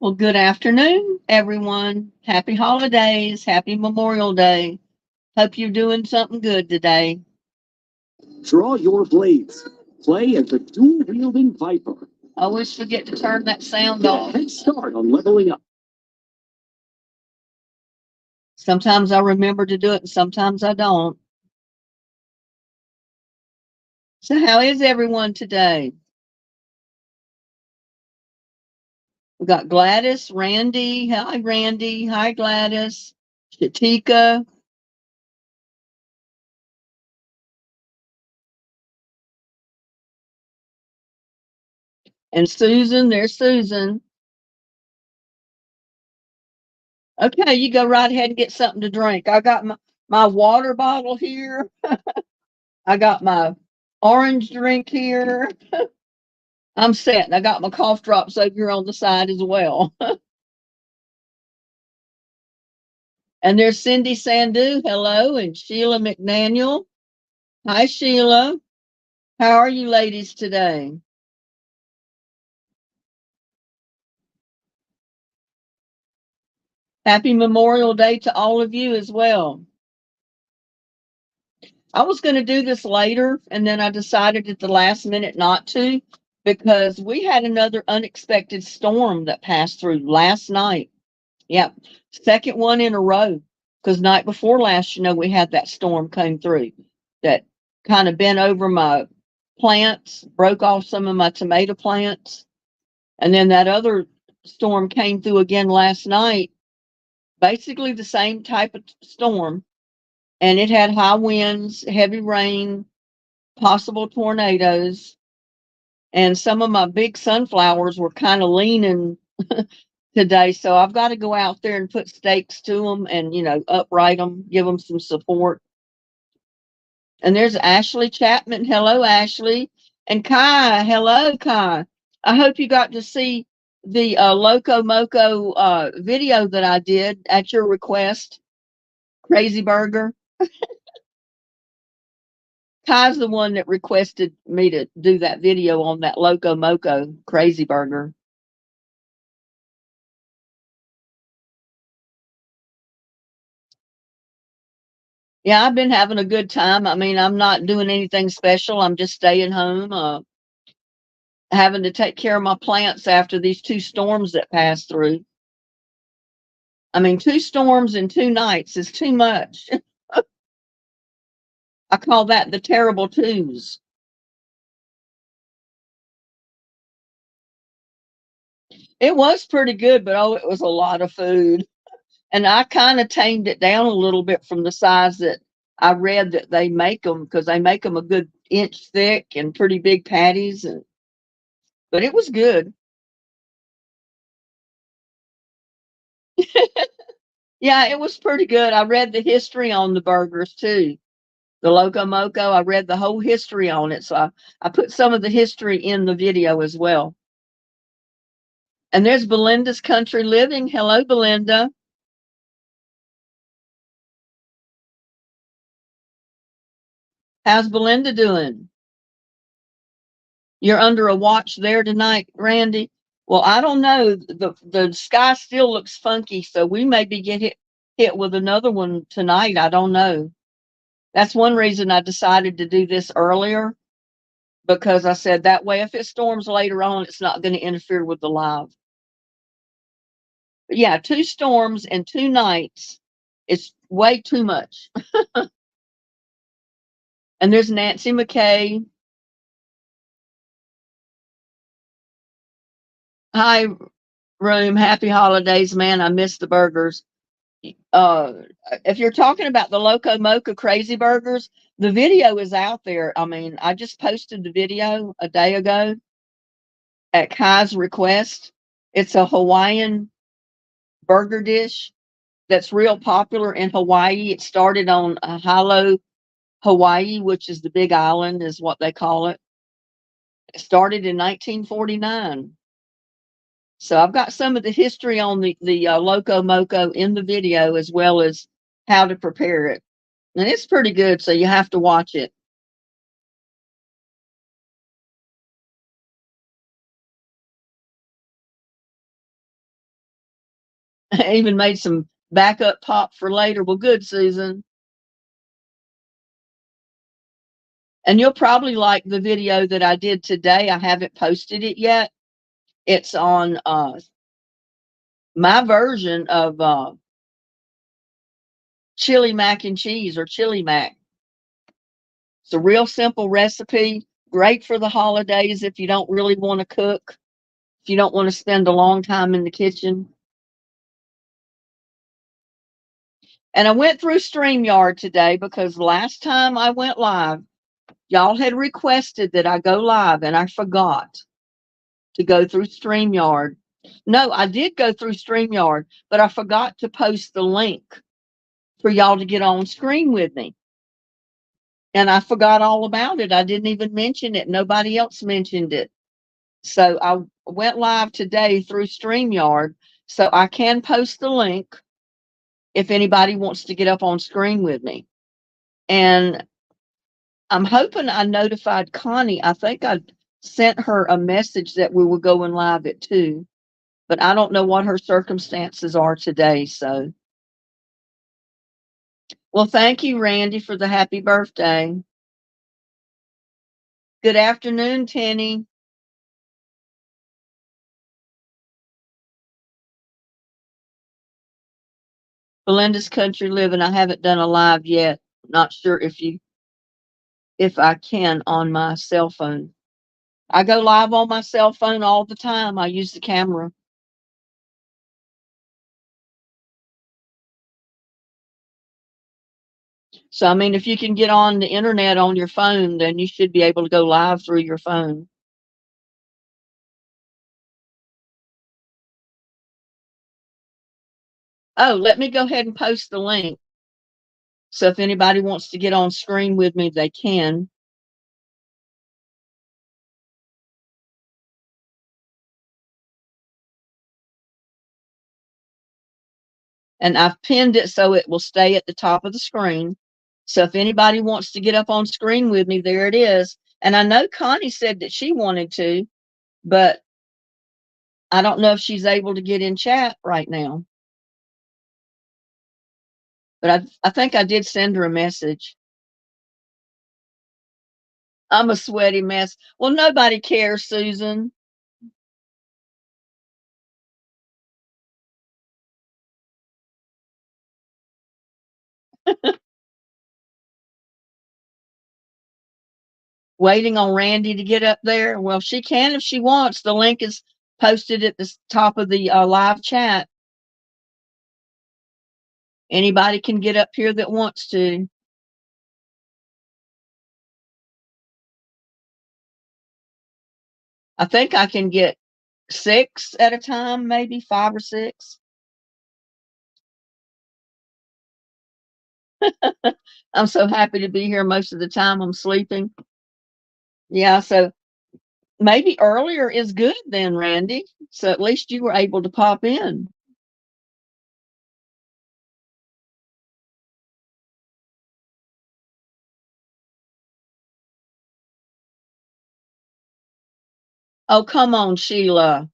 Well, good afternoon, everyone. Happy holidays. Happy Memorial Day. Hope you're doing something good today. Draw your blades. Play as the dual-wielding Viper. I always forget to turn that sound off. Head start on leveling up. Sometimes I remember to do it and sometimes I don't. So, how is everyone today? We got Gladys, Randy. Hi, Randy. Hi, Gladys. Shatika. And Susan. There's Susan. Okay, you go right ahead and get something to drink. I got my water bottle here. I got my orange drink here. I'm set. And I got my cough drops over here on the side as well. And there's Cindy Sandu. Hello. And Sheila McDaniel. Hi, Sheila. How are you ladies today? Happy Memorial Day to all of you as well. I was going to do this later, and then I decided at the last minute not to because we had another unexpected storm that passed through last night. Yep. Second one in a row. Because night before last, we had that storm came through that kind of bent over my plants, broke off some of my tomato plants. And then that other storm came through again last night, basically the same type of storm. And it had high winds, heavy rain, possible tornadoes. And some of my big sunflowers were kind of leaning today. So I've got to go out there and put stakes to them and, upright them, give them some support. And there's Ashley Chapman. Hello, Ashley. And Kai. Hello, Kai. I hope you got to see the Loco Moco video that I did at your request. Crazy Burger. Kai's the one that requested me to do that video on that Loco Moco Crazy Burger. Yeah, I've been having a good time. I mean, I'm not doing anything special. I'm just staying home, having to take care of my plants after these two storms that passed through. I mean, two storms in 2 nights is too much. I call that the terrible twos. It was pretty good, but oh, it was a lot of food. And I kind of tamed it down a little bit from the size that I read that they make them because they make them a good inch thick and pretty big patties. But it was good. Yeah, it was pretty good. I read the history on the burgers too. The Loco Moco, I read the whole history on it. So I put some of the history in the video as well. And there's Belinda's Country Living. Hello, Belinda. How's Belinda doing? You're under a watch there tonight, Randy. Well, I don't know. The sky still looks funky, so we maybe get hit with another one tonight. I don't know. That's one reason I decided to do this earlier because I said that way if it storms later on, it's not going to interfere with the live. But yeah, two storms and 2 nights. It's way too much. And there's Nancy McKay. Hi, room. Happy holidays, man. I miss the burgers. Uh, if you're talking about the Loco Moca Crazy Burgers, the video is out there. I mean, I just posted the video a day ago at Kai's request. It's a Hawaiian burger dish that's real popular in Hawaii. It started on Hilo, Hawaii, which is the Big Island, is what they call it. It started in 1949. So I've got some of the history on the Loco Moco in the video as well as how to prepare it. And it's pretty good, so you have to watch it. I even made some backup pop for later. Well, good, Susan. And you'll probably like the video that I did today. I haven't posted it yet. It's on my version of chili mac and cheese or chili mac. It's a real simple recipe, great for the holidays if you don't really want to cook, if you don't want to spend a long time in the kitchen. And I went through StreamYard today because last time I went live, y'all had requested that I go live and I forgot to go through StreamYard. No, I did go through StreamYard, but I forgot to post the link for y'all to get on screen with me. And I forgot all about it. I didn't even mention it. Nobody else mentioned it. So I went live today through StreamYard. So I can post the link if anybody wants to get up on screen with me. And I'm hoping I notified Connie. I think I sent her a message that we were going live at 2, but I don't know what her circumstances are today. So, well, thank you, Randy, for the happy birthday. Good afternoon, Tenny. Belinda's Country Living. I haven't done a live yet. Not sure if I can on my cell phone. I go live on my cell phone all the time. I use the camera. So, I mean, if you can get on the internet on your phone, then you should be able to go live through your phone. Oh, let me go ahead and post the link. So if anybody wants to get on screen with me, they can. And I've pinned it so it will stay at the top of the screen. So if anybody wants to get up on screen with me, there it is. And I know Connie said that she wanted to, but I don't know if she's able to get in chat right now. But I think I did send her a message. I'm a sweaty mess. Well, nobody cares, Susan. Waiting on Randy to get up there. Well, she can if she wants. The link is posted at the top of the live chat. Anybody can get up here that wants to. I think I can get 6 at a time, maybe 5 or 6. I'm so happy to be here most of the time. I'm sleeping. Yeah, so maybe earlier is good then, Randy. So at least you were able to pop in. Oh, come on, Sheila.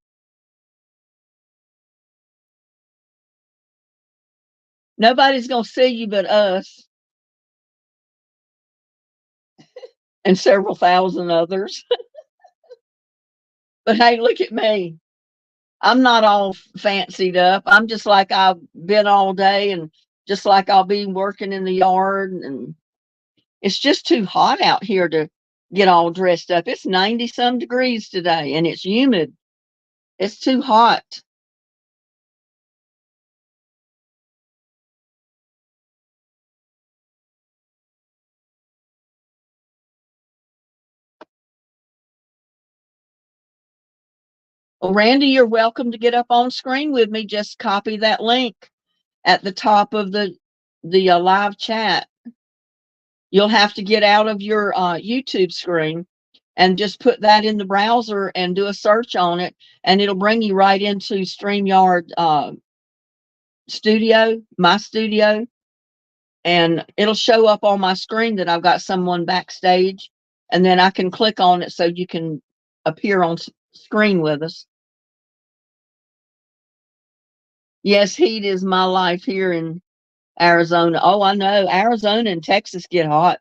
Nobody's going to see you but us and several thousand others. But hey, look at me. I'm not all fancied up. I'm just like I've been all day and just like I'll be working in the yard. And it's just too hot out here to get all dressed up. It's 90 some degrees today and it's humid. It's too hot. Well, Randy, you're welcome to get up on screen with me. Just copy that link at the top of the live chat. You'll have to get out of your YouTube screen and just put that in the browser and do a search on it, and it'll bring you right into StreamYard studio, my studio, and it'll show up on my screen that I've got someone backstage, and then I can click on it so you can appear on screen with us. Yes, heat is my life here in Arizona. Oh, I know. Arizona and Texas get hot.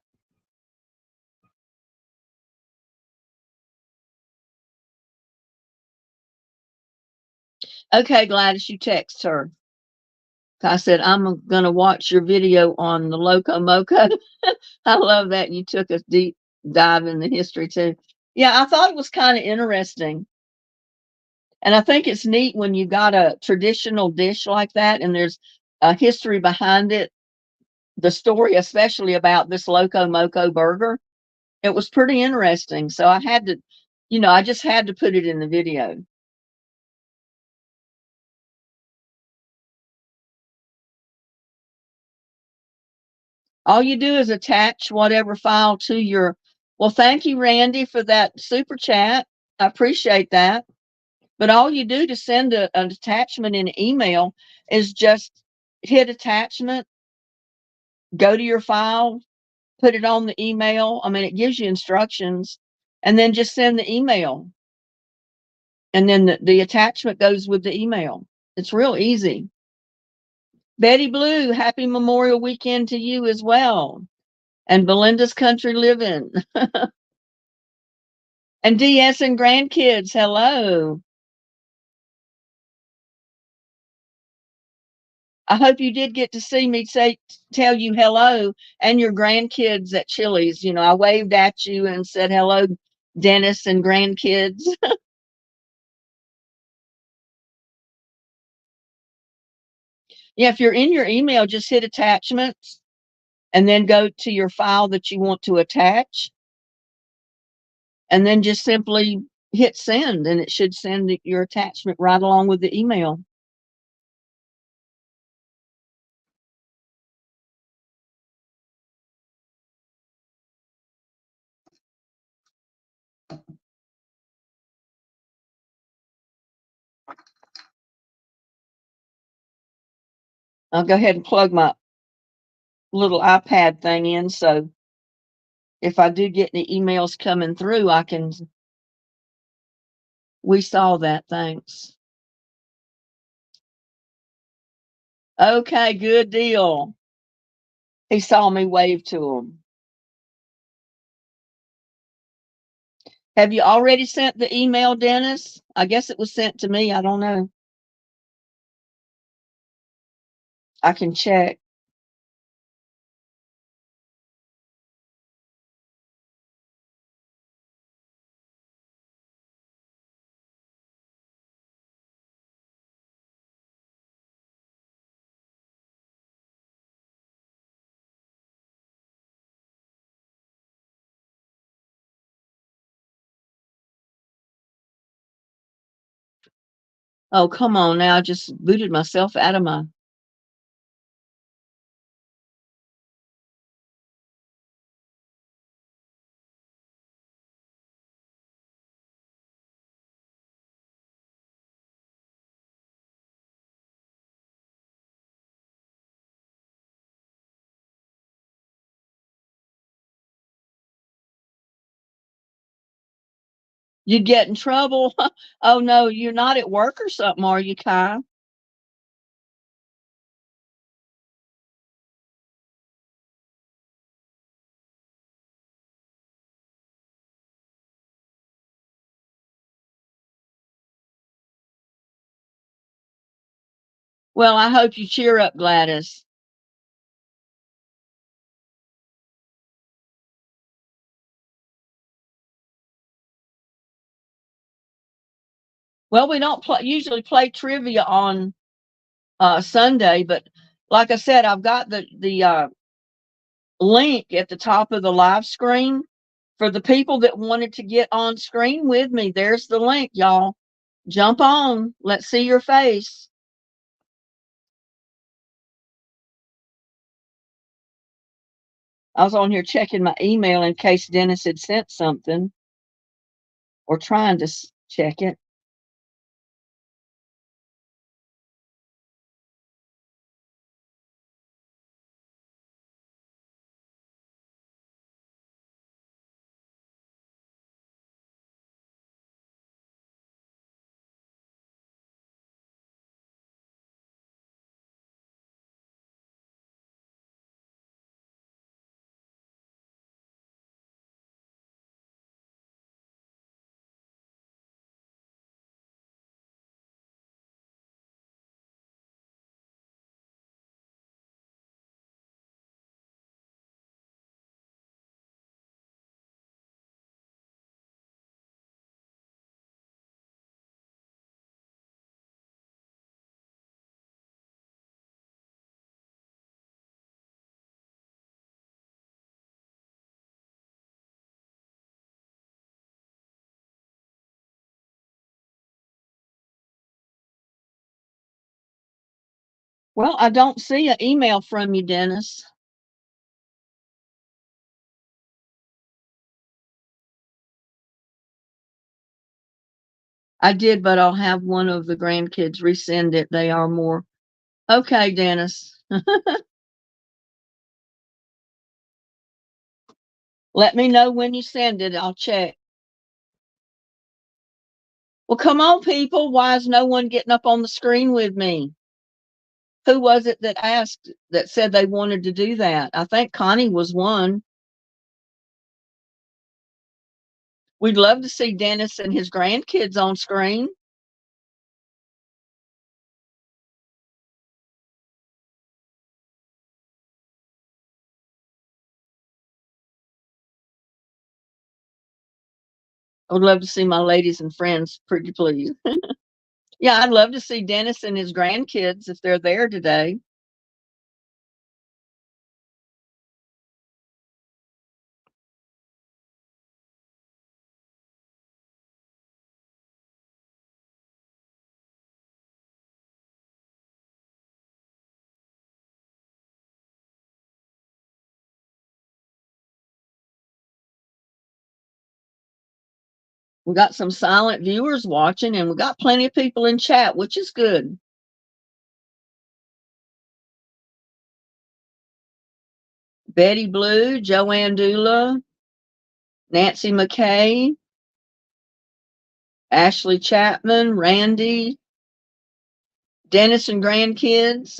Okay, Gladys, you text her. I said, I'm going to watch your video on the Loco Moco. I love that. You took a deep dive in the history too. Yeah, I thought it was kind of interesting. And I think it's neat when you got a traditional dish like that and there's a history behind it. The story, especially about this Loco Moco burger, it was pretty interesting. So I had to, I just had to put it in the video. All you do is attach whatever file to your. Well, thank you, Randy, for that super chat. I appreciate that. But all you do to send an attachment in an email is just hit attachment, go to your file, put it on the email. I mean, it gives you instructions, and then just send the email. And then the attachment goes with the email. It's real easy. Betty Blue, happy Memorial Weekend to you as well. And Belinda's Country Living. And DS and grandkids, hello. I hope you did get to see me tell you hello and your grandkids at Chili's. I waved at you and said hello, Dennis and grandkids. Yeah, if you're in your email, just hit attachments and then go to your file that you want to attach and then just simply hit send and it should send your attachment right along with the email. I'll go ahead and plug my little iPad thing in so if I do get any emails coming through, we saw that. Thanks. Okay, good deal. He saw me wave to him. Have you already sent the email, Dennis? I guess it was sent to me. I don't know. I can check. Oh, come on now. I just booted myself out of my. You get in trouble. Oh, no, you're not at work or something, are you, Kai? Well, I hope you cheer up, Gladys. Well, we don't usually play trivia on Sunday, but like I said, I've got the link at the top of the live screen for the people that wanted to get on screen with me. There's the link, y'all. Jump on. Let's see your face. I was on here checking my email in case Dennis had sent something or trying to check it. Well, I don't see an email from you, Dennis. I did, but I'll have one of the grandkids resend it. They are more. Okay, Dennis. Let me know when you send it. I'll check. Well, come on, people. Why is no one getting up on the screen with me? Who was it that asked that said they wanted to do that? I think Connie was one. We'd love to see Dennis and his grandkids on screen. I would love to see my ladies and friends, pretty please. Yeah, I'd love to see Dennis and his grandkids if they're there today. We got some silent viewers watching, and we got plenty of people in chat, which is good. Betty Blue, Joanne Dula, Nancy McKay, Ashley Chapman, Randy, Dennis and grandkids.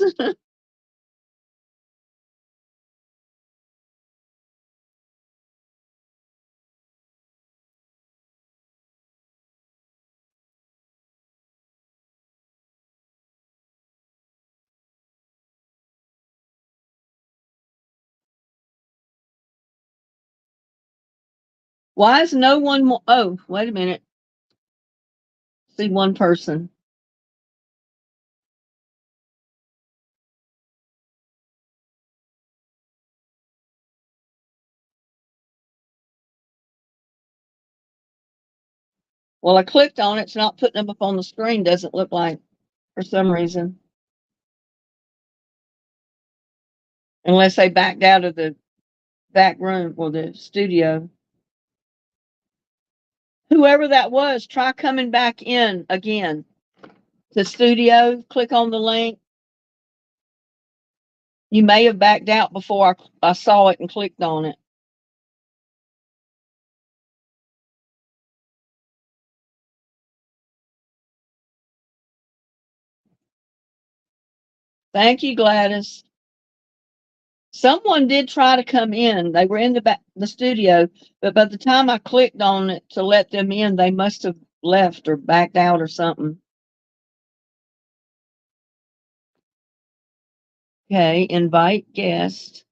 Why is no one more? Oh, wait a minute. See one person. Well, I clicked on it. It's not putting them up on the screen. Doesn't look like for some reason. Unless they backed out of the back room or the studio. Whoever that was, try coming back in again. The studio, click on the link. You may have backed out before I saw it and clicked on it. Thank you, Gladys. Someone did try to come in. They were in the studio, but by the time I clicked on it to let them in, they must have left or backed out or something. Okay, invite guest.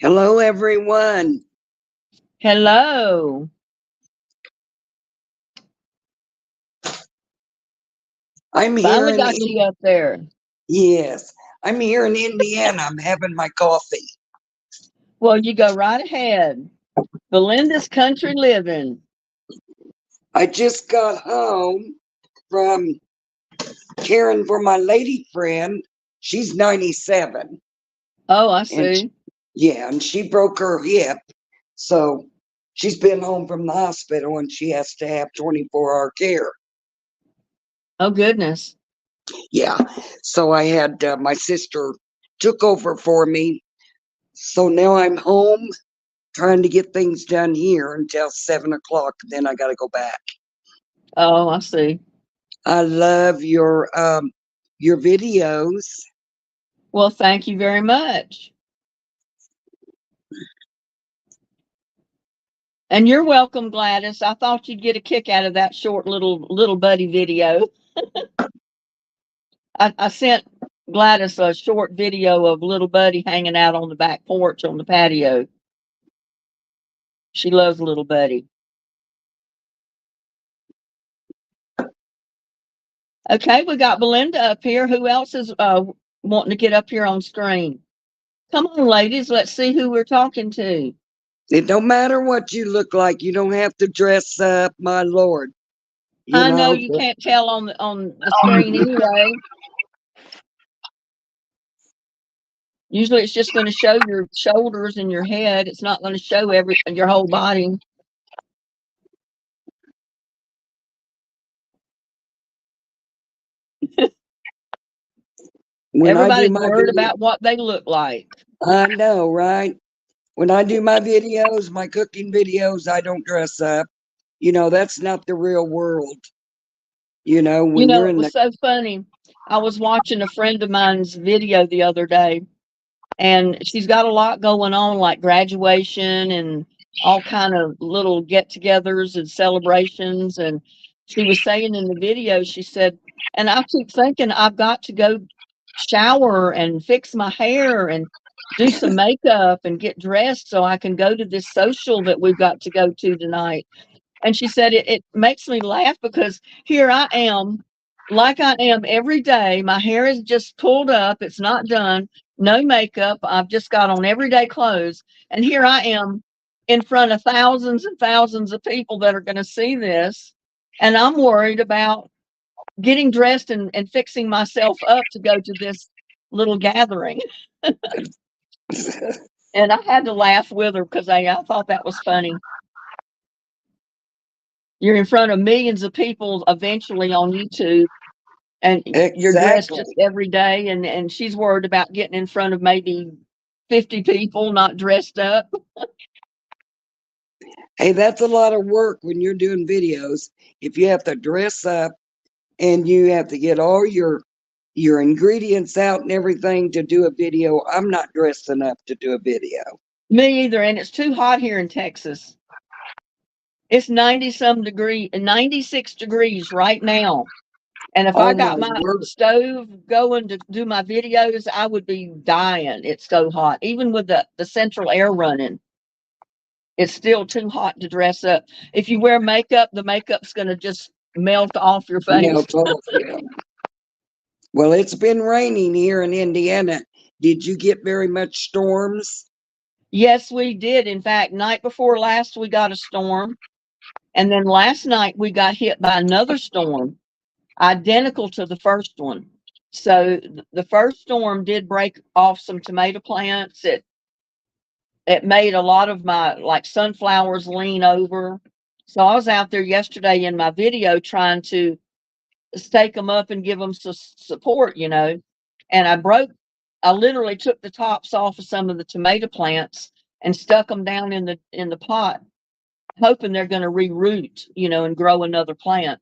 Hello, everyone. Hello. I'm here Finally in got you up there. yes, I'm here in Indiana. I'm having my coffee. Well, you go right ahead. Belinda's country living. I just got home from caring for my lady friend. She's 97. Oh, I And see. and she broke her hip. So she's been home from the hospital and she has to have 24-hour care. Oh, goodness. Yeah. So I had my sister took over for me. So now I'm home trying to get things done here until 7 o'clock. Then I got to go back. Oh, I see. I love your videos. Well, thank you very much. And you're welcome, Gladys. I thought you'd get a kick out of that short little buddy video. I sent Gladys a short video of little buddy hanging out on the back porch on the patio. She loves little buddy. Okay, we got Belinda up here. Who else is wanting to get up here on screen? Come on, ladies. Let's see who we're talking to. It don't matter what you look like. You don't have to dress up, my lord. You I know know, you can't tell on the screen anyway. Usually it's just going to show your shoulders and your head. It's not going to show your whole body. when I do Everybody's my worried video, about what they look like. I know, right? When I do my videos, my cooking videos, I don't dress up. You know, that's not the real world. You know, You when know, you're it in was the, so funny. I was watching a friend of mine's video the other day, and she's got a lot going on, like graduation and all kind of little get-togethers and celebrations. And she was saying in the video, she said, and I keep thinking I've got to go shower and fix my hair and do some makeup and get dressed so I can go to this social that we've got to go to tonight. And she said, it makes me laugh because here I am, like I am every day. My hair is just pulled up, it's not done, no makeup. I've just got on everyday clothes. And here I am in front of thousands and thousands of people that are going to see this. And I'm worried about getting dressed and fixing myself up to go to this little gathering. And I had to laugh with her because I thought that was funny. You're in front of millions of people eventually on YouTube, and you're dressed exactly. just every day, and she's worried about getting in front of maybe 50 people not dressed up. Hey, that's a lot of work when you're doing videos. If you have to dress up and you have to get all your ingredients out and everything to do a video, I'm not dressing up to do a video. Me either, and it's too hot here in Texas. It's 90 some degree, 96 degrees right now. And if I Oh my got my word. stove going to do my videos, I would be dying. It's so hot. Even with the central air running, it's still too hot to dress up. If you wear makeup, the makeup's going to just melt off your face. Melt off, yeah. Well, it's been raining here in Indiana. Did you get very much storms? Yes, we did. In fact, night before last, we got a storm. And then last night, we got hit by another storm, identical to the first one. So the first storm did break off some tomato plants. It made a lot of my like sunflowers lean over. So I was out there yesterday in my video trying to stake them up and give them some support, And I literally took the tops off of some of the tomato plants and stuck them down in the pot, hoping they're going to reroot, and grow another plant.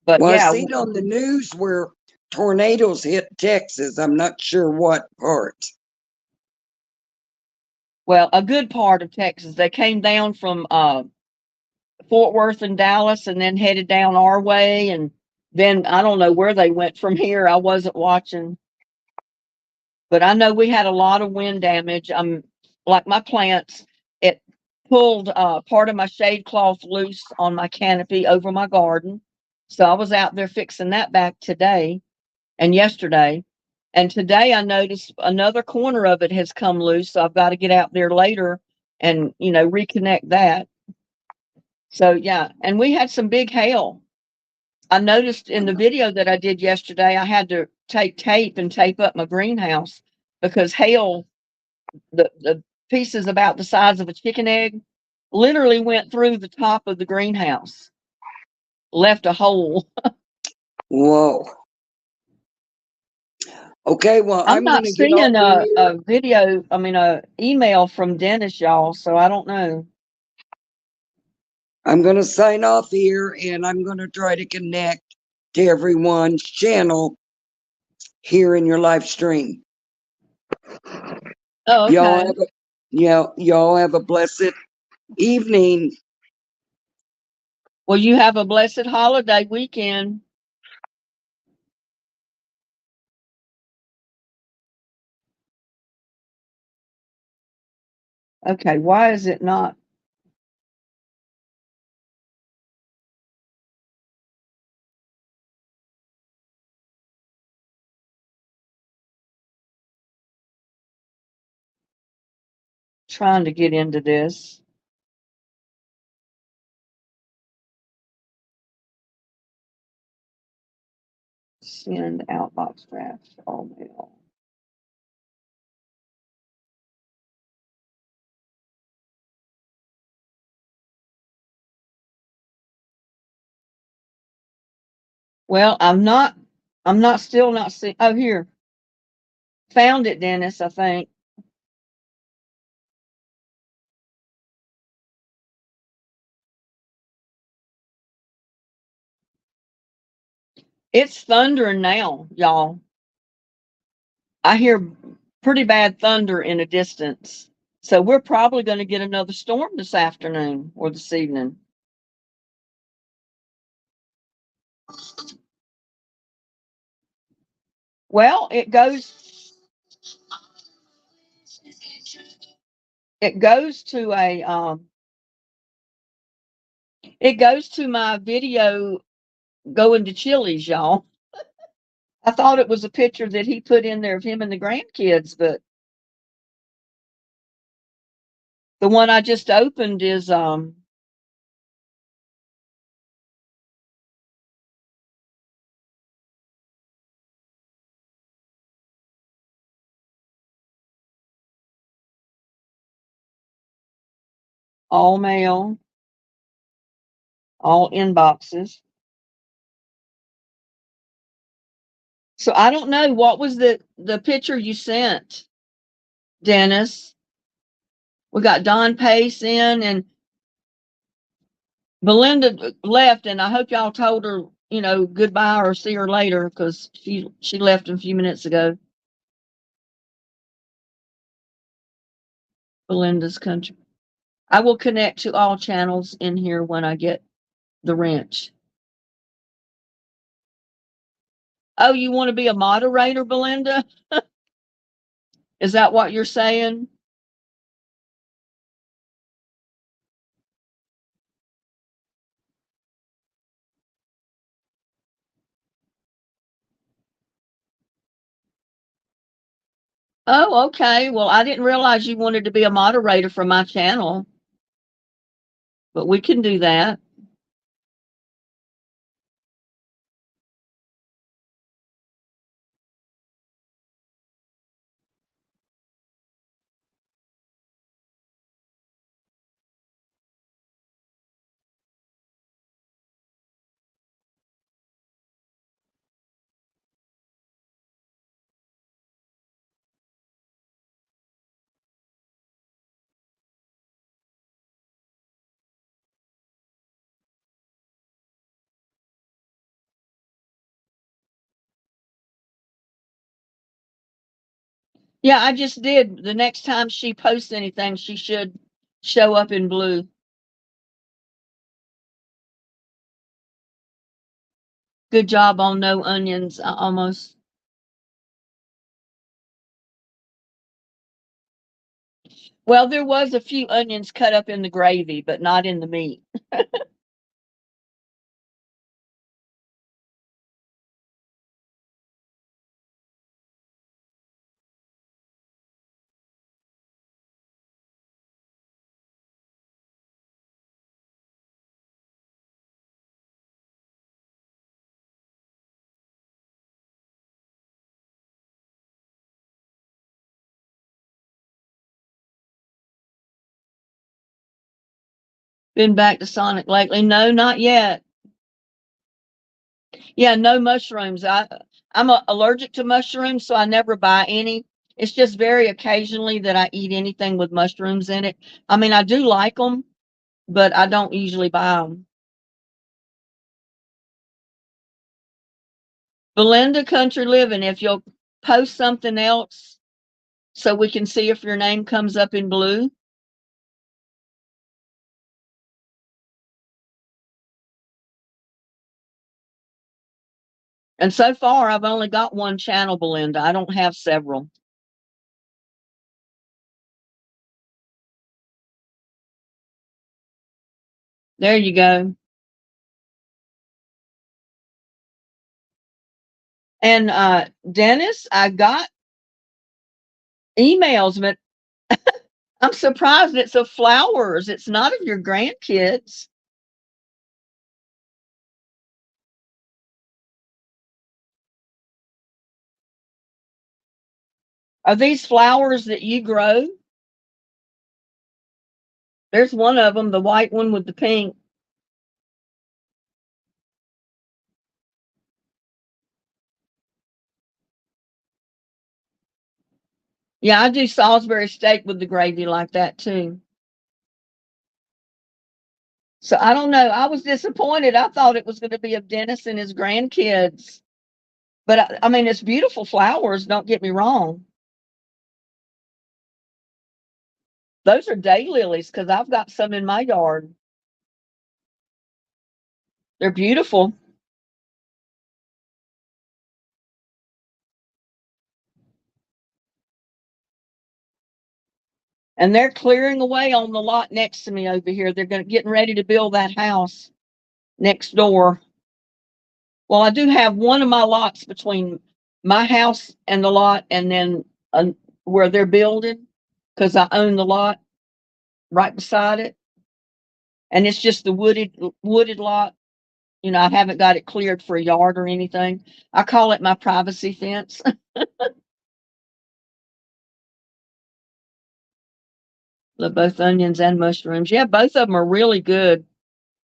But Well, I yeah, seen on the news where tornadoes hit Texas. I'm not sure what part. well, a good part of Texas. They came down from Fort Worth and Dallas and then headed down our way. And then I don't know where they went from here. I wasn't watching. But I know we had a lot of wind damage. Like my plants, it pulled part of my shade cloth loose on my canopy over my garden. So I was out there fixing that back today and yesterday. And today I noticed another corner of it has come loose. So I've got to get out there later and, reconnect that. So yeah, and we had some big hail. I noticed in the video that I did yesterday, I had to take tape and tape up my greenhouse because hail, the pieces about the size of a chicken egg, literally went through the top of the greenhouse, left a hole. Whoa. Okay, well, I'm I'm not gonna get seeing off of here. a video, a email from Dennis, y'all, so I don't know. I'm gonna sign off here and I'm gonna try to connect to everyone's channel here in your live stream. Oh, Y'all okay. have a y'all have a blessed evening. Well, you have a blessed holiday weekend. Okay, why is it not? trying to get into this. Send outbox drafts, all mail. Well, still not seeing, oh, here. Found it, Dennis, I think. It's thundering now, y'all. I hear pretty bad thunder in a distance. So we're probably going to get another storm this afternoon or this evening. Well, it goes to it goes to my video going to Chili's, y'all. I thought it was a picture that he put in there of him and the grandkids, but the one I just opened is all mail, all inboxes. So I don't know what was the picture you sent, Dennis. We got Don Pace in, and Belinda left, and I hope y'all told her, goodbye or see her later, because she left a few minutes ago. Belinda's country. I will connect to all channels in here when I get the wrench. Oh, you want to be a moderator, Belinda? Is that what you're saying? Oh, okay. Well, I didn't realize you wanted to be a moderator for my channel, but we can do that. Yeah, I just did. The next time she posts anything, she should show up in blue. Good job on no onions, almost. Well, there was a few onions cut up in the gravy, but not in the meat. Been back to Sonic lately? No, not yet. Yeah, no mushrooms. I'm allergic to mushrooms, so I never buy any. It's just very occasionally that I eat anything with mushrooms in it. I mean, I do like them, but I don't usually buy them. Belinda Country Living, if you'll post something else so we can see if your name comes up in blue. And so far, I've only got one channel, Belinda. I don't have several. There you go. And Dennis, I got emails, but I'm surprised it's of flowers. It's not of your grandkids. Are these flowers that you grow? There's one of them, the white one with the pink. Yeah, I do Salisbury steak with the gravy like that too. So I don't know. I was disappointed. I thought it was going to be of Dennis and his grandkids. But I mean, it's beautiful flowers. Don't get me wrong. Those are daylilies because I've got some in my yard. They're beautiful. And they're clearing away on the lot next to me over here. They're getting ready to build that house next door. Well, I do have one of my lots between my house and the lot, and then where they're building, because I own the lot right beside it, and it's just the wooded lot. You know, I haven't got it cleared for a yard or anything. I call it my privacy fence. Both onions and mushrooms. Yeah, both of them are really good.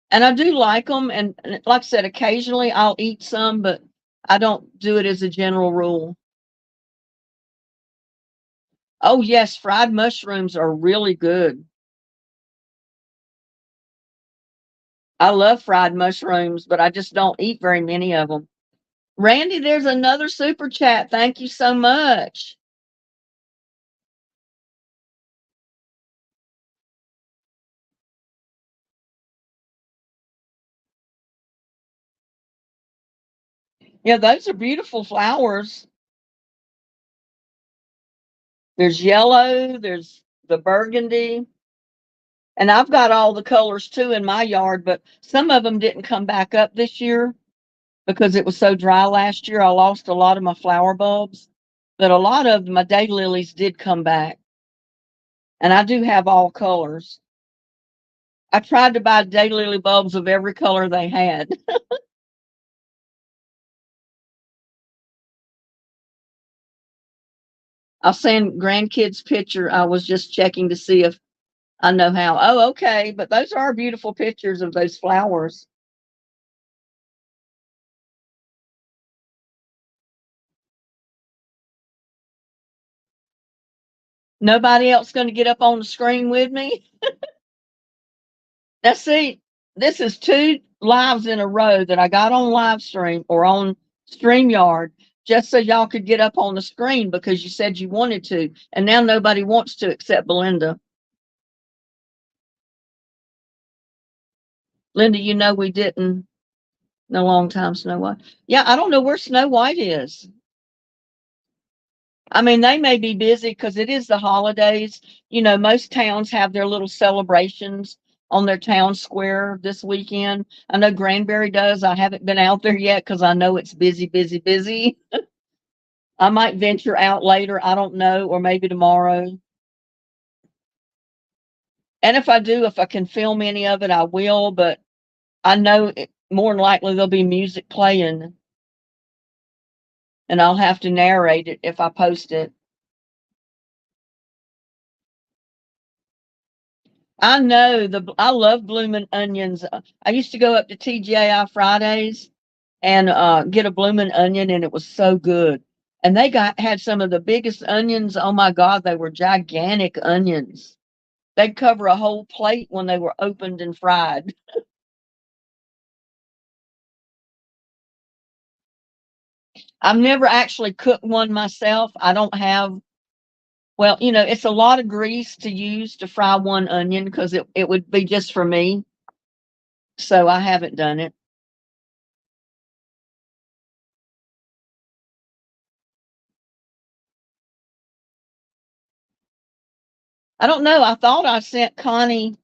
And I do like them. And like I said, occasionally I'll eat some, but I don't do it as a general rule. Oh, yes, fried mushrooms are really good. I love fried mushrooms, but I just don't eat very many of them. Randy, there's another super chat. Thank you so much. Yeah, those are beautiful flowers. There's yellow, there's the burgundy, and I've got all the colors too in my yard, but some of them didn't come back up this year because it was so dry last year. I lost a lot of my flower bulbs, but a lot of my daylilies did come back. And I do have all colors. I tried to buy daylily bulbs of every color they had. I'll send grandkids picture. I was just checking to see if I know how. Oh, okay. But those are beautiful pictures of those flowers. Nobody else going to get up on the screen with me? Now, see, this is two lives in a row that I got on live stream or on StreamYard just so y'all could get up on the screen because you said you wanted to. And now nobody wants to except Belinda. Linda, you know we didn't in a long time, Snow White. Yeah, I don't know where Snow White is. I mean, they may be busy because it is the holidays. You know, most towns have their little celebrations on their town square this weekend. I know Granbury does. I haven't been out there yet because I know it's busy, busy, busy. I might venture out later. I don't know, or maybe tomorrow. And if I do, if I can film any of it, I will. But I know more than likely there'll be music playing and I'll have to narrate it if I post it. I know I love blooming onions. I used to go up to TGI Fridays and get a blooming onion, and it was so good. And they had some of the biggest onions. Oh my God, they were gigantic onions. They'd cover a whole plate when they were opened and fried. I've never actually cooked one myself. I don't have, well, you know, it's a lot of grease to use to fry one onion because it would be just for me. So I haven't done it. I don't know. I thought I sent Connie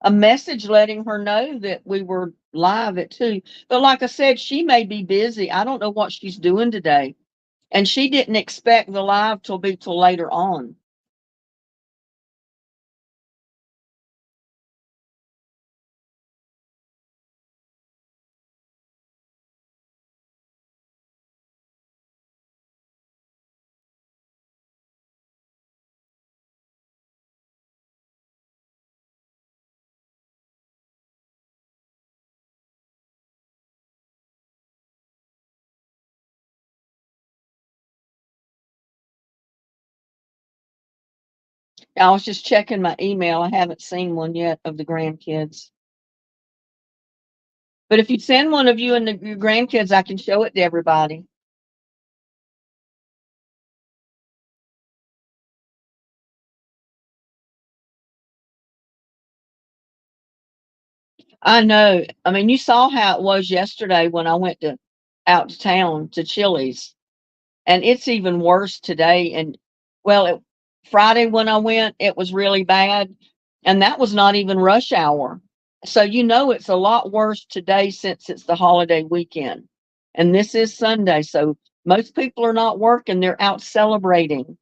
a message letting her know that we were live at 2. But like I said, she may be busy. I don't know what she's doing today. And she didn't expect the live to be till later on. I was just checking my email. I haven't seen one yet of the grandkids. But if you send one of you and your grandkids, I can show it to everybody. I know. I mean, you saw how it was yesterday when I went to out to town to Chili's, and it's even worse today. And well, Friday when I went, it was really bad, and that was not even rush hour. So you know it's a lot worse today since it's the holiday weekend, and this is Sunday, so most people are not working; they're out celebrating.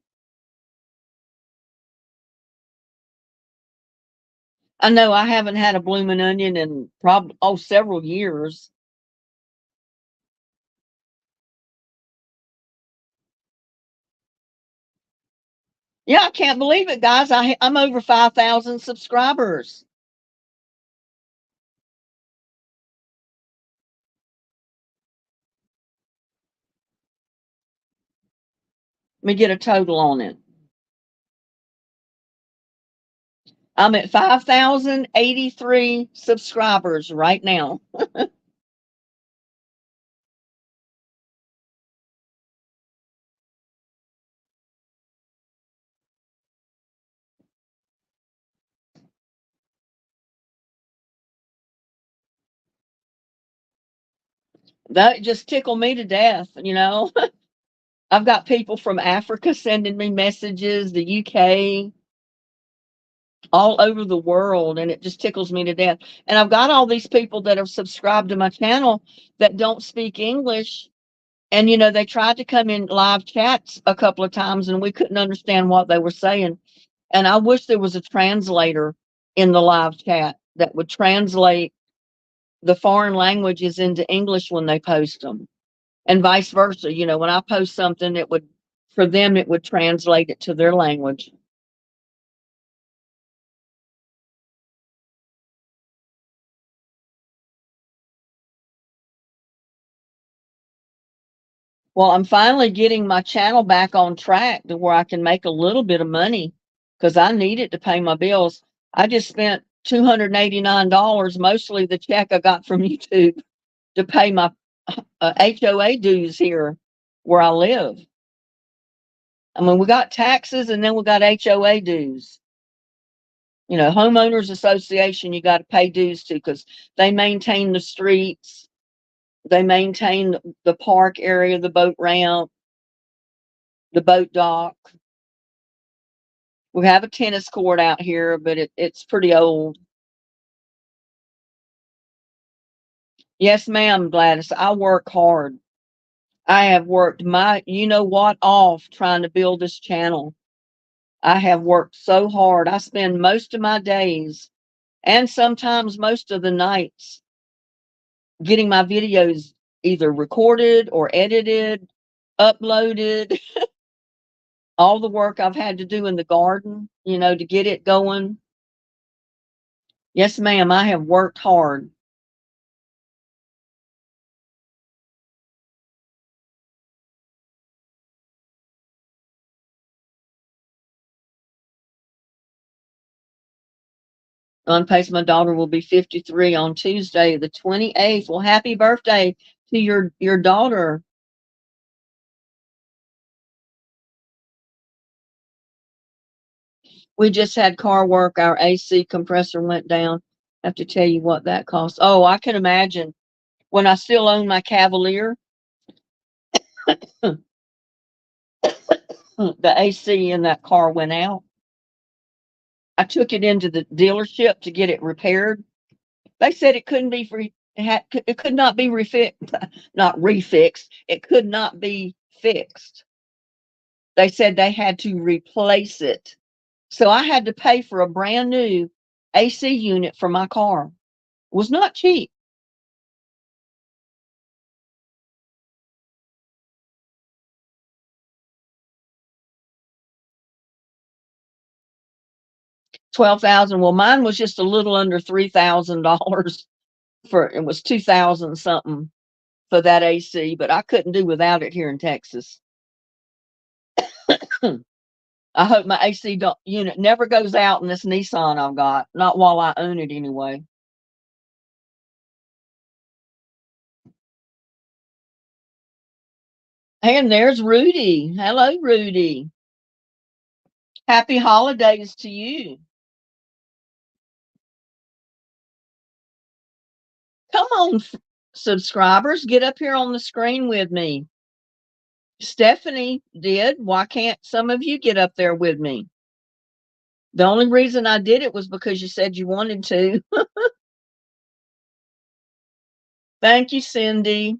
I know I haven't had a bloomin' onion in probably several years. Yeah, I can't believe it, guys. I'm over 5,000 subscribers. Let me get a total on it. I'm at 5,083 subscribers right now. That just tickled me to death. I've got people from Africa sending me messages, the UK, all over the world, and it just tickles me to death. And I've got all these people that have subscribed to my channel that don't speak English. And they tried to come in live chats a couple of times and we couldn't understand what they were saying. And I wish there was a translator in the live chat that would translate the foreign languages into English when they post them, and vice versa. When I post something, for them, it would translate it to their language. Well, I'm finally getting my channel back on track to where I can make a little bit of money because I need it to pay my bills. I just spent $289, mostly the check I got from YouTube, to pay my HOA dues here where I live. I mean, we got taxes and then we got HOA dues. Homeowners association, you got to pay dues to because they maintain the streets, they maintain the park area, the boat ramp, the boat dock. We have a tennis court out here, but it's pretty old. Yes, ma'am, Gladys. I work hard. I have worked my what off trying to build this channel. I have worked so hard. I spend most of my days and sometimes most of the nights getting my videos either recorded or edited, uploaded, all the work I've had to do in the garden, to get it going. Yes, ma'am, I have worked hard. On pace, my daughter will be 53 on Tuesday, the 28th. Well, happy birthday to your daughter. We just had car work. Our AC compressor went down. I have to tell you what that cost. Oh, I can imagine. When I still own my Cavalier, the AC in that car went out. I took it into the dealership to get it repaired. They said it couldn't be free. It could not be not refixed. It could not be fixed. They said they had to replace it. So I had to pay for a brand new AC unit for my car. It was not cheap. $12,000. Well, mine was just a little under $3,000 it was 2,000 something for that AC, but I couldn't do without it here in Texas. I hope my AC unit never goes out in this Nissan I've got. Not while I own it anyway. And there's Rudy. Hello, Rudy. Happy holidays to you. Come on, subscribers, get up here on the screen with me. Stephanie did. Why can't some of you get up there with me? The only reason I did it was because you said you wanted to. Thank you, Cindy.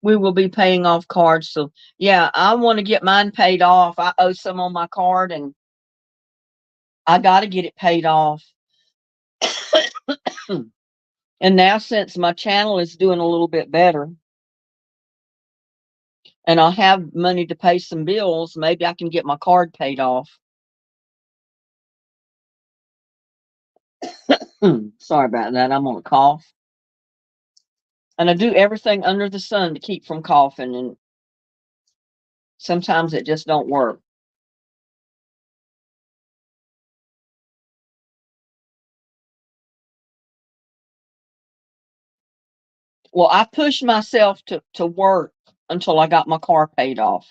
We will be paying off cards. So, yeah, I want to get mine paid off. I owe some on my card and I got to get it paid off. And now, since my channel is doing a little bit better and I'll have money to pay some bills, maybe I can get my card paid off. Sorry about that. I'm on a cough. And I do everything under the sun to keep from coughing, and sometimes it just don't work. Well, I pushed myself to work until I got my car paid off.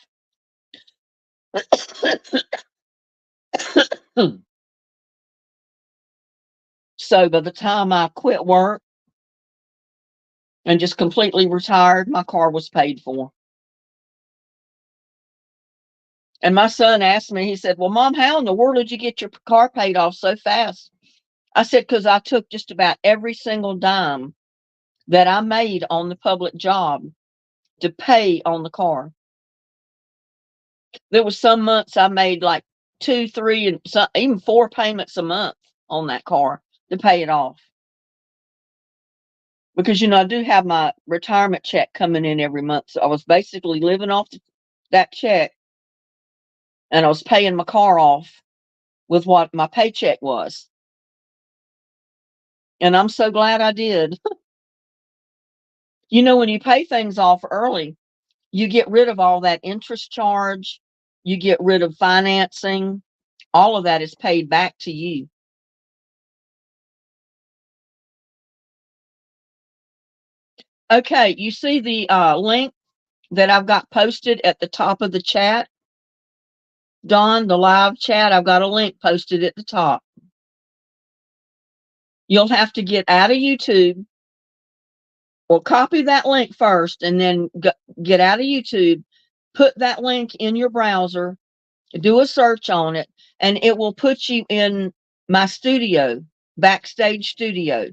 So by the time I quit work and just completely retired, my car was paid for. And my son asked me, he said, "Well, Mom, how in the world did you get your car paid off so fast?" I said, "Because I took just about every single dime that I made on the public job to pay on the car." There was some months I made like 2, 3, and some, even 4 payments a month on that car to pay it off. Because, I do have my retirement check coming in every month. So I was basically living off that check, and I was paying my car off with what my paycheck was. And I'm so glad I did. When you pay things off early, you get rid of all that interest charge, you get rid of financing, all of that is paid back to you. Okay, you see the link that I've got posted at the top of the chat? Dawn, the live chat, I've got a link posted at the top. You'll have to get out of YouTube or copy that link first and then get out of YouTube, put that link in your browser, do a search on it, and it will put you in my studio, Backstage Studio.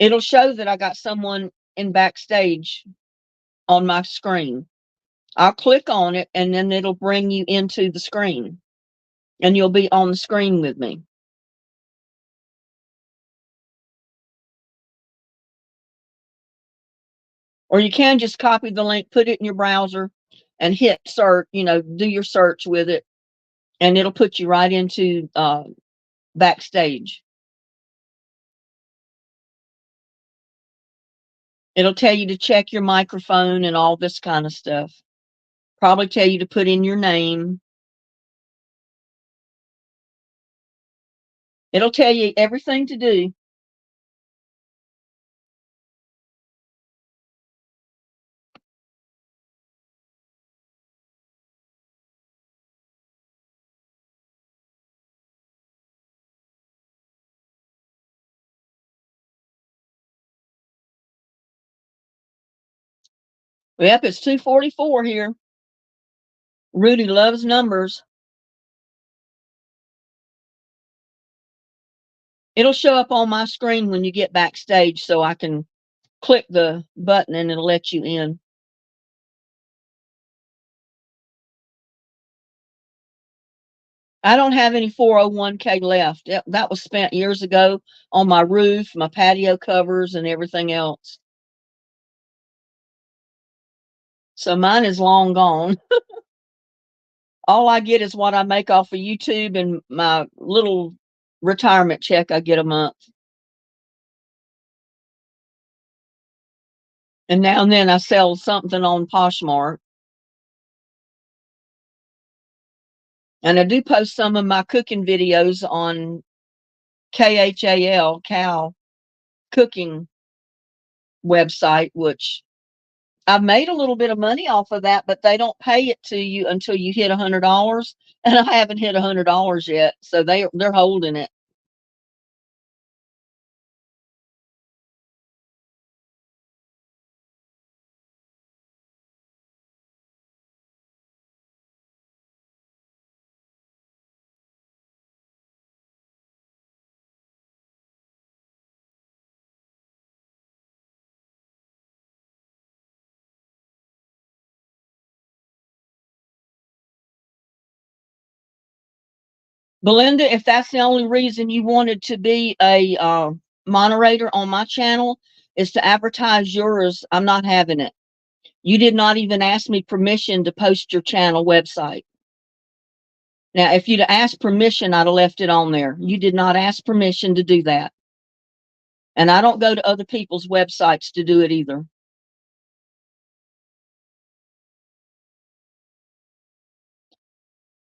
It'll show that I got someone in Backstage on my screen. I'll click on it and then it'll bring you into the screen and you'll be on the screen with me. Or you can just copy the link, put it in your browser and hit search, do your search with it, and it'll put you right into Backstage. It'll tell you to check your microphone and all this kind of stuff. Probably tell you to put in your name. It'll tell you everything to do. Yep, it's 2:44 here. Rudy loves numbers. It'll show up on my screen when you get Backstage, so I can click the button and it'll let you in. I don't have any 401k left. That was spent years ago on my roof, my patio covers, and everything else. So mine is long gone. All I get is what I make off of YouTube and my little retirement check I get a month. And now and then I sell something on Poshmark. And I do post some of my cooking videos on KHAL, Cal cooking website, which I've made a little bit of money off of that, but they don't pay it to you until you hit $100. And I haven't hit $100 yet. So they're holding it. Belinda, if that's the only reason you wanted to be a moderator on my channel is to advertise yours, I'm not having it. You did not even ask me permission to post your channel website. Now, if you'd asked permission, I'd have left it on there. You did not ask permission to do that. And I don't go to other people's websites to do it either.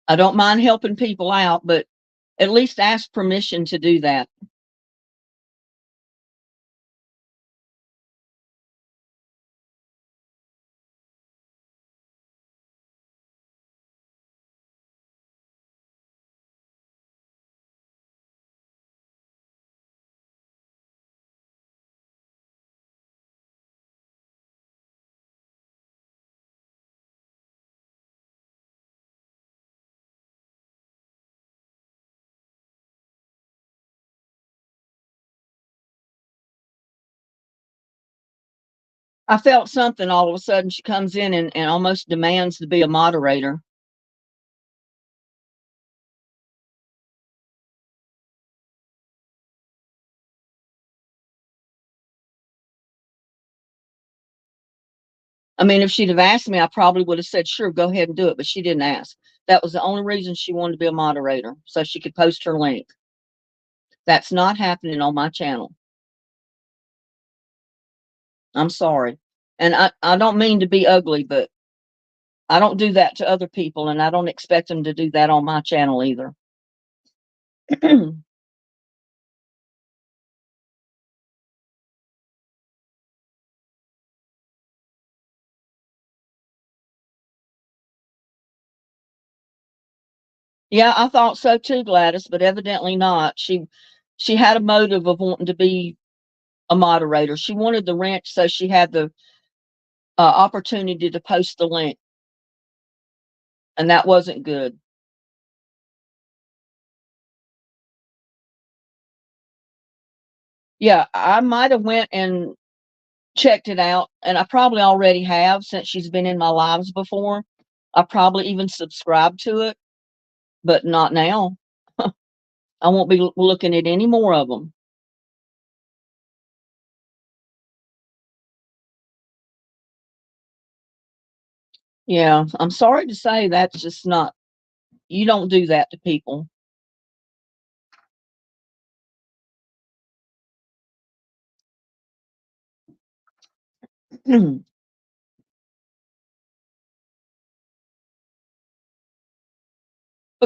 I don't mind helping people out, but at least ask permission to do that. I felt something all of a sudden. She comes in and almost demands to be a moderator. I mean, if she'd have asked me, I probably would have said, sure, go ahead and do it. But she didn't ask. That was the only reason she wanted to be a moderator, so she could post her link. That's not happening on my channel. I'm sorry. And I don't mean to be ugly, but I don't do that to other people, and I don't expect them to do that on my channel either. Yeah, I thought so too, Gladys, but evidently not. She had a motive of wanting to be a moderator. She wanted the ranch so she had the opportunity to post the link, and that wasn't good. Yeah, I might have went and checked it out, and I probably already have since she's been in my lives before. I probably even subscribed to it, but not now. I won't be looking at any more of them. Yeah, I'm sorry to say that's just not, you don't do that to people. But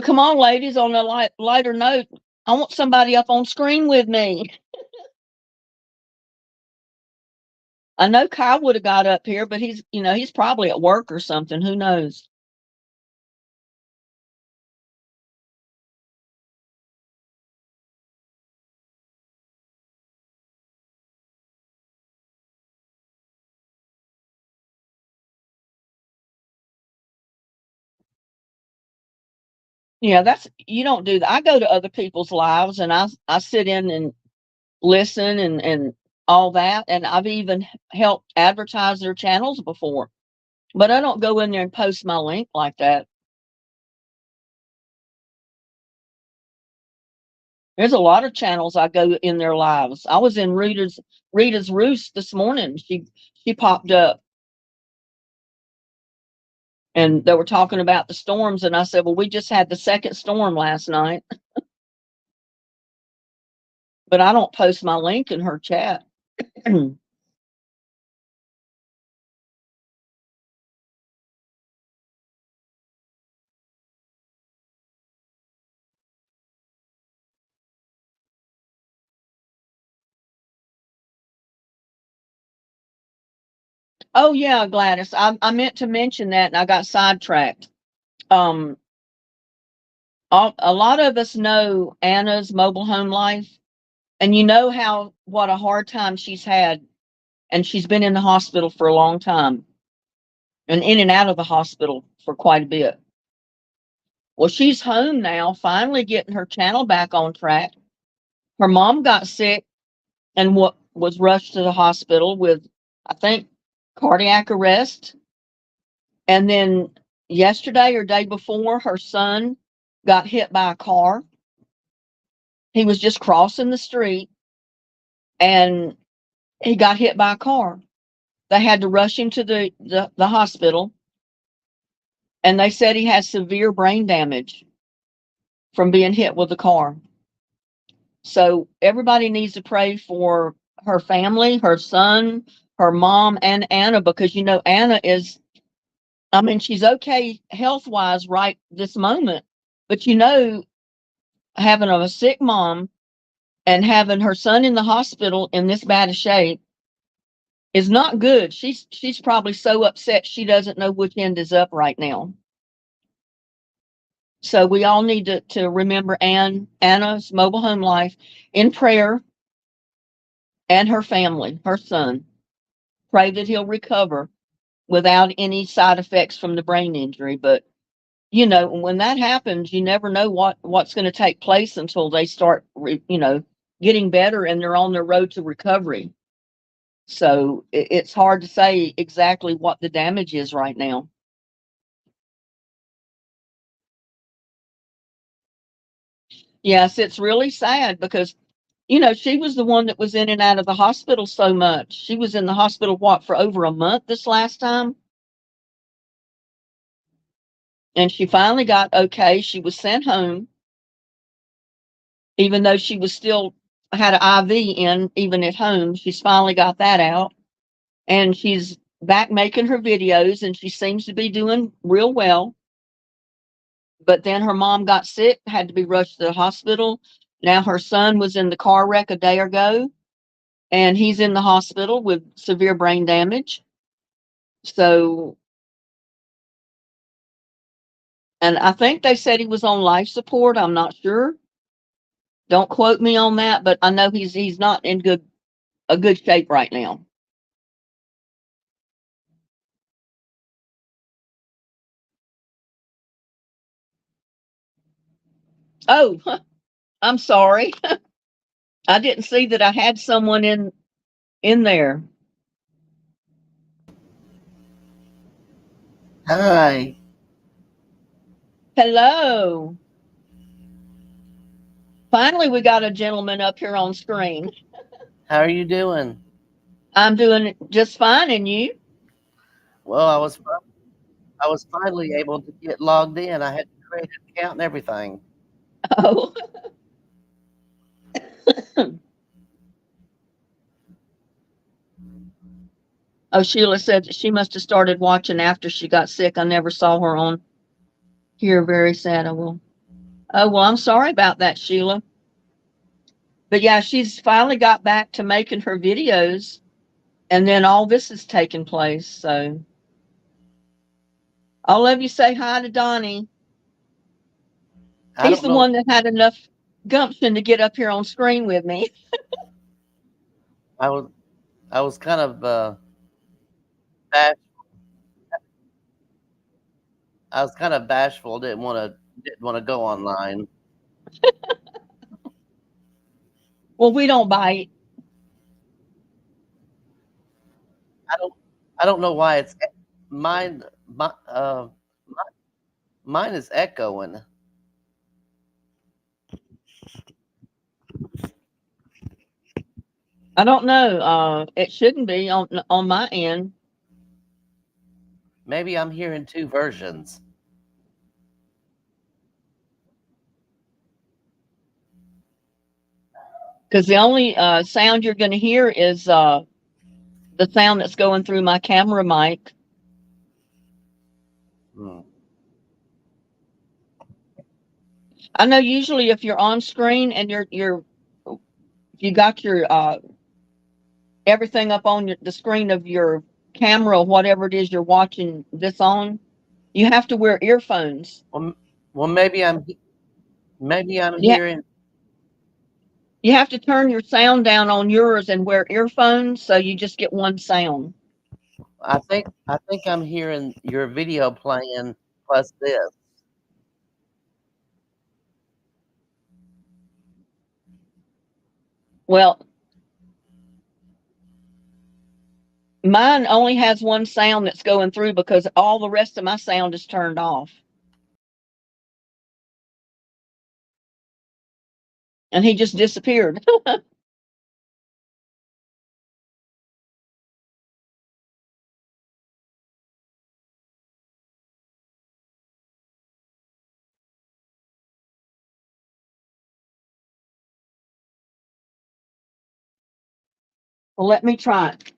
come on, ladies, on a lighter note, I want somebody up on screen with me. I know Kyle would have got up here, but he's probably at work or something. Who knows? Yeah, you don't do that. I go to other people's lives and I sit in and listen and all that. And I've even helped advertise their channels before, but I don't go in there and post my link like that. There's a lot of channels I go in their lives. I was in Rita's Roost this morning. She popped up and they were talking about the storms. And I said, well, we just had the second storm last night, but I don't post my link in her chat. Oh yeah, Gladys. I meant to mention that and I got sidetracked. Um, a lot of us know Anna's mobile home life, and you know how what a hard time she's had, and she's been in the hospital for a long time and in and out of the hospital for quite a bit. Well, she's home now, finally getting her channel back on track. Her mom got sick and what was rushed to the hospital with, I think, cardiac arrest. And then yesterday or day before, her son got hit by a car. He was just crossing the street and he got hit by a car. They had to rush him to the hospital, and they said he has severe brain damage from being hit with the car. So everybody needs to pray for her family, her son, her mom, and Anna, because you know Anna is, I mean, she's okay health wise right this moment, but you know, having a sick mom and having her son in the hospital in this bad a shape is not good. She's probably so upset she doesn't know which end is up right now. So we all need to remember Anna's mobile home life in prayer, and her family, her son. Pray that he'll recover without any side effects from the brain injury. But you know, when that happens, you never know what's going to take place until they start, getting better and they're on their road to recovery. So it's hard to say exactly what the damage is right now. Yes, it's really sad because, she was the one that was in and out of the hospital so much. She was in the hospital, what, for over a month this last time? And she finally got okay. She was sent home, even though she was still had an IV in, even at home. She's finally got that out. And she's back making her videos, and she seems to be doing real well. But then her mom got sick, had to be rushed to the hospital. Now her son was in the car wreck a day ago, and he's in the hospital with severe brain damage. So, and I think they said he was on life support. I'm not sure. Don't quote me on that, but I know he's not in a good shape right now. Oh, I'm sorry. I didn't see that I had someone in there. Hi, Hello. Finally, we got a gentleman up here on screen. how are you doing? I'm doing just fine, and you? Well, I was finally able to get logged in. I had to create an account and everything. Oh, oh, Sheila said that she must have started watching after she got sick. I never saw her on here. Very sad. I will. Oh, well, I'm sorry about that, Sheila. But yeah, she's finally got back to making her videos, and then all this has taken place. So all of you say hi to Donnie. I He's don't the know. one that had enough gumption to get up here on screen with me. I was I was kind of bash, I was kind of bashful. Didn't want to go online. Well, we don't bite. I don't I don't know why it's mine. Mine is echoing. I don't know. It shouldn't be on my end Maybe I'm hearing two versions. because the only sound you're going to hear is the sound that's going through my camera mic. Hmm. I know usually if you're on screen and you got your everything up on the screen of your camera, whatever it is you're watching this on, you have to wear earphones. Well, maybe I'm Yeah, hearing. you have to turn your sound down on yours and wear earphones, so you just get one sound. I think I'm hearing your video playing plus this. Well, mine only has one sound that's going through because all the rest of my sound is turned off. And he just disappeared. Well, let me try it.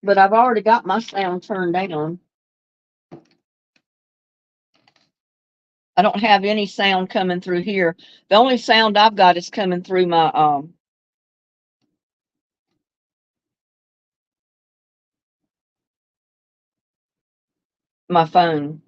But I've already got my sound turned down. I don't have any sound coming through here. The only sound I've got is coming through my phone.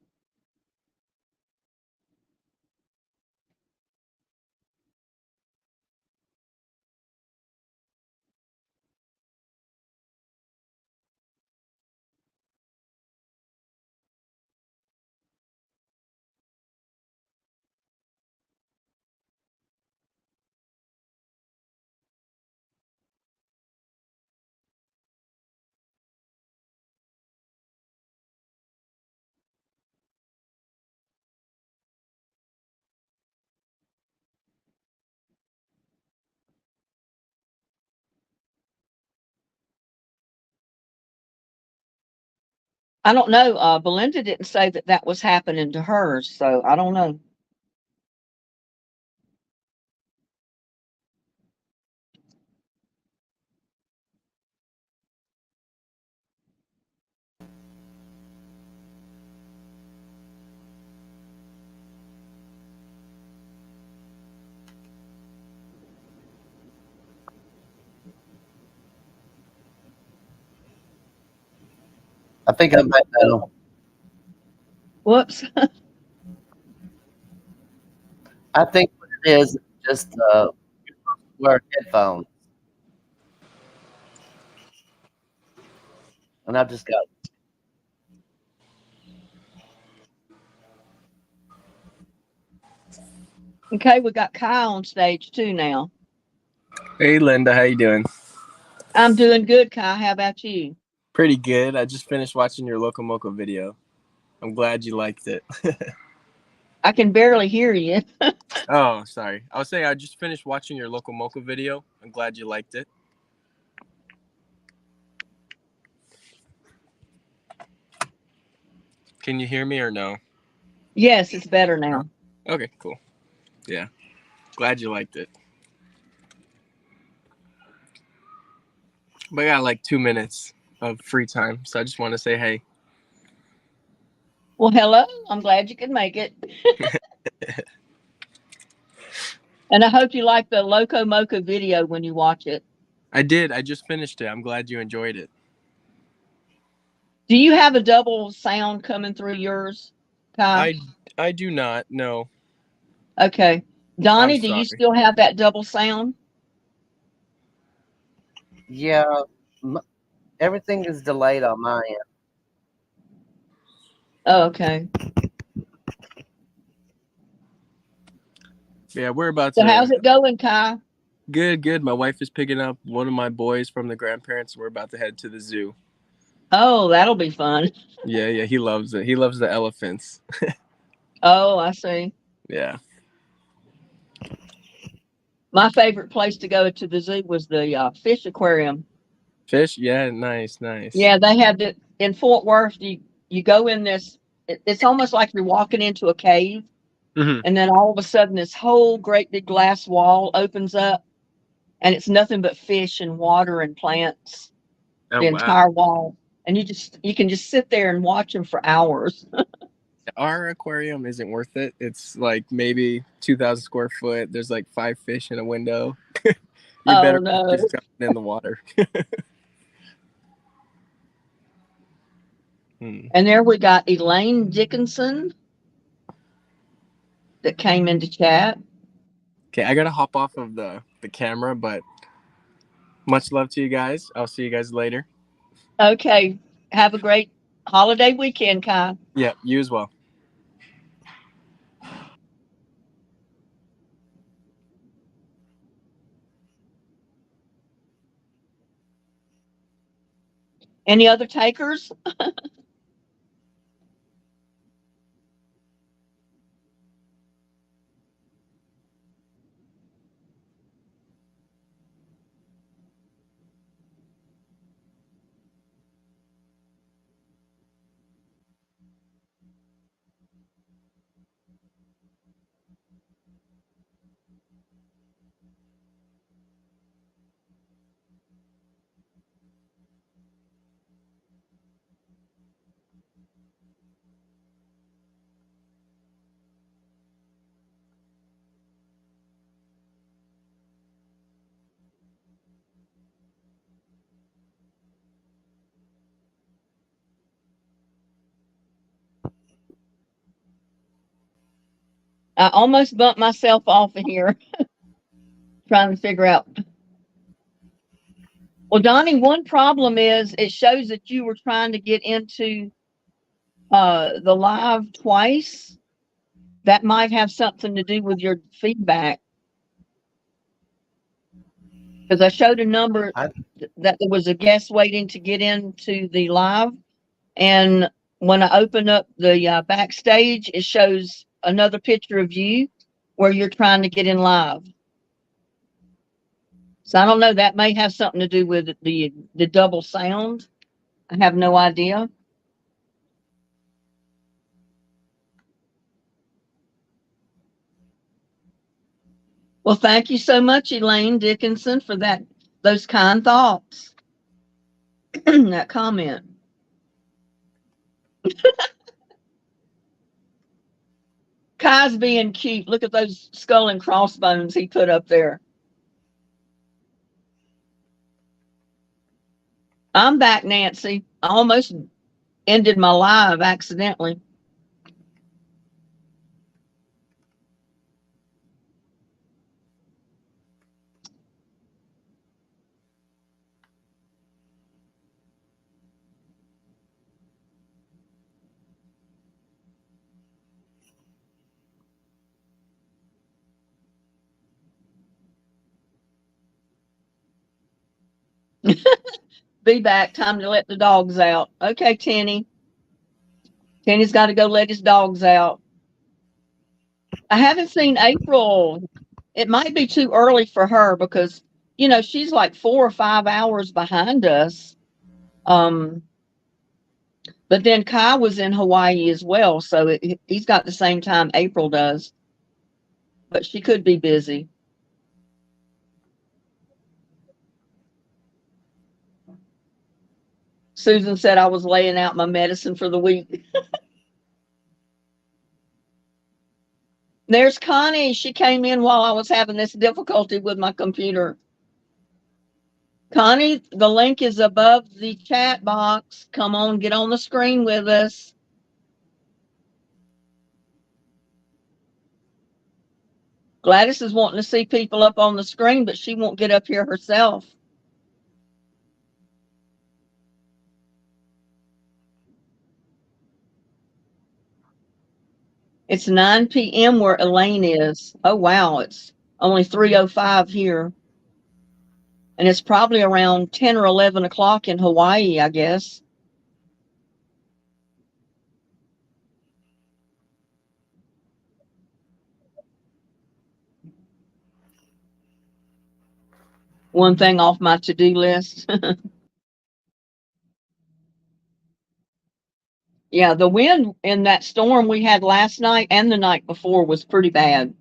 I don't know. Belinda didn't say that that was happening to hers, so I don't know. I think I'm back now. Whoops. I think what it is just wear headphones, and I've just got. Okay, we got Kyle on stage too now. Hey Linda, how you doing? I'm doing good, Kyle. How about you? Pretty good. I just finished watching your Loco Moco video. I'm glad you liked it. I can barely hear you. Oh, sorry. I was saying I just finished watching your Loco Moco video. I'm glad you liked it. Can you hear me or no? Yes, it's better now. Okay, cool. Yeah. Glad you liked it. But I got like 2 minutes of free time, so I just want to say hey. Well, hello. I'm glad you could make it. And I hope you like the Loco Moco video when you watch it. I did. I just finished it. I'm glad you enjoyed it. Do you have a double sound coming through yours, Kyle? I do not. No. Okay. I'm Donnie, do you sorry. still have that double sound? Yeah, everything is delayed on my end. Oh, okay. Yeah, we're about So how's to it going, Kyle? Good. My wife is picking up one of my boys from the grandparents. We're about to head to the zoo. Oh, that'll be fun. Yeah, he loves it. He loves the elephants. Oh, I see. Yeah. My favorite place to go to the zoo was the fish aquarium. Fish? Yeah, nice. Yeah, they had the in Fort Worth. You go in this. It's almost like you're walking into a cave, Hmm. and then all of a sudden, this whole great big glass wall opens up, and it's nothing but fish and water and plants. Oh, The wow. entire wall, and you can just sit there and watch them for hours. Our aquarium isn't worth it. It's like maybe 2,000 square foot. There's like 5 fish in a window. You're Oh better off just no. jumping in the water. And there we got Elaine Dickinson that came into chat. Okay, I gotta hop off of the camera, but much love to you guys. I'll see you guys later. Okay. Have a great holiday weekend, Kai. Yeah, you as well. Any other takers? I almost bumped myself off of here trying to figure out. Well, Donnie, one problem is it shows that you were trying to get into the live twice. That might have something to do with your feedback. Because I showed a number that there was a guest waiting to get into the live. And when I open up the backstage, it shows another picture of you where you're trying to get in live. So I don't know. That may have something to do with the double sound. I have no idea. Well, thank you so much, Elaine Dickinson, for those kind thoughts. That comment. Kai's being cute. Look at those skull and crossbones he put up there. I'm back, Nancy. I almost ended my live accidentally. Be back. Time to let the dogs out. Okay, Tenny. Tenny's got to go let his dogs out. I haven't seen April. It might be too early for her because, she's like 4 or 5 hours behind us. But then Kai was in Hawaii as well, so he's got the same time April does. But she could be busy. Susan said I was laying out my medicine for the week. There's Connie. She came in while I was having this difficulty with my computer. Connie, the link is above the chat box. Come on, get on the screen with us. Gladys is wanting to see people up on the screen, but she won't get up here herself. It's 9 p.m. where Elaine is. Oh, wow. It's only 3:05 here. And it's probably around 10 or 11 o'clock in Hawaii, I guess. One thing off my to-do list. Yeah, the wind in that storm we had last night and the night before was pretty bad.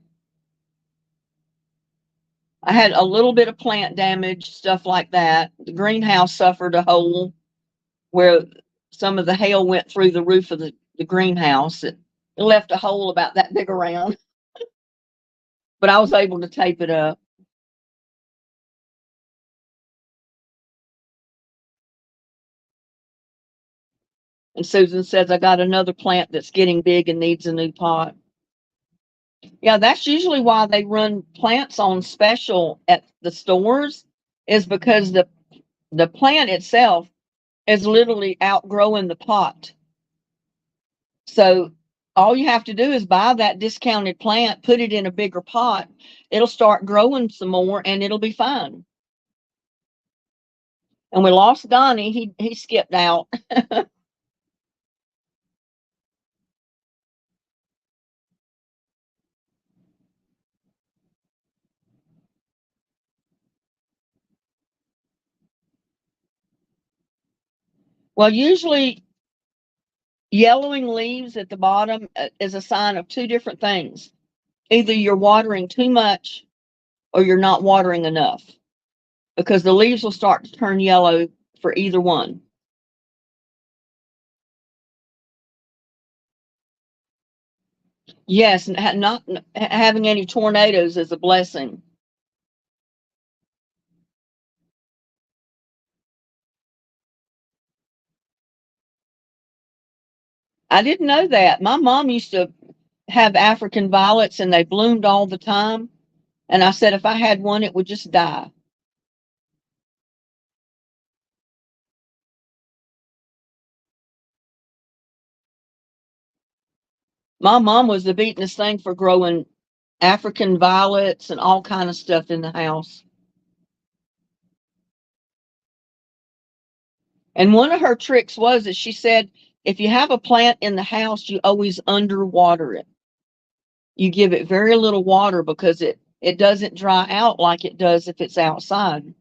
I had a little bit of plant damage, stuff like that. The greenhouse suffered a hole where some of the hail went through the roof of the greenhouse. It left a hole about that big around, but I was able to tape it up. And Susan says, I got another plant that's getting big and needs a new pot. Yeah, that's usually why they run plants on special at the stores, is because the plant itself is literally outgrowing the pot. So all you have to do is buy that discounted plant, put it in a bigger pot. It'll start growing some more and it'll be fine. And we lost Donnie. He skipped out. Well, usually yellowing leaves at the bottom is a sign of two different things. Either you're watering too much or you're not watering enough, because the leaves will start to turn yellow for either one. Yes, not having any tornadoes is a blessing. I didn't know that. My mom used to have African violets and they bloomed all the time. And I said if I had one, it would just die. My mom was the beatenest thing for growing African violets and all kind of stuff in the house. And one of her tricks was that she said, if you have a plant in the house, you always underwater it. You give it very little water because it doesn't dry out like it does if it's outside.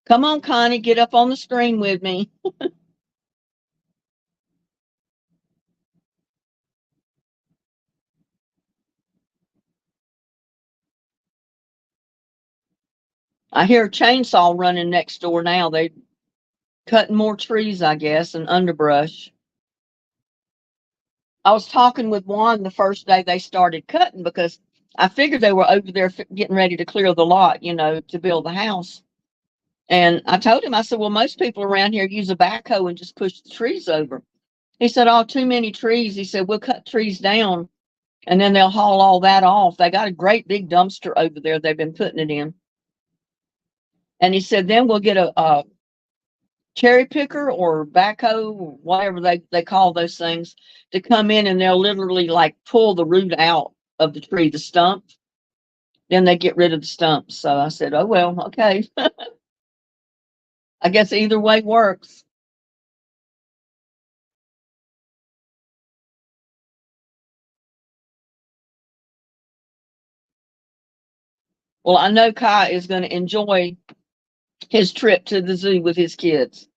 Come on, Connie, get up on the screen with me. I hear a chainsaw running next door now. They cutting more trees, I guess, and underbrush. I was talking with one the first day they started cutting because I figured they were over there getting ready to clear the lot, to build the house. And I told him, I said, well, most people around here use a backhoe and just push the trees over. He said, oh, too many trees. He said, we'll cut trees down and then they'll haul all that off. They got a great big dumpster over there they've been putting it in. And he said, then we'll get a cherry picker or backhoe, whatever they call those things, to come in and they'll literally like pull the root out of the tree, the stump. Then they get rid of the stumps. So I said, oh, well, okay. I guess either way works. Well, I know Kai is going to enjoy his trip to the zoo with his kids.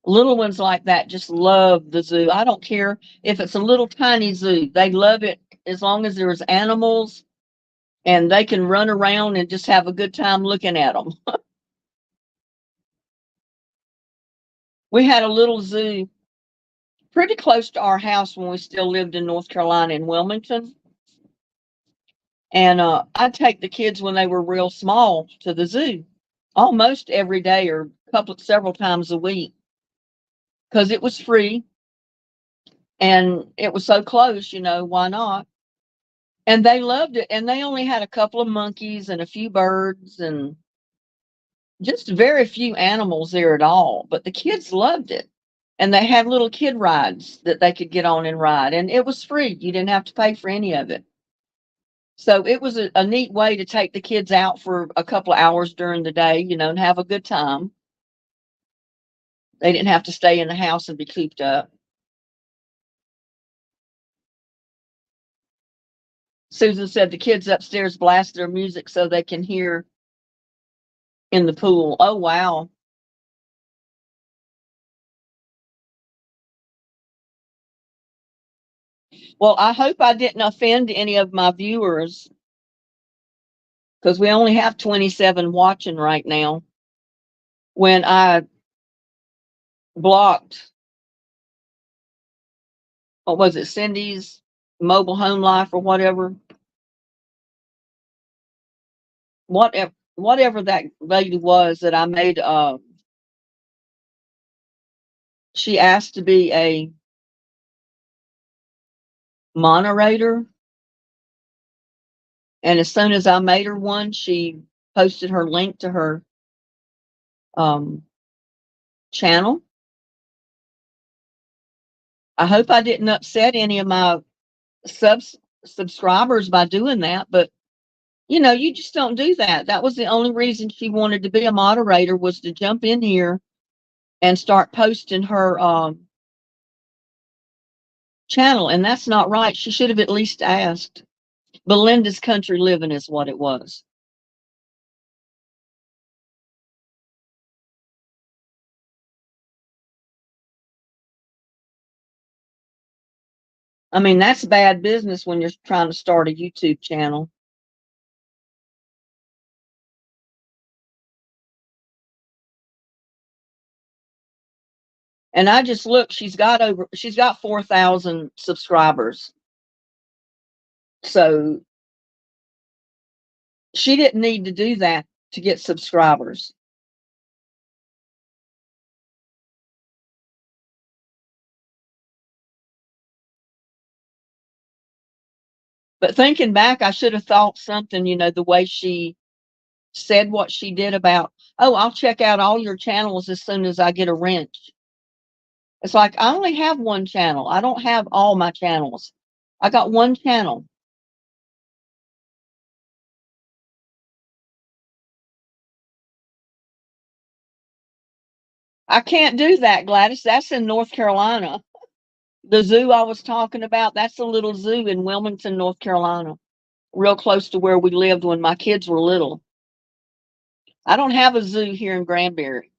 Little ones like that just love the zoo. I don't care if it's a little tiny zoo. They love it as long as there's animals and they can run around and just have a good time looking at them. We had a little zoo pretty close to our house when we still lived in North Carolina in Wilmington. And I'd take the kids when they were real small to the zoo almost every day or several times a week because it was free and it was so close, why not? And they loved it. And they only had a couple of monkeys and a few birds and just very few animals there at all. But the kids loved it. And they had little kid rides that they could get on and ride. And it was free. You didn't have to pay for any of it. So it was a neat way to take the kids out for a couple of hours during the day, and have a good time. They didn't have to stay in the house and be cooped up. Susan said the kids upstairs blast their music so they can hear in the pool. Oh, wow. Well, I hope I didn't offend any of my viewers because we only have 27 watching right now. When I blocked, what was it, Cindy's mobile home life or whatever? Whatever. whatever that lady was that I made, she asked to be a moderator. And as soon as I made her one, she posted her link to her um, channel. I hope I didn't upset any of my subscribers by doing that, but you know, you just don't do that. That was the only reason she wanted to be a moderator, was to jump in here and start posting her channel, and that's not right. She should have at least asked. Belinda's Country Living is what it was. I mean, that's bad business when you're trying to start a YouTube channel. And I just looked, she's got 4,000 subscribers. So she didn't need to do that to get subscribers. But thinking back, I should have thought something, you know, the way she said what she did about, oh, I'll check out all your channels as soon as I get a wrench. It's like, I only have one channel. I don't have all my channels. I got one channel. I can't do that, Gladys. That's in North Carolina. The zoo I was talking about, that's a little zoo in Wilmington, North Carolina, real close to where we lived when my kids were little. I don't have a zoo here in Granbury.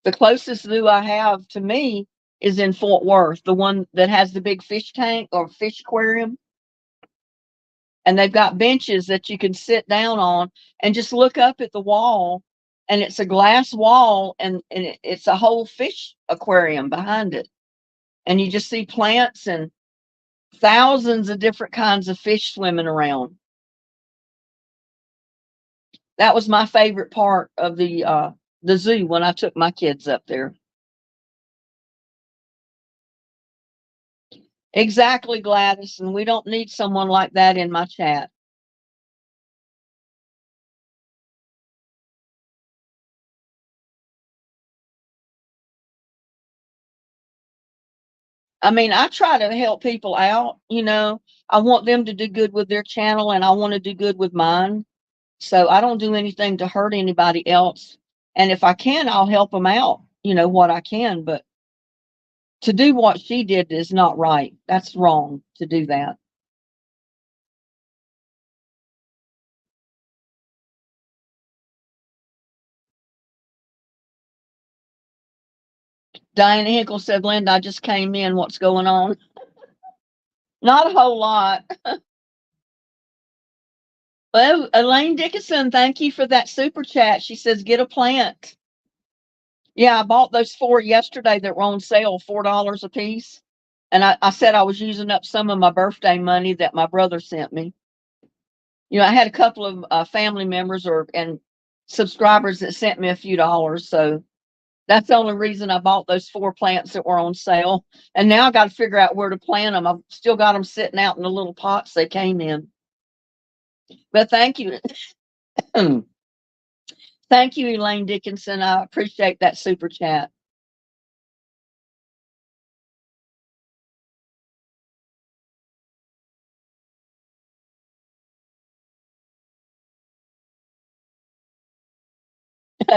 The closest zoo I have to me is in Fort Worth, the one that has the big fish tank or fish aquarium. And they've got benches that you can sit down on and just look up at the wall. And it's a glass wall, and it's a whole fish aquarium behind it. And you just see plants and thousands of different kinds of fish swimming around. That was my favorite part of the zoo when I took my kids up there. Exactly, Gladys, and we don't need someone like that in my chat. I mean, I try to help people out, you know. I want them to do good with their channel, and I want to do good with mine. So I don't do anything to hurt anybody else. And if I can, I'll help them out, you know, what I can. But to do what she did is not right. That's wrong to do that. Diana Hinkle said, Linda, I just came in. What's going on? Not a whole lot. Well, Elaine Dickinson, thank you for that super chat. She says, get a plant. Yeah, I bought those 4 yesterday that were on sale, $4 a piece. And I said I was using up some of my birthday money that my brother sent me. You know, I had a couple of family members and subscribers that sent me a few dollars. So that's the only reason I bought those 4 plants that were on sale. And now I got to figure out where to plant them. I've still got them sitting out in the little pots they came in. But thank you. Thank you, Elaine Dickinson. I appreciate that super chat.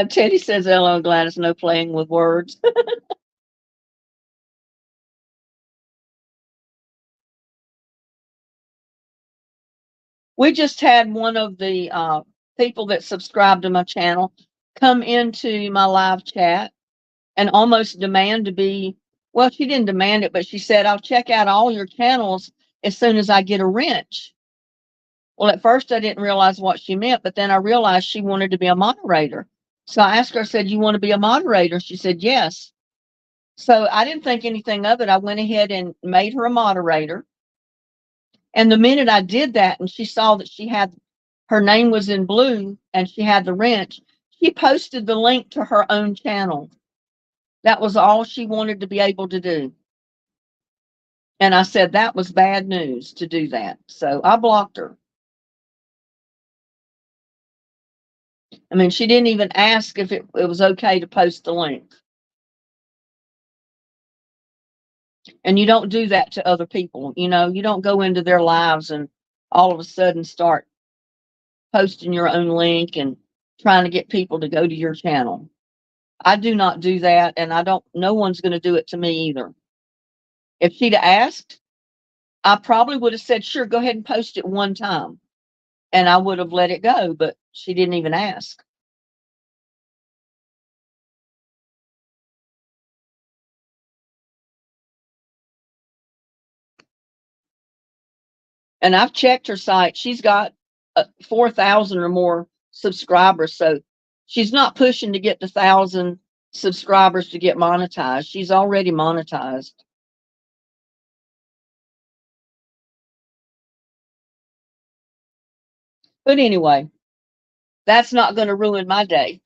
Teddy says, hello, Gladys, no playing with words. We just had one of the people that subscribed to my channel come into my live chat and almost demand to be, well, she didn't demand it, but she said, I'll check out all your channels as soon as I get a wrench. Well, at first I didn't realize what she meant, but then I realized she wanted to be a moderator. So I asked her, I said, you want to be a moderator? She said, yes. So I didn't think anything of it. I went ahead and made her a moderator. And the minute I did that and she saw that she had her name was in blue and she had the wrench, she posted the link to her own channel. That was all she wanted to be able to do. And I said that was bad news to do that. So I blocked her. I mean, she didn't even ask if it was okay to post the link. And you don't do that to other people. You know, you don't go into their lives and all of a sudden start posting your own link and trying to get people to go to your channel. I do not do that, and no one's going to do it to me either. If she'd asked, I probably would have said, sure, go ahead and post it one time. And I would have let it go, but she didn't even ask. And I've checked her site. She's got 4,000 or more subscribers. So she's not pushing to get to 1,000 subscribers to get monetized. She's already monetized. But anyway, that's not going to ruin my day.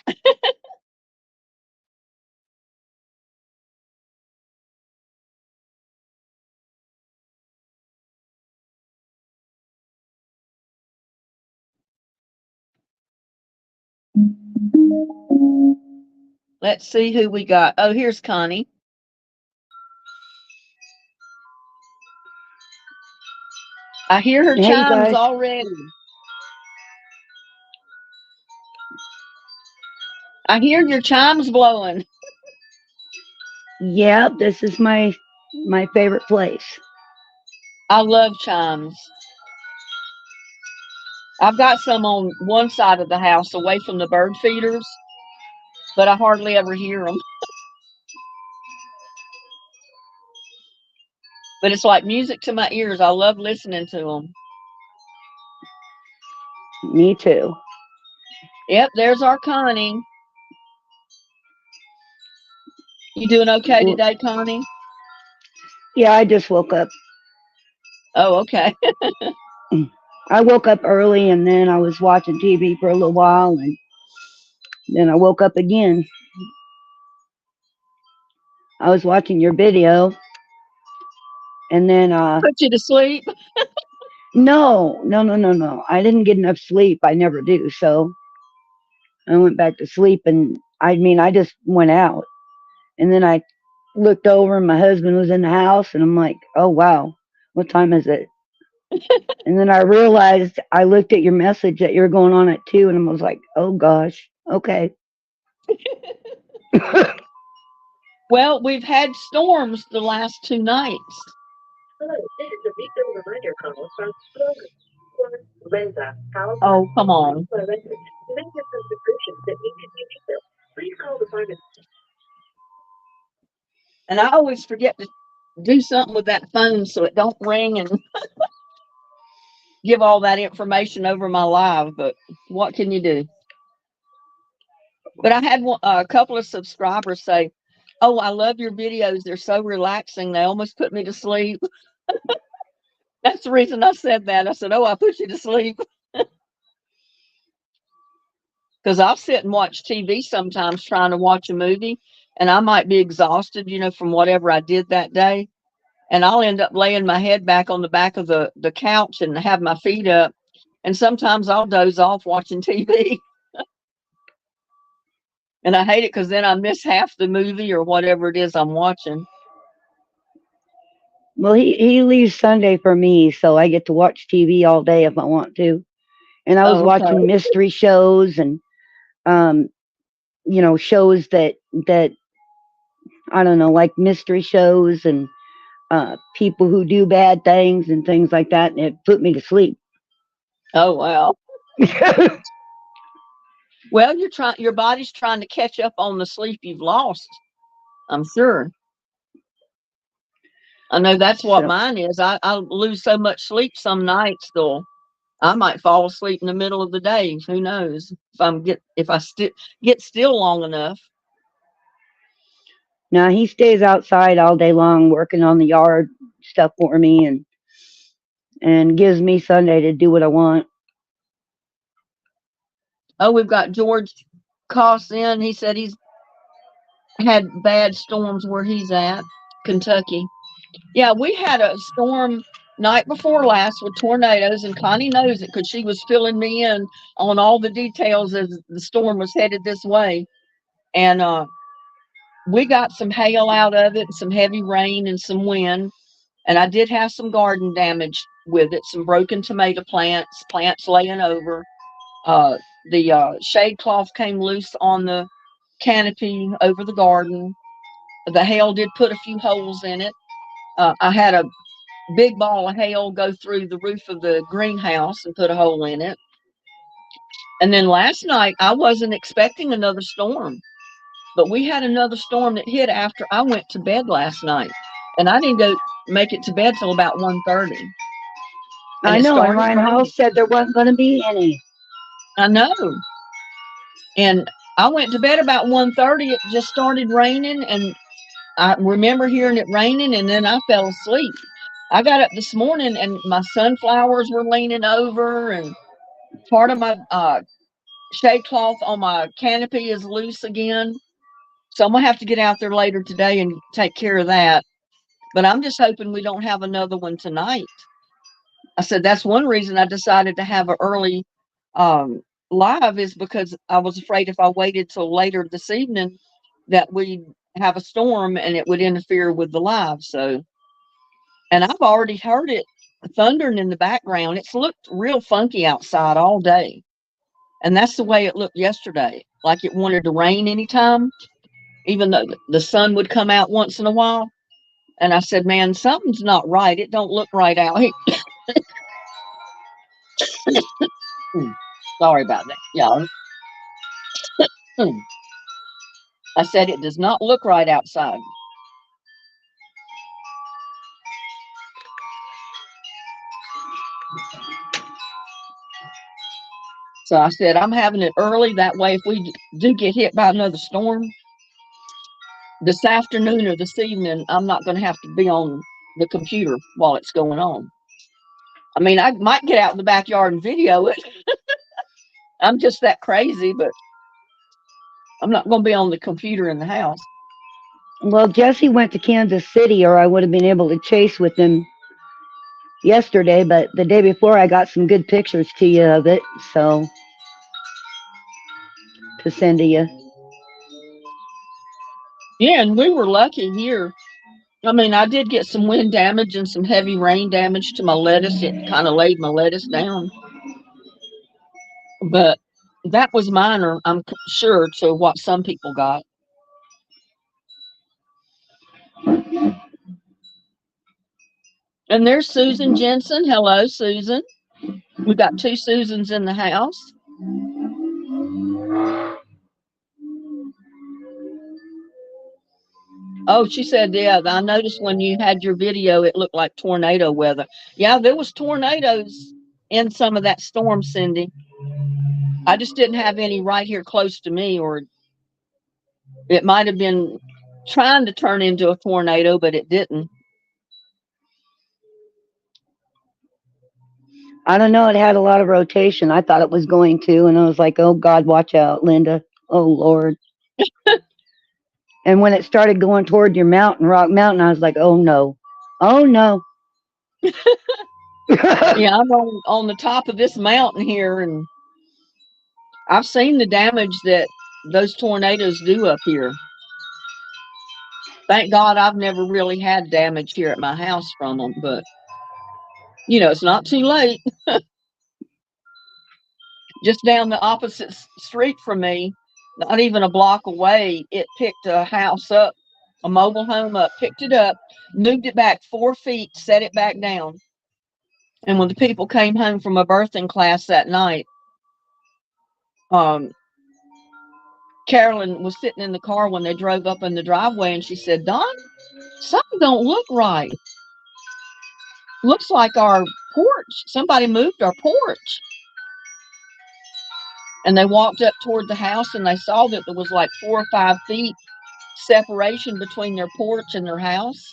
Let's see who we got. Oh, here's Connie. I hear her Hey, chimes guys. already. I hear your chimes blowing. Yeah, this is my favorite place. I love chimes. I've got some on one side of the house away from the bird feeders, but I hardly ever hear them. But it's like music to my ears. I love listening to them. Me too. Yep, there's our Connie. You doing okay Well, today, Connie? yeah, I just woke up. Oh, okay. I woke up early and then I was watching TV for a little while and then I woke up again. I was watching your video and then Put you to sleep. no. I didn't get enough sleep. I never do. So I went back to sleep and I just went out. And then I looked over and my husband was in the house and I'm like, "Oh wow. What time is it?" And then I realized I looked at your message that you're going on at 2 and I was like, "Oh gosh. Okay." Well, we've had storms the last 2 nights. Hello, this is a refill reminder call from Renza. Oh, come on. You may have some prescriptions that need to be refilled. Please call the pharmacy. And I always forget to do something with that phone so it don't ring and give all that information over my live, but what can you do? But I had a couple of subscribers say, "Oh, I love your videos. They're so relaxing. They almost put me to sleep." That's the reason I said that. I said, "Oh, I put you to sleep." Because I'll sit and watch TV sometimes trying to watch a movie, and I might be exhausted, from whatever I did that day. And I'll end up laying my head back on the back of the couch and have my feet up. And sometimes I'll doze off watching TV. And I hate it because then I miss half the movie or whatever it is I'm watching. Well, he leaves Sunday for me, so I get to watch TV all day if I want to. And I was Oh, okay. watching mystery shows and um shows that I don't know, like mystery shows and people who do bad things and things like that, and it put me to sleep. Oh, wow. Well, your body's trying to catch up on the sleep you've lost, I'm sure. I know that's what So, mine is. I lose so much sleep some nights though. I might fall asleep in the middle of the day. Who knows if I get still long enough. now he stays outside all day long working on the yard stuff for me and gives me Sunday to do what I want. Oh, we've got George Coss in. He said he's had bad storms where he's at, Kentucky. Yeah, we had a storm night before last with tornadoes, and Connie knows it because she was filling me in on all the details as the storm was headed this way. And we got some hail out of it, some heavy rain, and some wind. And I did have some garden damage with it, some broken tomato plants, plants laying over. The shade cloth came loose on the canopy over the garden. The hail did put a few holes in it. I had a big ball of hail go through the roof of the greenhouse and put a hole in it. And then last night, I wasn't expecting another storm, but we had another storm that hit after I went to bed last night. And I didn't go make it to bed till about 1:30. And I it know, and started Ryan raining. House said there wasn't going to be any. I know. And I went to bed about 1:30. It just started raining, and I remember hearing it raining, and then I fell asleep. I got up this morning, and my sunflowers were leaning over, and part of my shade cloth on my canopy is loose again. So I'm gonna have to get out there later today and take care of that. But I'm just hoping we don't have another one tonight. I said that's one reason I decided to have an early um, live is because I was afraid if I waited till later this evening that we'd have a storm and it would interfere with the live. So, and I've already heard it thundering in the background. It's looked real funky outside all day. And that's the way it looked yesterday, like it wanted to rain anytime, even though the sun would come out once in a while. And I said, man, something's not right. It don't look right out here. Sorry about that, y'all. I said it does not look right outside. So I said, I'm having it early. That way, if we do get hit by another storm this afternoon or this evening, I'm not going to have to be on the computer while it's going on. I mean, I might get out in the backyard and video it. I'm just that crazy, but I'm not going to be on the computer in the house. Well, Jesse went to Kansas City, or I would have been able to chase with him yesterday, but the day before I got some good pictures to you of it, so to send to you. Yeah, and we were lucky here. I mean, I did get some wind damage and some heavy rain damage to my lettuce. It kind of laid my lettuce down, but that was minor, I'm sure, to what some people got. And there's Susan Jensen. Hello, Susan. We got two Susans in the house. Oh, she said, yeah, I noticed when you had your video, it looked like tornado weather. Yeah, there was tornadoes in some of that storm, Cindy. I just didn't have any right here close to me, or it might have been trying to turn into a tornado, but it didn't. I don't know. It had a lot of rotation. I thought it was going to, and I was like, "Oh God, watch out, Linda! Oh Lord!" And when it started going toward your mountain, Rock Mountain, I was like, "Oh no, oh no!" Yeah, I'm on the top of this mountain here, and I've seen the damage that those tornadoes do up here. Thank God I've never really had damage here at my house from them, but it's not too late. Just down the opposite street from me, not even a block away, it picked a house up, a mobile home up, picked it up, moved it back 4 feet, set it back down. And when the people came home from a birthing class that night, Carolyn was sitting in the car when they drove up in the driveway, and she said, Don, something don't look right. Looks like our porch. Somebody moved our porch. And they walked up toward the house, and they saw that there was like 4 or 5 feet separation between their porch and their house.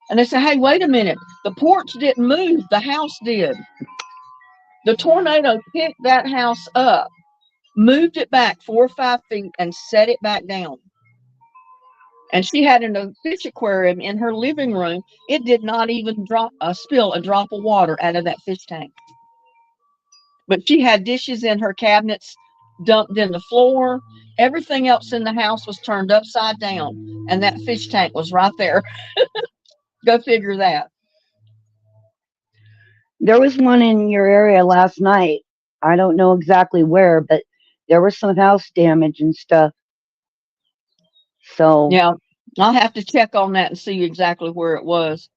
And they said, hey, wait a minute. The porch didn't move. The house did. The tornado picked that house up moved it back 4 or 5 feet and set it back down. And she had a fish aquarium in her living room. It did not even spill a drop of water out of that fish tank. But she had dishes in her cabinets dumped in the floor. Everything else in the house was turned upside down, and that fish tank was right there. Go figure that. There was one in your area last night. I don't know exactly where, but there was some house damage and stuff. So Yeah, I'll have to check on that and see exactly where it was.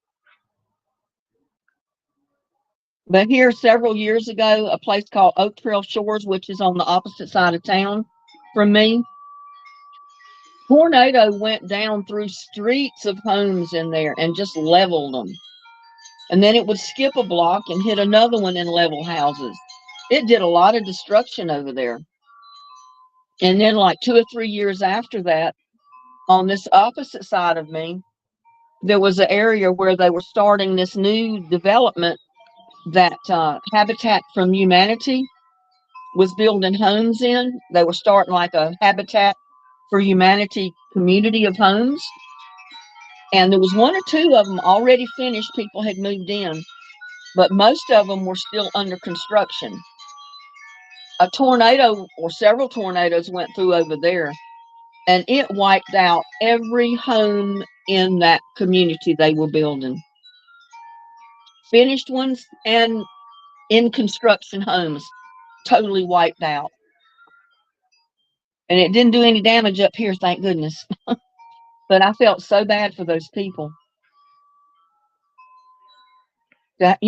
But here, several years ago, a place called Oak Trail Shores, which is on the opposite side of town from me, tornado went down through streets of homes in there and just leveled them. And then it would skip a block and hit another one in level houses. It did a lot of destruction over there. And then like 2 or 3 years after that, on this opposite side of me, there was an area where they were starting this new development that Habitat from Humanity was building homes in. They were starting like a Habitat for Humanity community of homes. And there was 1 or 2 of them already finished. People had moved in, but most of them were still under construction. A tornado or several tornadoes went through over there, and it wiped out every home in that community they were building. Finished ones and in construction homes, totally wiped out. And it didn't do any damage up here, thank goodness. But I felt so bad for those people. That,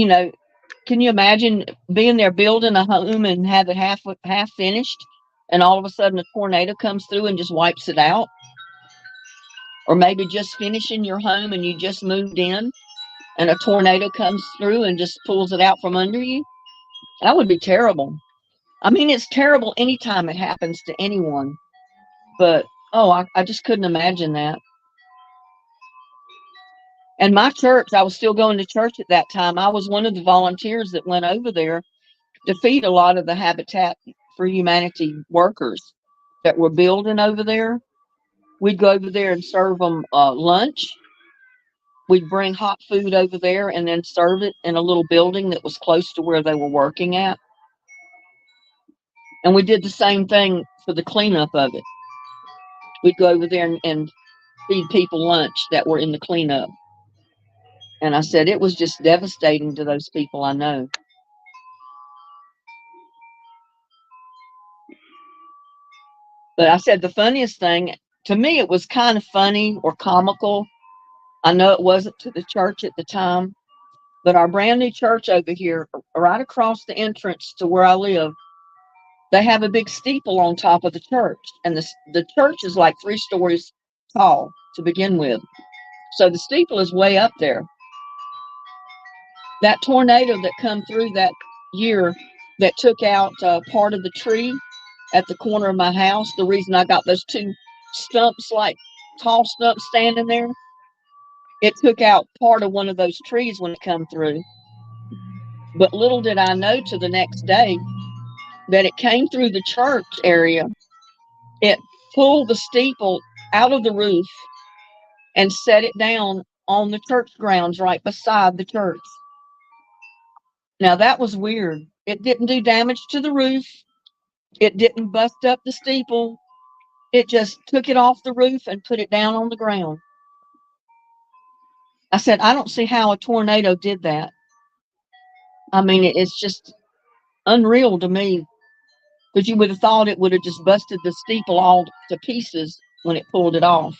can you imagine being there building a home and have it half finished, and all of a sudden a tornado comes through and just wipes it out? Or maybe just finishing your home and you just moved in and a tornado comes through and just pulls it out from under you? That would be terrible. I mean, it's terrible anytime it happens to anyone. But, I just couldn't imagine that. And my church, I was still going to church at that time. I was one of the volunteers that went over there to feed a lot of the Habitat for Humanity workers that were building over there. We'd go over there and serve them lunch. We'd bring hot food over there and then serve it in a little building that was close to where they were working at. And we did the same thing for the cleanup of it. We'd go over there and feed people lunch that were in the cleanup. And I said, it was just devastating to those people I know. But I said the funniest thing, to me, it was kind of funny or comical. I know it wasn't to the church at the time, but our brand new church over here, right across the entrance to where I live, they have a big steeple on top of the church. And the church is like 3 stories tall to begin with. So the steeple is way up there. That tornado that come through that year that took out part of the tree at the corner of my house, the reason I got those 2 stumps, like tall stumps standing there, it took out part of one of those trees when it come through. But little did I know to the next day that it came through the church area. It pulled the steeple out of the roof and set it down on the church grounds right beside the church. Now that was weird. It didn't do damage to the roof. It didn't bust up the steeple. It just took it off the roof and put it down on the ground. I said, I don't see how a tornado did that. I mean, it's just unreal to me, because you would have thought it would have just busted the steeple all to pieces when it pulled it off.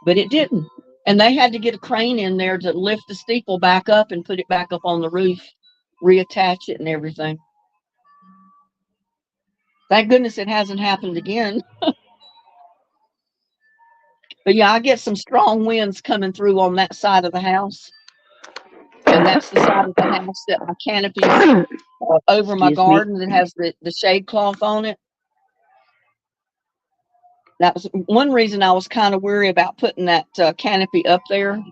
But it didn't. And they had to get a crane in there to lift the steeple back up and put it back up on the roof, reattach it and everything. Thank goodness it hasn't happened again. But yeah, I get some strong winds coming through on that side of the house. And that's the side of the house that my canopy is over my garden that has the shade cloth on it. That was one reason I was kind of weary about putting that canopy up there,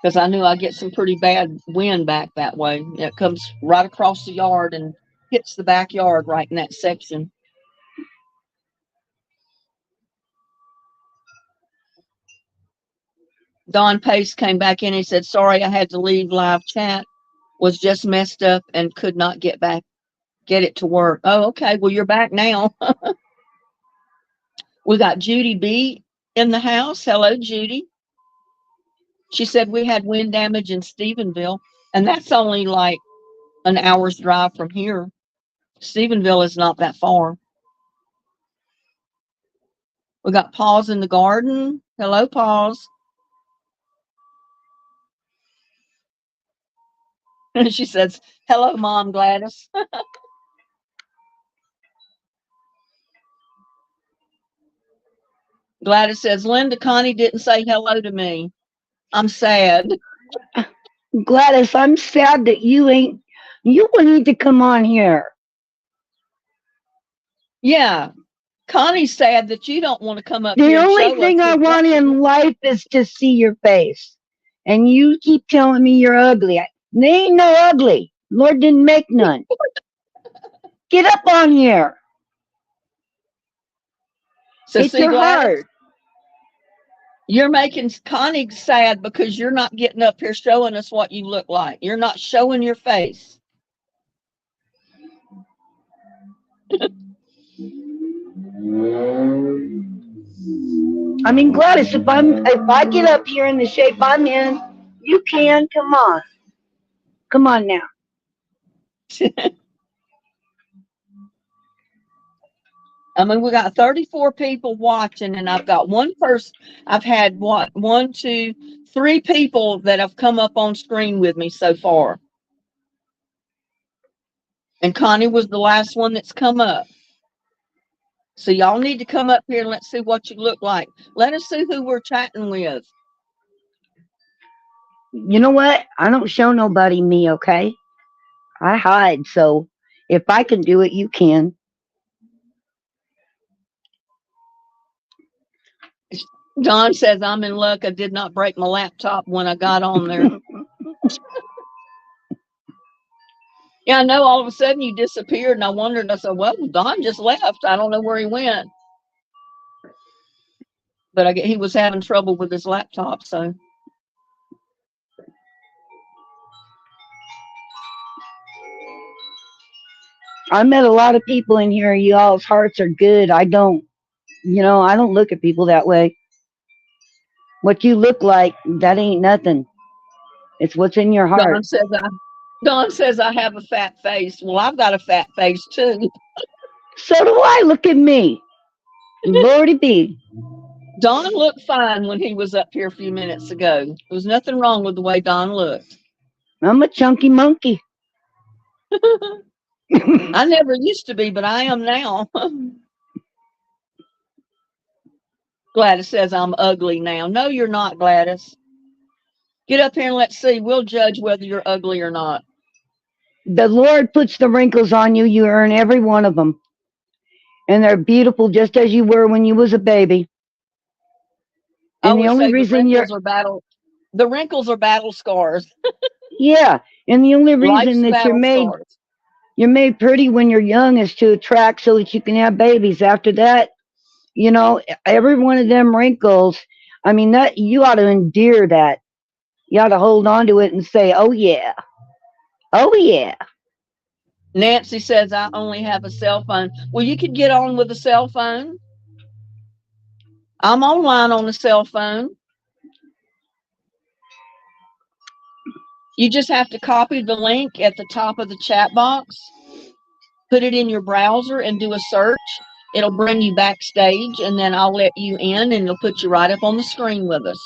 because I knew I'd get some pretty bad wind back that way. It comes right across the yard and hits the backyard right in that section. Don Pace came back in. He said, sorry, I had to leave live chat. Was just messed up and could not get it to work. Oh, okay. Well, you're back now. We got Judy B in the house. Hello, Judy. She said we had wind damage in Stephenville, and that's only like an hour's drive from here. Stephenville is not that far. We got Paws in the garden. Hello, Paws. And she says, hello, Mom Gladys. Gladys says, Linda, Connie didn't say hello to me. I'm sad. Gladys, I'm sad that you need to come on here. Yeah. Connie's sad that you don't want to come up The here and only show thing us I your want picture. in life is to see your face. And you keep telling me you're ugly. There ain't no ugly. Lord didn't make none. Get up on here. So It's see, your Gladys, heart. you're making Connie sad because you're not getting up here showing us what you look like. You're not showing your face. I mean, Gladys, if I get up here in the shape I'm in, you can. Come on. Come on now. I mean, we got 34 people watching, and I've got one person. I've had what, 1, 2, 3 people that have come up on screen with me so far. And Connie was the last one that's come up. So y'all need to come up here and let's see what you look like. Let us see who we're chatting with. You know what? I don't show nobody me, okay? I hide. So if I can do it, you can. Don says, I'm in luck. I did not break my laptop when I got on there. Yeah, I know all of a sudden you disappeared, and I wondered, I said, well, Don just left. I don't know where he went. But he was having trouble with his laptop, so. I met a lot of people in here. Y'all's hearts are good. I don't look at people that way. What you look like, that ain't nothing. It's what's in your heart. Don says I have a fat face. Well, I've got a fat face too. So do I. Look at me. Lordy be. Don looked fine when he was up here a few minutes ago. There was nothing wrong with the way Don looked. I'm a chunky monkey. I never used to be, but I am now. Gladys says I'm ugly now. No, you're not, Gladys. Get up here and let's see. We'll judge whether you're ugly or not. The Lord puts the wrinkles on you. You earn every one of them. And they're beautiful just as you were when you was a baby. And the only reason the wrinkles are battle scars. Yeah. And the only reason Life's that battle scars. you're made pretty when you're young is to attract so that you can have babies. After that, every one of them wrinkles, I mean, that you ought to endear that. You ought to hold on to it and say, oh yeah. Oh yeah. Nancy says I only have a cell phone. Well, you could get on with a cell phone. I'm online on a cell phone. You just have to copy the link at the top of the chat box, put it in your browser and do a search. It'll bring you backstage, and then I'll let you in, and it'll put you right up on the screen with us.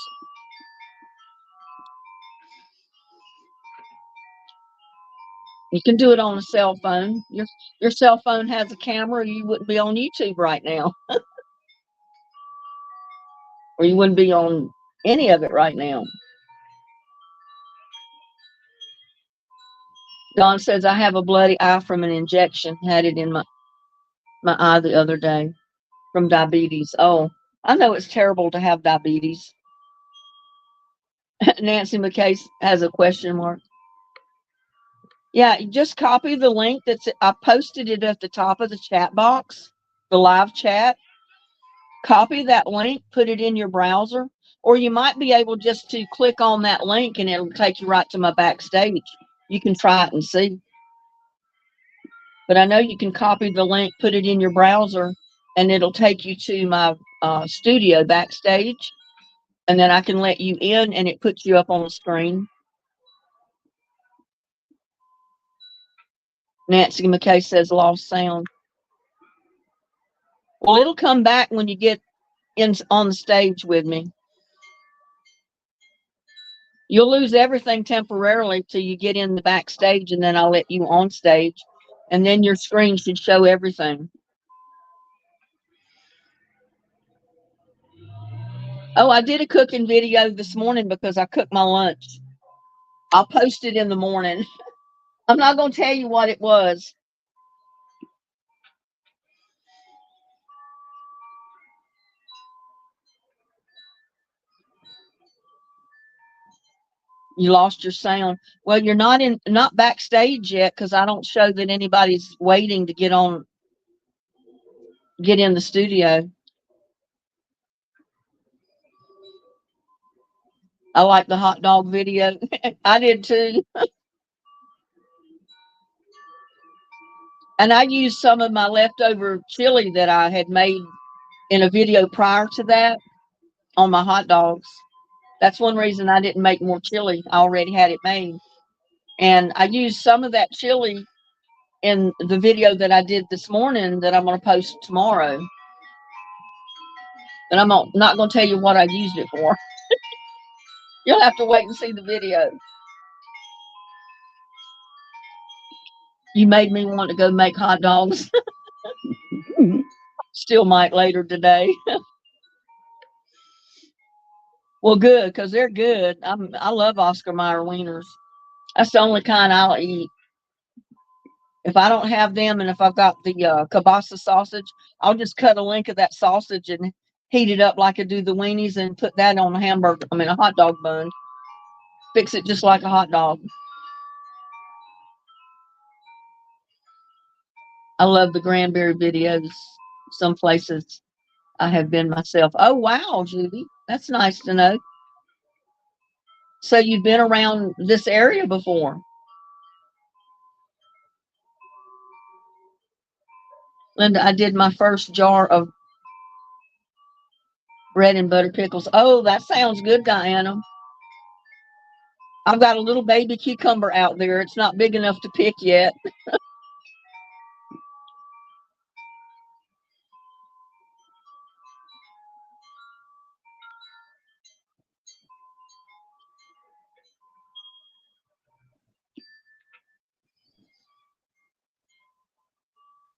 You can do it on a cell phone. Your cell phone has a camera, you wouldn't be on YouTube right now. Or you wouldn't be on any of it right now. Don says, I have a bloody eye from an injection. Had it in my eye the other day from diabetes. Oh, I know it's terrible to have diabetes. Nancy McKay has a question mark. Yeah, just copy the link I posted it at the top of the chat box, the live chat. Copy that link, put it in your browser, Or you might be able just to click on that link and it'll take you right to my backstage. You can try it and see. But I know you can copy the link, put it in your browser, and it'll take you to my studio backstage. And then I can let you in and it puts you up on the screen. Nancy McKay says lost sound. Well, it'll come back when you get in on the stage with me. You'll lose everything temporarily till you get in the backstage, and then I'll let you on stage, and then your screen should show everything. Oh, I did a cooking video this morning because I cooked my lunch. I'll post it in the morning. I'm not going to tell you what it was. You lost your sound. Well, you're not backstage yet because I don't show that anybody's waiting to get in the studio. I like the hot dog video. I did too. And I used some of my leftover chili that I had made in a video prior to that on my hot dogs. That's one reason I didn't make more chili. I already had it made. And I used some of that chili in the video that I did this morning that I'm going to post tomorrow. And I'm not going to tell you what I used it for. You'll have to wait and see the video. You made me want to go make hot dogs. Still might later today. Well, good, because they're good. I love Oscar Mayer wieners. That's the only kind I'll eat. If I don't have them, and if I've got the kielbasa sausage, I'll just cut a link of that sausage and heat it up like I do the weenies and put that on a hamburger. I mean, a hot dog bun. Fix it just like a hot dog. I love the Granbury videos. Some places I have been myself. Oh, wow, Judy. That's nice to know. So you've been around this area before? Linda, I did my first jar of bread and butter pickles. Oh, that sounds good, Diana. I've got a little baby cucumber out there. It's not big enough to pick yet.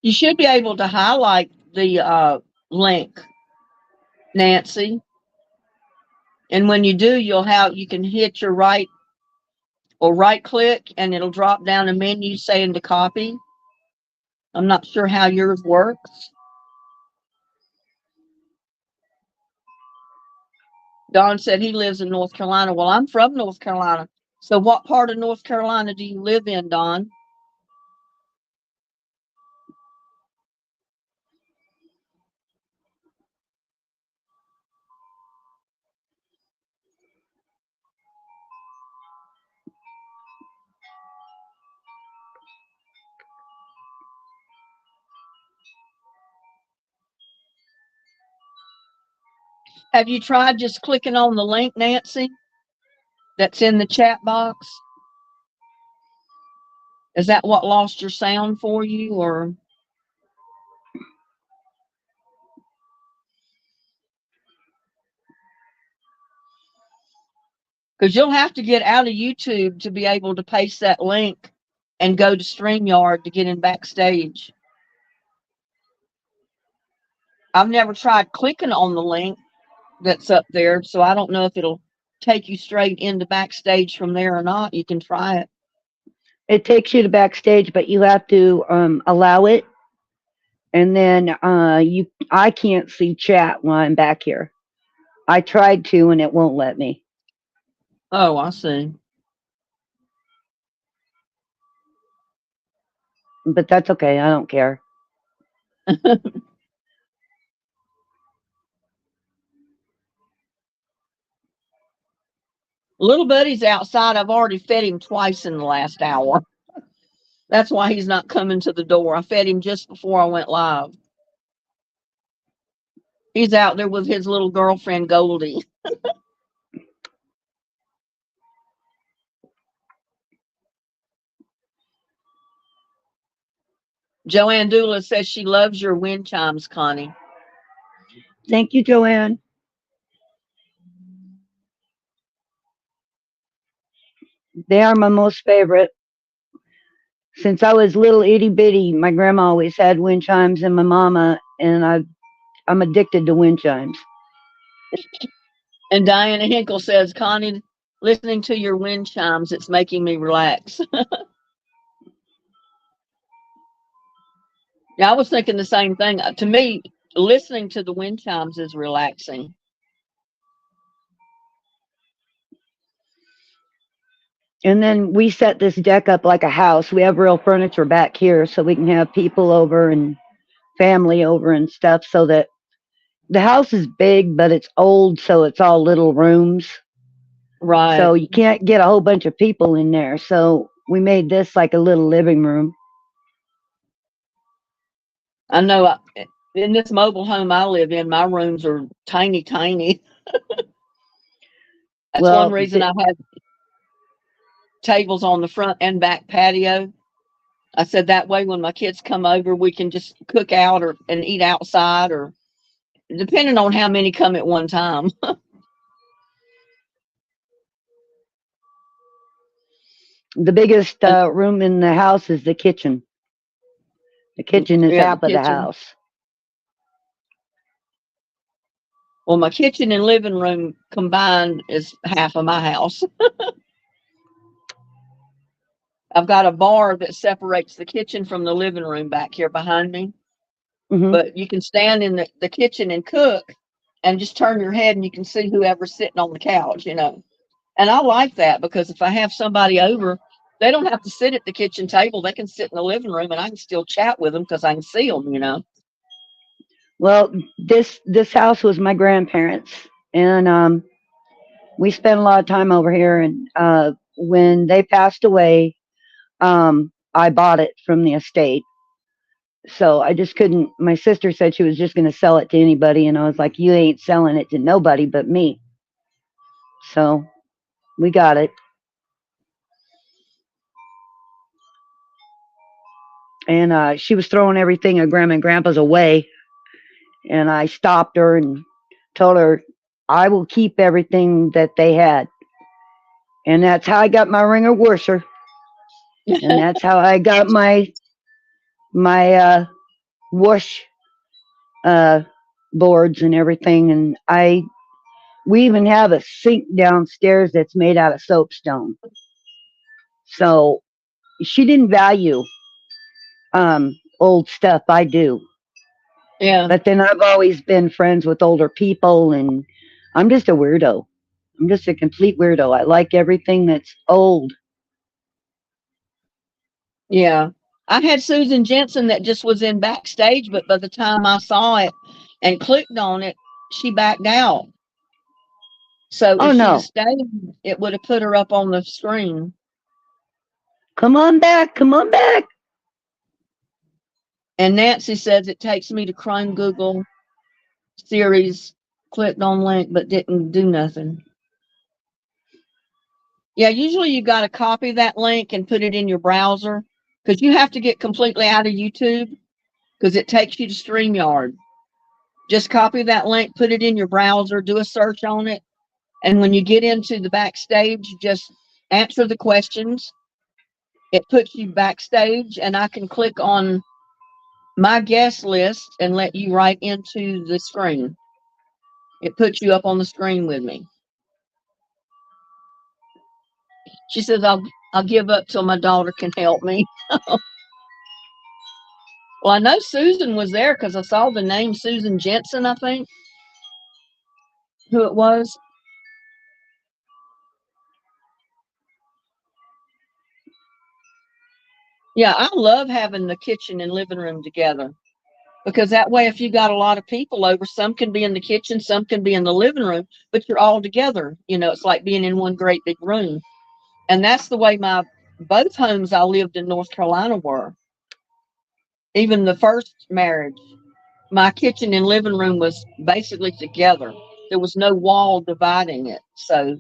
You should be able to highlight the link, Nancy. And when you do, you can hit your right click and it'll drop down a menu saying to copy. I'm not sure how yours works. Don said he lives in North Carolina. Well, I'm from North Carolina. So what part of North Carolina do you live in, Don? Have you tried just clicking on the link, Nancy, that's in the chat box? Is that what lost your sound for you, or? Because you'll have to get out of YouTube to be able to paste that link and go to StreamYard to get in backstage. I've never tried clicking on the link that's up there, so I don't know if it'll take you straight into backstage from there or not. You can try it. It takes you to backstage, but you have to allow it. And then I can't see chat while I'm back here. I tried to, and it won't let me. Oh, I see. But that's okay. I don't care. Little buddy's outside. I've already fed him twice in the last hour. That's why he's not coming to the door. I fed him just before I went live. He's out there with his little girlfriend, Goldie. Joanne Dula says she loves your wind chimes, Connie. Thank you, Joanne. They are my most favorite. Since I was little itty bitty, my grandma always had wind chimes and my mama, and I'm addicted to wind chimes. And Diana Hinkle says, Connie, listening to your wind chimes, it's making me relax. Yeah, I was thinking the same thing. To me, listening to the wind chimes is relaxing. And then we set this deck up like a house. We have real furniture back here so we can have people over and family over and stuff, so that the house is big, but it's old, so it's all little rooms. Right. So you can't get a whole bunch of people in there. So we made this like a little living room. I know in this mobile home I live in, my rooms are tiny, tiny. That's one reason I have tables on the front and back patio. I said that way when my kids come over, we can just cook out and eat outside, or depending on how many come at one time. The biggest room in the house is the kitchen. The kitchen is half of the house. Well, my kitchen and living room combined is half of my house. I've got a bar that separates the kitchen from the living room back here behind me. Mm-hmm. But you can stand in the kitchen and cook and just turn your head and you can see whoever's sitting on the couch, you know. And I like that because if I have somebody over, they don't have to sit at the kitchen table. They can sit in the living room and I can still chat with them because I can see them, you know. Well, this house was my grandparents, and we spent a lot of time over here. And when they passed away, I bought it from the estate. So I just couldn't. My sister said she was just going to sell it to anybody, and I was like, "You ain't selling it to nobody but me." So we got it. And she was throwing everything of Grandma and Grandpa's away, and I stopped her and told her I will keep everything that they had. And that's how I got my ring of worship. And that's how I got my wash boards and everything. And we even have a sink downstairs that's made out of soapstone. So she didn't value old stuff. I do. Yeah. But then I've always been friends with older people, and I'm just a weirdo. I'm just a complete weirdo. I like everything that's old. Yeah. I had Susan Jensen that just was in backstage, but by the time I saw it and clicked on it, she backed out. So Oh if she'd no. have stayed, it would have put her up on the screen. Come on back. Come on back. And Nancy says it takes me to Chrome Google series, clicked on link, but didn't do nothing. Yeah, usually you got to copy that link and put it in your browser because you have to get completely out of YouTube because it takes you to StreamYard. Just copy that link, put it in your browser, do a search on it. And when you get into the backstage, just answer the questions. It puts you backstage, and I can click on my guest list and let you right into the screen. It puts you up on the screen with me. She says, I'll give up till my daughter can help me. Well, I know Susan was there because I saw the name Susan Jensen, I think, who it was. Yeah, I love having the kitchen and living room together because that way, if you got a lot of people over, some can be in the kitchen, some can be in the living room, but you're all together. It's like being in one great big room. And that's the way both homes I lived in North Carolina were. Even the first marriage, my kitchen and living room was basically together. There was no wall dividing it. So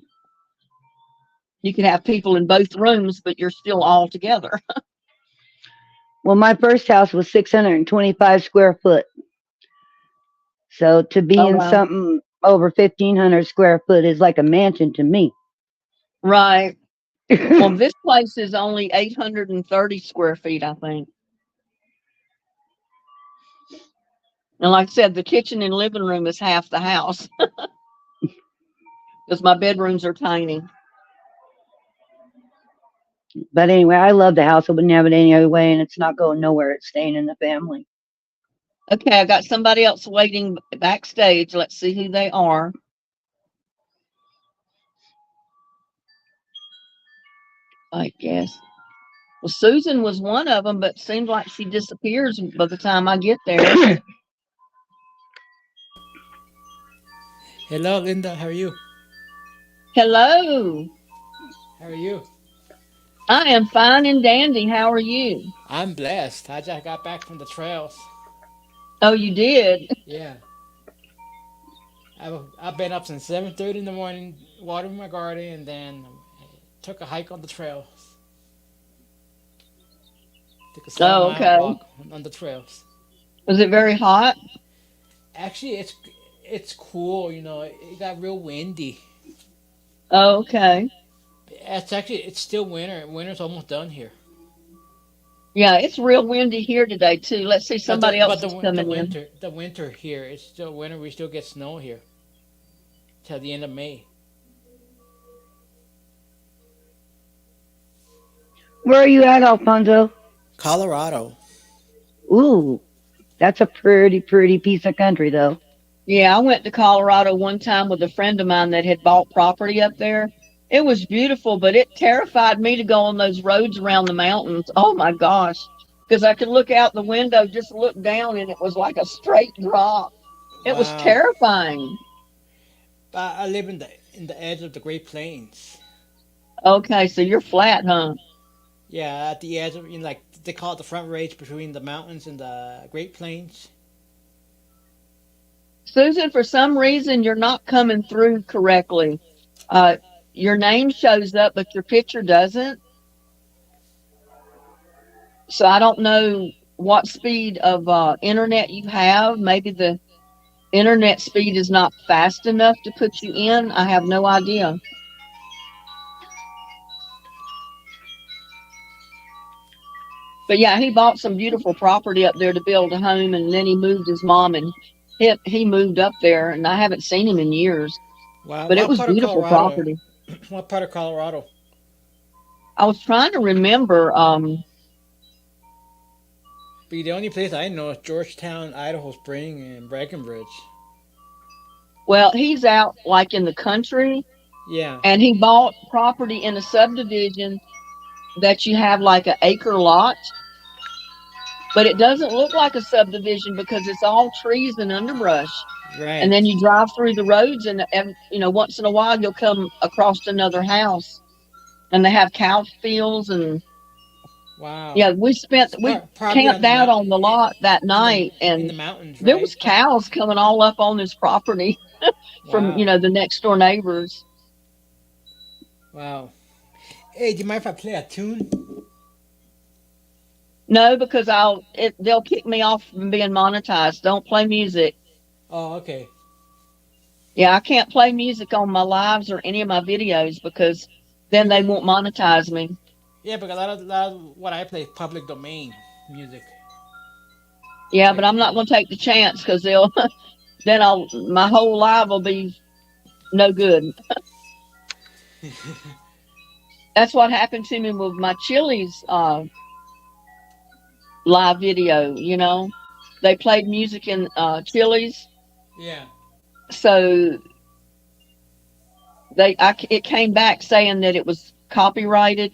you could have people in both rooms, but you're still all together. Well, my first house was 625 square foot. So to be Oh, in wow. something over 1,500 square foot is like a mansion to me. Right. Well, this place is only 830 square feet, I think. And like I said, the kitchen and living room is half the house because my bedrooms are tiny. But anyway, I love the house. I wouldn't have it any other way, and it's not going nowhere. It's staying in the family. Okay, I got somebody else waiting backstage. Let's see who they are. I guess. Well, Susan was one of them, but seems like she disappears by the time I get there. Hello, Linda. How are you? Hello. How are you? I am fine and dandy. How are you? I'm blessed. I just got back from the trails. Oh, you did? Yeah, I've been up since 7:30 in the morning, watering my garden, and then took a hike on the trails. Took a seven Oh, mile okay. walk on the trails. Was it very hot? Actually, it's cool. It got real windy. Oh, okay. It's still winter. Winter's almost done here. Yeah, it's real windy here today too. Let's see, But somebody else is the coming in. winter here, it's still winter. We still get snow here till the end of May. Where are you at, Alfonso? Colorado. Ooh, that's a pretty, pretty piece of country, though. Yeah, I went to Colorado one time with a friend of mine that had bought property up there. It was beautiful, but it terrified me to go on those roads around the mountains. Oh my gosh. Because I could look out the window, just look down, and it was like a straight drop. It was Wow. terrifying. I live in the edge of the Great Plains. Okay, so you're flat, huh? Yeah, at the edge of like they call it the front range between the mountains and the Great Plains. Susan, for some reason, you're not coming through correctly. Uh, your name shows up, but your picture doesn't. So I don't know what speed of internet you have. Maybe the internet speed is not fast enough to put you in. I have no idea. But yeah, he bought some beautiful property up there to build a home, and then he moved his mom, and he moved up there, and I haven't seen him in years. Wow, But it what was part of beautiful Colorado? property. What part of Colorado? I was trying to remember. Be the only place I know is Georgetown, Idaho Spring, and Breckenridge. Well, he's out like in the country, Yeah, and he bought property in a subdivision that you have like an acre lot, but it doesn't look like a subdivision because it's all trees and underbrush. And right. then you drive through the roads, and once in a while you'll come across another house, and they have cow fields, and Wow. yeah, we Probably on camped the out on the lot that night, in the and mountains, there right? was cows coming all up on this property from Wow. the next door neighbors. Wow. Hey, do you mind if I play a tune? No, because they'll kick me off from being monetized. Don't play music. Oh, okay. Yeah, I can't play music on my lives or any of my videos because then they Because won't monetize me. yeah, because a lot of what I play is public domain music. Yeah, but Like I'm not going to take the chance because they'll then my whole live will be no good. That's what happened to me with my Chili's live video. They played music in Chili's, yeah. so it came back saying that it was copyrighted.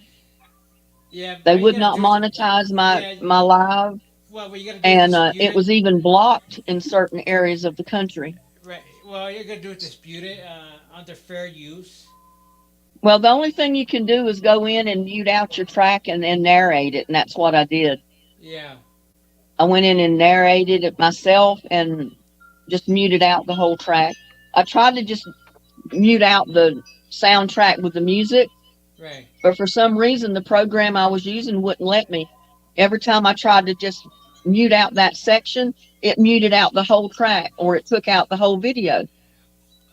Yeah, They but you would gotta not do some. monetize my Yeah, my live. Well, what you gotta do is and dispute it it. was even blocked in certain areas of the country. Right. Well, you gotta do is dispute it under fair use. Well, the only thing you can do is go in and mute out your track and then narrate it, and that's what I did. Yeah. I went in and narrated it myself and just muted out the whole track. I tried to just mute out the soundtrack with the music, Right. but for some reason the program I was using wouldn't let me. Every time I tried to just mute out that section, it muted out the whole track or it took out the whole video.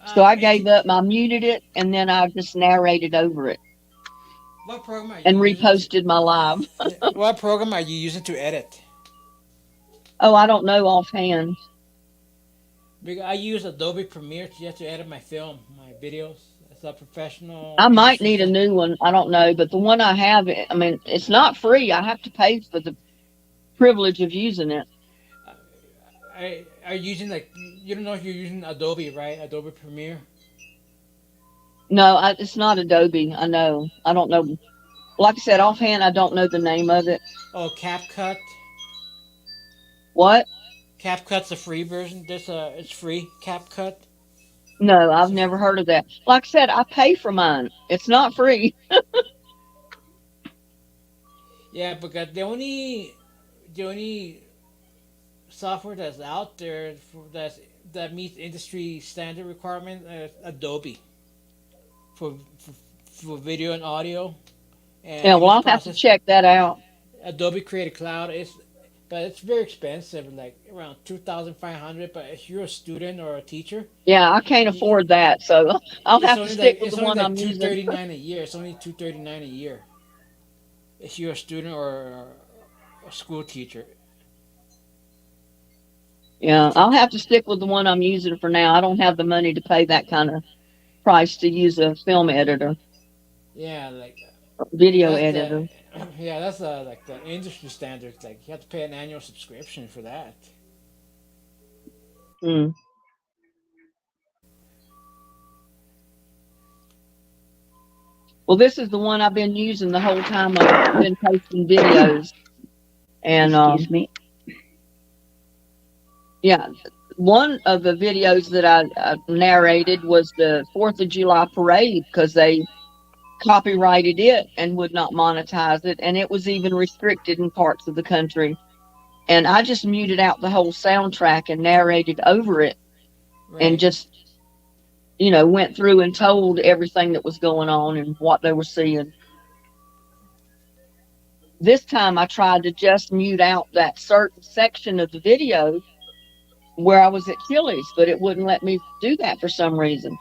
So I It's gave up. I muted it and then I just narrated over it what program are you and using to? reposted my live. What program are you using to edit? Oh, I don't know offhand. Because I use Adobe Premiere just to edit my film, my videos. It's a professional I might industry need a standard. new one. I don't know, but the one I have, I mean, it's not free. I have to pay for the privilege of using it. Are you using like you don't know if you're using Adobe, right? Adobe Premiere. No, it's not Adobe. I know. I don't know. Like I said, offhand, I don't know the name of it. Oh, CapCut. What? CapCut's a free version. This it's free. CapCut. No, It's I've a, never heard of that. Like I said, I pay for mine. It's not free. yeah, because the only software that's out there that meets industry standard requirement Adobe for, for for video and audio and Yeah, well, image I'll have to processing. check that out. Adobe Creative Cloud is, but it's very expensive, like around 2,500. But if you're a student or a teacher, Yeah, I can't y- afford that, so I'll it's have to only stick like with it's the only one like I'm two using. thirty nine a year. It's only 239 a year if you're a student or a school teacher. It's Yeah, two, I'll have to stick with the one I'm using for now. I don't have the money to pay that kind of price to use a film editor, yeah, like video that's the editor. yeah that's like the industry standards. Like you have to pay an annual subscription for that. Hmm. Well, this is the one I've been using the whole time I've been posting videos. And Excuse me. yeah, one of the videos that I narrated was the 4th of July parade because they copyrighted it and would not monetize it. And it was even restricted in parts of the country. And I just muted out the whole soundtrack and narrated over it and Right. just, went through and told everything that was going on and what they were seeing. This time I tried to just mute out that certain section of the video where I was at Chili's, but it wouldn't let me do that for some reason.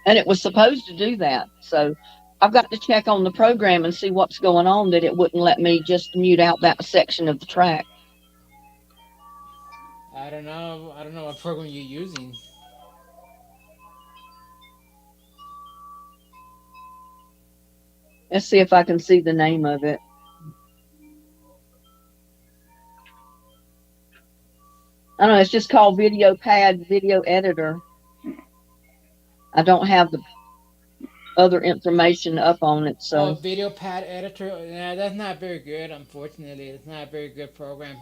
And it was supposed to do that. So I've got to check on the program and see what's going on that it wouldn't let me just mute out that section of the track. I don't know. I don't know what program you're using. Let's see if I can see the name of it. I don't know. It's just called Video Pad Video Editor. I don't have the other information up on it. Oh, So, video pad editor. Yeah, that's not very good. Unfortunately, it's not a very good program.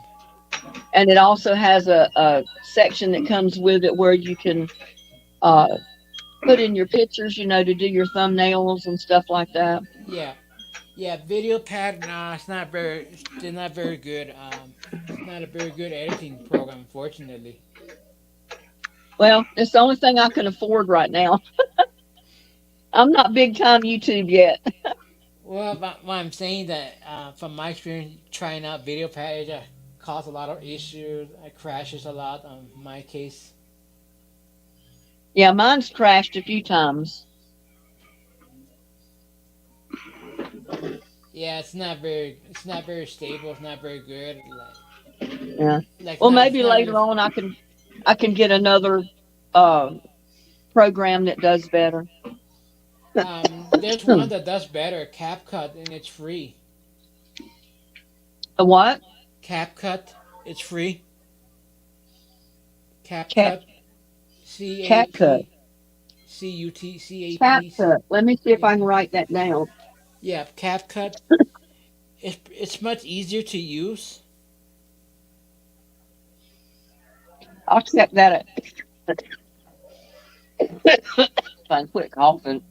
and it also has a section that comes with it where you can uh, put in your pictures, to do your thumbnails and stuff like that. Yeah, yeah. Video pad. No, it's not very. It's not very good. It's not a very good editing program. Unfortunately. Well, it's the only thing I can afford right now. I'm not big time YouTube yet. Well, but I'm saying that from my experience trying out video pad, it just causes a lot of issues. It crashes a lot. My case. Yeah, mine's crashed a few times. Yeah, it's not very. It's not very stable. It's not very good. Yeah. Like Well, it's maybe not really. later on I can get another uh program that does better. There's one that does better, CapCut, and it's free. A what? CapCut, it's free. Cat CapCut, C A cat cut. P C U T C A Cat P. cut. Let me see if Yeah, I can write that down. yeah, CapCut. It's much easier to use. I'll check that out. Fine, quit coughing.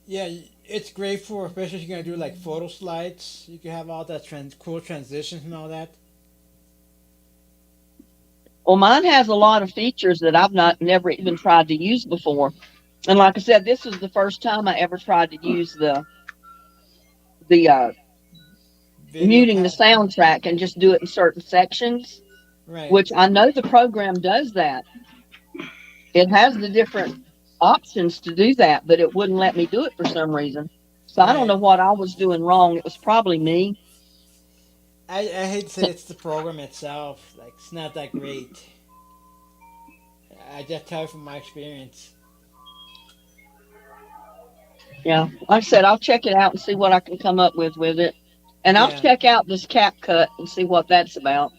Yeah, it's great for especially if you're gonna do like photo slides. You can have all that cool transitions and all that. Well, mine has a lot of features that I've not never even tried to use before. And like I said, this was the first time I ever tried to use the Video muting the pat. soundtrack and just do it in certain sections, Right. which I know the program does that. It has the different options to do that, but it wouldn't let me do it for some reason. So I don't Right. know what I was doing wrong. It was probably me. I hate to say it's the program itself. Like it's not that great. I just tell you from my experience. Yeah. Like I said, I'll check it out and see what I can come up with it. And I'll Yeah. check out this CapCut and see what that's about.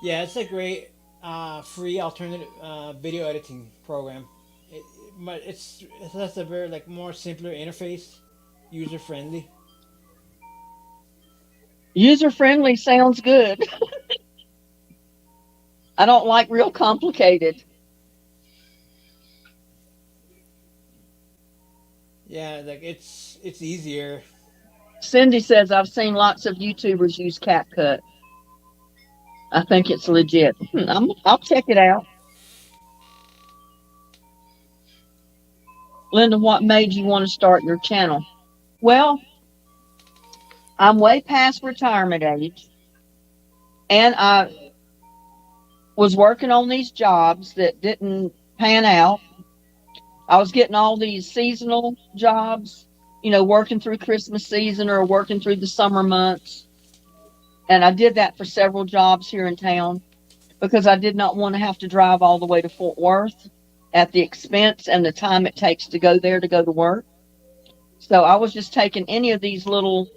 Yeah, it's a great free alternative video editing program. But it has a very like more simpler interface, user friendly. User friendly sounds good. I don't like real complicated. Yeah, like it's easier. Cindy says I've seen lots of YouTubers use CapCut. I think it's legit. I'll check it out. Linda, what made you want to start your channel? Well, I'm way past retirement age, and I was working on these jobs that didn't pan out. I was getting all these seasonal jobs, working through Christmas season or working through the summer months. And I did that for several jobs here in town because I did not want to have to drive all the way to Fort Worth at the expense and the time it takes to go there to go to work. So I was just taking any of these little,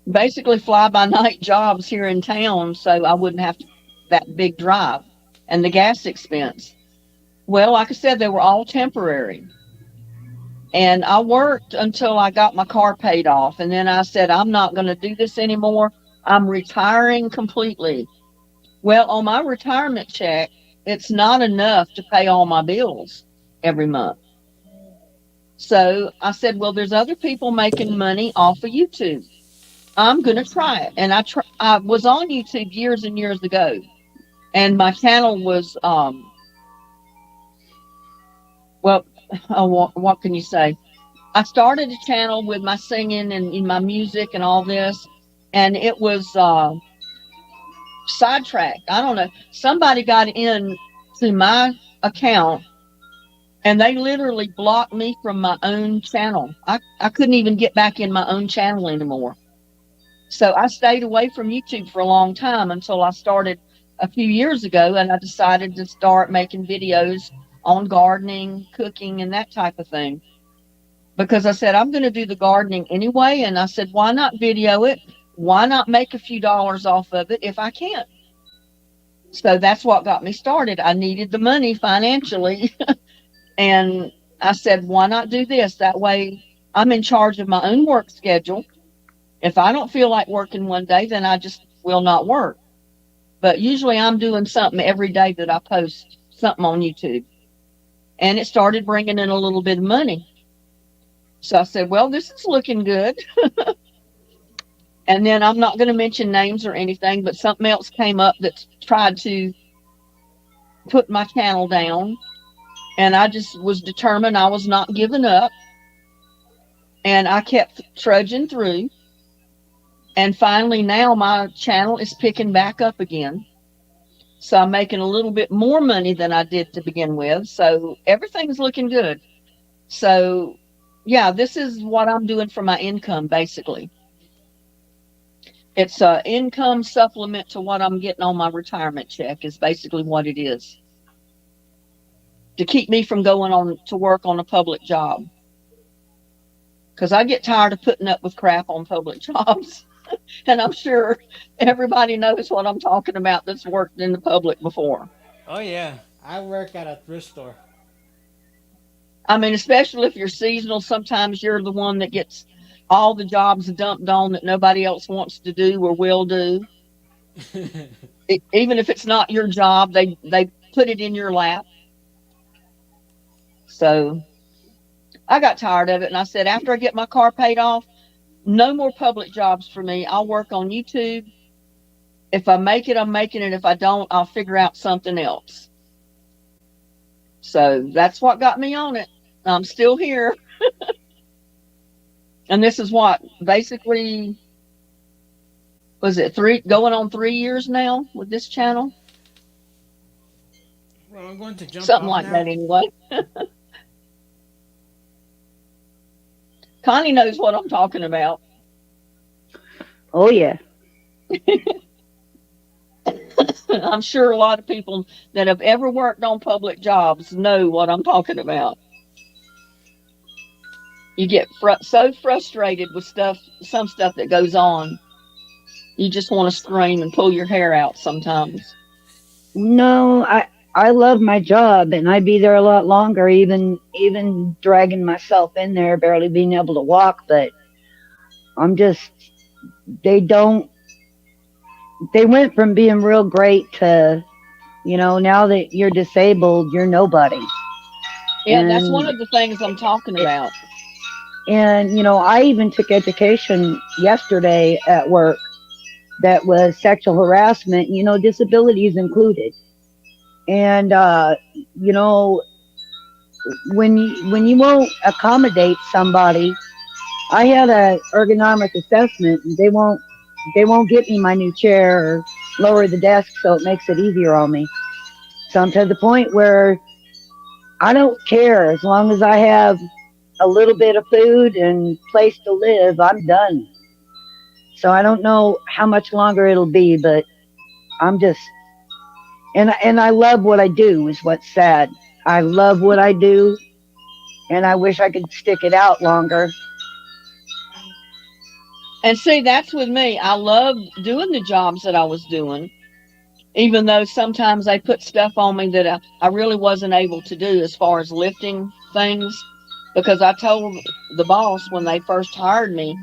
basically fly by night jobs here in town so I wouldn't have to, that big drive and the gas expense. Well, like I said, they were all temporary. And I worked until I got my car paid off. And then I said, I'm not going to do this anymore. I'm retiring completely. Well, on my retirement check, it's not enough to pay all my bills every month. So I said, well, there's other people making money off of YouTube. I'm going to try it. And I was on YouTube years and years ago. And my channel was, well, what can you say? I started a channel with my singing and my music and all this, and it was sidetracked. I don't know. Somebody got in to my account and they literally blocked me from my own channel. I couldn't even get back in my own channel anymore. So I stayed away from YouTube for a long time until I started a few years ago and I decided to start making videos on gardening, cooking, and that type of thing. Because I said, I'm going to do the gardening anyway. And I said, why not video it? Why not make a few dollars off of it if I can? So that's what got me started. I needed the money financially. And I said, why not do this? That way I'm in charge of my own work schedule. If I don't feel like working one day, then I just will not work. But usually I'm doing something every day that I post something on YouTube. And it started bringing in a little bit of money. So I said, well, this is looking good. And then I'm not going to mention names or anything, but something else came up that tried to put my channel down. And I just was determined I was not giving up. And I kept trudging through. And finally, now my channel is picking back up again. So I'm making a little bit more money than I did to begin with. So everything's looking good. So, yeah, this is what I'm doing for my income, basically. It's an income supplement to what I'm getting on my retirement check is basically what it is. To keep me from going on to work on a public job. Because I get tired of putting up with crap on public jobs. And I'm sure everybody knows what I'm talking about that's worked in the public before. Oh yeah, I work at a thrift store. I mean, especially if you're seasonal, sometimes you're the one that gets all the jobs dumped on that nobody else wants to do or will do. Even if it's not your job, they put it in your lap. So I got tired of it, and I said, after I get my car paid off, no more public jobs for me. I'll work on YouTube. If I make it, I'm making it. If I don't, I'll figure out something else. So that's what got me on it. I'm still here. And this is what basically was it going on 3 years now with this channel? Well, I'm going to jump Something off like now. that anyway. Connie knows what I'm talking about. Oh yeah. I'm sure a lot of people that have ever worked on public jobs know what I'm talking about. You get so frustrated with some stuff that goes on. You just want to scream and pull your hair out sometimes. No, I love my job, and I'd be there a lot longer, even dragging myself in there, barely being able to walk. But I'm just they don't they went from being real great to, now that you're disabled, you're nobody. Yeah, that's one And of the things I'm talking it, about. and I even took education yesterday at work that was sexual harassment, disabilities included. And you know, when you won't accommodate somebody, I had a ergonomic assessment, and they won't get me my new chair or lower the desk so it makes it easier on me. So I'm to the point where I don't care as long as I have a little bit of food and place to live. I'm done. So I don't know how much longer it'll be, but I'm just and I love what I do is what's sad. I love what I do, and I wish I could stick it out longer. And see, that's with me. I loved doing the jobs that I was doing, even though sometimes they put stuff on me that I really wasn't able to do as far as lifting things. Because I told the boss when they first hired me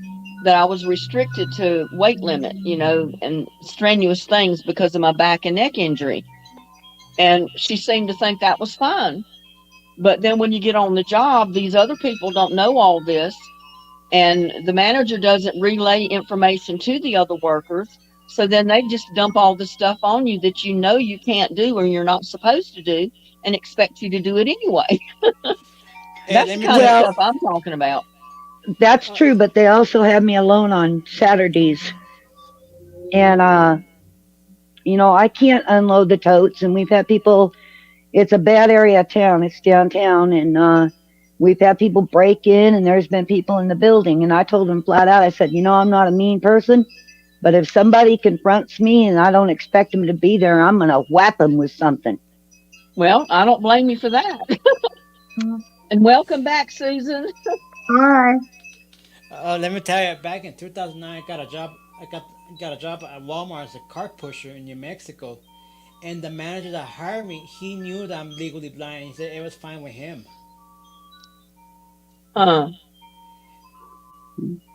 that I was restricted to weight limit, and strenuous things because of my back and neck injury. And she seemed to think that was fine. But then when you get on the job, these other people don't know all this, and the manager doesn't relay information to the other workers. So then they just dump all the stuff on you that you can't do or you're not supposed to do, and expect you to do it anyway. Hey, That's let the me kind of tell. Well, stuff I'm talking about. that's Uh, true, but they also have me alone on Saturdays, and I can't unload the totes, and we've had people. It's a bad area of town. It's downtown, and we've had people break in, and there's been people in the building. And I told them flat out, I said, I'm not a mean person, but if somebody confronts me and I don't expect them to be there, I'm gonna whap them with something. Well, I don't blame you for that. And welcome back, Susan. Hi. let me tell you. Back in 2009, I got a job. I got a job at Walmart as a cart pusher in New Mexico, and the manager that hired me, he knew that I'm legally blind. He said it was fine with him. Uh,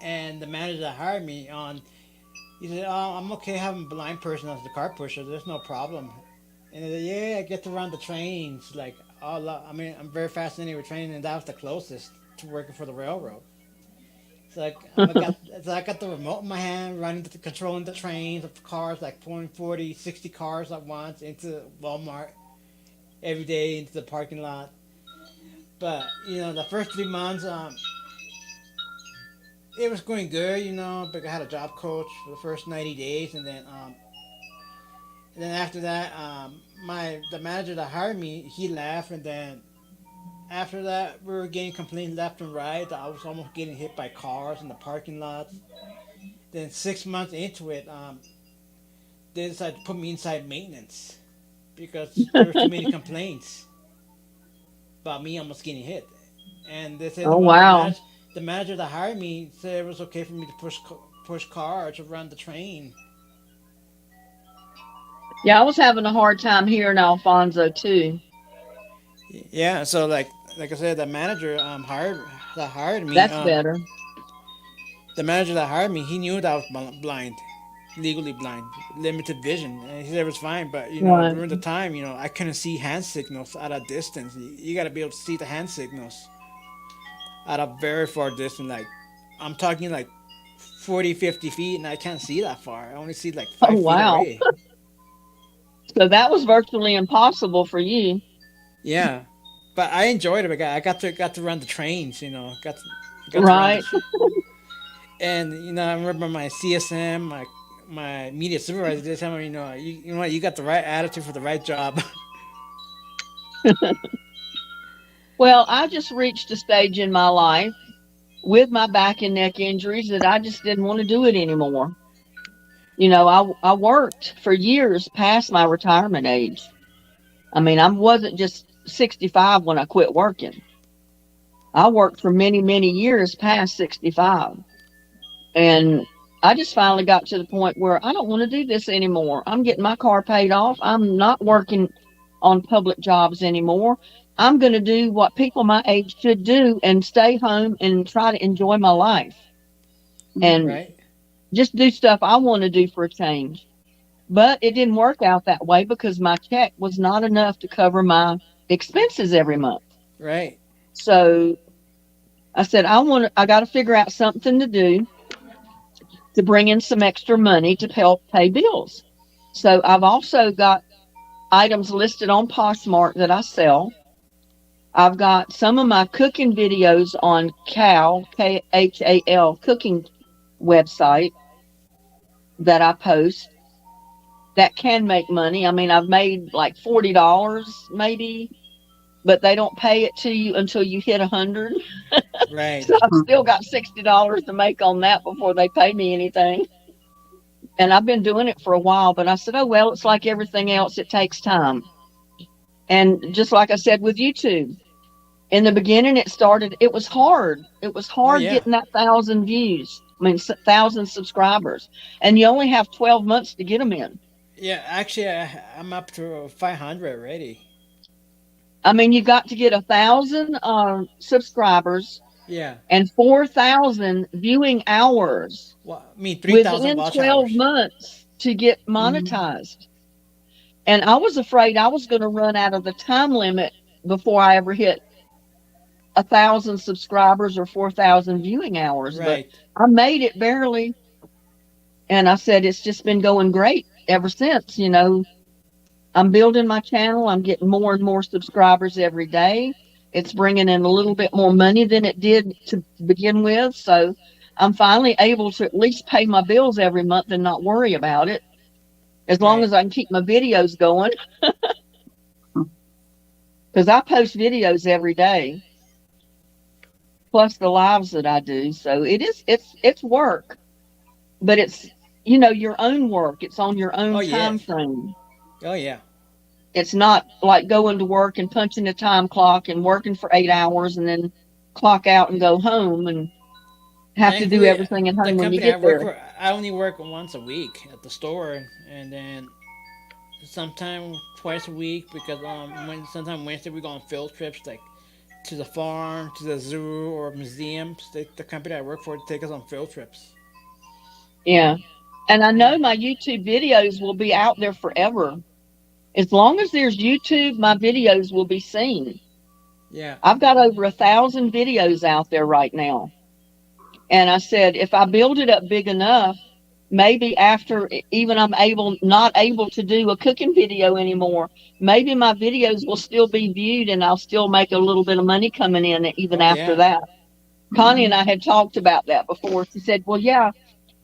And the manager that hired me on, he said, "Oh, I'm okay having a blind person as the cart pusher. There's no problem." And he said, "Yeah, I get to run the trains. Like, I mean, I'm very fascinated with training, and that was the closest to working for the railroad. So I got the remote in my hand, controlling the trains of cars, like pulling 40, 60 cars at once into Walmart every day into the parking lot. But the first 3 months, it was going good. But I had a job coach for the first 90 days, and then after that, my the manager that hired me, he left, and then after that, we were getting complaints left and right that I was almost getting hit by cars in the parking lots. Then 6 months into it, they decided to put me inside maintenance because there were too many complaints about me almost getting hit. And they said, oh, well, wow. the manager that hired me said it was okay for me to push cars around the train. Yeah, I was having a hard time hearing Alfonso too. Yeah, so like I said, the manager hired me. That's better. The manager that hired me, he knew that I was blind, legally blind, limited vision. And he said it was fine, but Right. during the time, I couldn't see hand signals at a distance. You got to be able to see the hand signals at a very far distance. Like I'm talking like 40, 50 feet, and I can't see that far. I only see like Oh, 5 feet wow. away. So that was virtually impossible for you. Yeah, but I enjoyed it. I got to run the trains. Got to run the, Right. tra- and I remember my CSM, my media supervisor did tell me, you know what, you got the right attitude for the right job. Well, I just reached a stage in my life with my back and neck injuries that I just didn't want to do it anymore. I worked for years past my retirement age. I mean, I wasn't just 65 when I quit working. I worked for many, many years past 65. And I just finally got to the point where I don't want to do this anymore. I'm getting my car paid off. I'm not working on public jobs anymore. I'm going to do what people my age should do and stay home and try to enjoy my life and Right, just do stuff I want to do for a change. But it didn't work out that way because my check was not enough to cover my expenses every month. right, So I said, I got to figure out something to do to bring in some extra money to help pay bills. So I've also got items listed on Poshmark that I sell. I've got some of my cooking videos on Khal cooking website that I post that can make money. I mean, I've made like $40 maybe, but they don't pay it to you until you hit 100. right, So I've still got $60 to make on that before they pay me anything. And I've been doing it for a while, but I said, oh, well, it's like everything else, it takes time. And just like I said with YouTube, in the beginning, it was hard. It was oh hard yeah, getting that 1,000 views, I mean, 1,000 subscribers. And you only have 12 months to get them in. yeah. Actually, I'm up to 500 already. I mean, you got to get 1,000 subscribers Yeah, and 4,000 viewing hours well, I mean 3,000 within watch 12 hours. months to get Mhm. monetized. And I was afraid I was going to run out of the time limit before I ever hit 1,000 subscribers or 4,000 viewing hours. But Right. I made it barely. And I said, it's just been going great ever since. I'm building my channel. I'm getting more and more subscribers every day. It's bringing in a little bit more money than it did to begin with. So I'm finally able to at least pay my bills every month and not worry about it. As long Right. as I can keep my videos going, because I post videos every day, plus the lives that I do. So it's work, but it's your own work. It's on your Oh own yeah. time frame. Oh yeah. It's not like going to work and punching a time clock and working for 8 hours and then clock out and go home and have to do Thankfully, everything at the home when you company I get work there. for, I only work once a week at the store, and then sometime twice a week because when sometime Wednesday we go on field trips like to the farm, to the zoo, or museums. The company I work for take us on field trips. Yeah. And I Yeah. know my YouTube videos will be out there forever. As long as there's YouTube, my videos will be seen. Yeah. I've got over 1,000 videos out there right now. And I said, if I build it up big enough, maybe after even I'm not able to do a cooking video anymore, maybe my videos will still be viewed and I'll still make a little bit of money coming in even Oh after yeah. that. Connie and I had talked about that before. She said, well, yeah,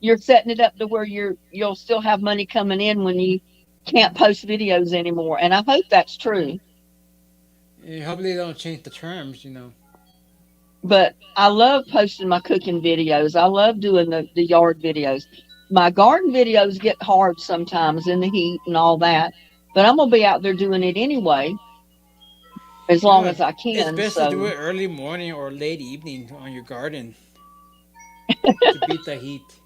you're setting it up to where you'll still have money coming in when you can't post videos anymore. And I hope that's true. Hopefully they don't change the terms. But I love posting my cooking videos. I love doing the yard videos. My garden videos get hard sometimes in the heat and all that, but I'm gonna be out there doing it anyway as You long know, as I it's can. best to do So it early morning or late evening on your garden to beat the heat.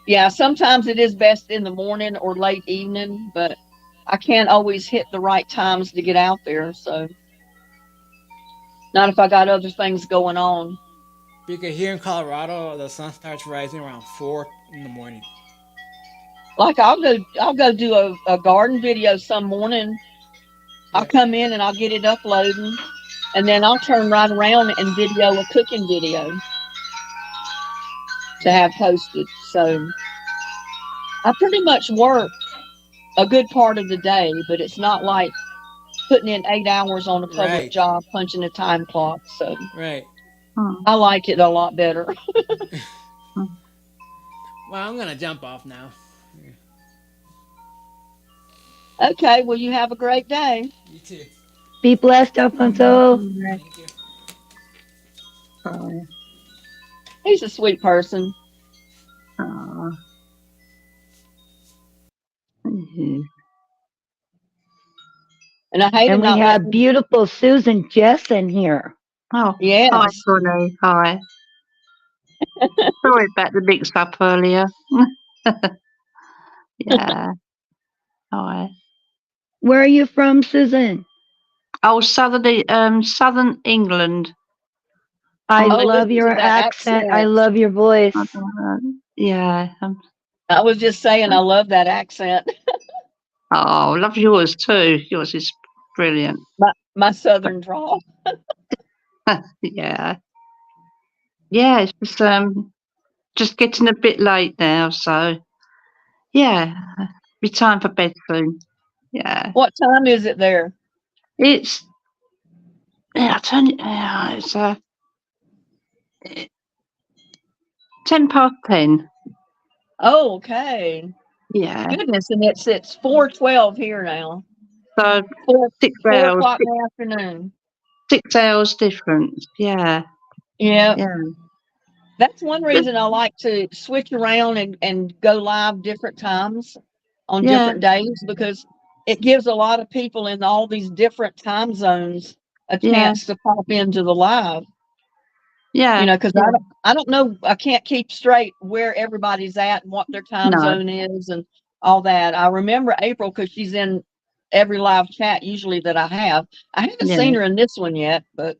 yeah, sometimes it is best in the morning or late evening, but I can't always hit the right times to get out there. So not if I got other things going on. Because here in Colorado, the sun starts rising around 4 in the morning. Like I'll go do a garden video some morning. I'll Yeah. come in and I'll get it uploading, and then I'll turn right around and video a cooking video to Yeah. have posted. So I pretty much work a good part of the day, but it's not like putting in 8 hours on a public Right. job, punching a time clock. So Right. Hmm. I like it a lot better. Well, I'm gonna jump off now. Okay, well, you have a great day. You too. Be blessed, Alfonso. Thank you. Bye. He's a sweet person. Aw. Mhm. And I hate him And we not have letting. beautiful Susan Jess in here. Oh, hi, Yes. Connie. Hi. Sorry about the mix up earlier. Yeah. Hi. Where are you from, Susan? Oh, southern England. I Oh, love listen your to that accent. I accent. love your voice. Yeah. I was just saying, I love that accent. Oh, I love yours too. Yours is brilliant. My southern drawl. Yeah. Yeah, it's just getting a bit late now, so yeah. Be time for bed soon. Yeah. What time is it there? It's yeah, it's 10 past 10. Oh, okay. Yeah. Goodness, and it's 4:12 here now. So Four 6 hours, 4 o'clock in the afternoon. 6 hours difference. Yeah. Yeah, Yeah. that's one reason I like to switch around and go live different times on Yeah. different days, because it gives a lot of people in all these different time zones a Yeah. chance to pop into the live. Yeah. Because I don't know, I can't keep straight where everybody's at and what their time No. zone is and all that. I remember April because she's in every live chat usually that I have. I haven't Yeah. seen her in this one yet, but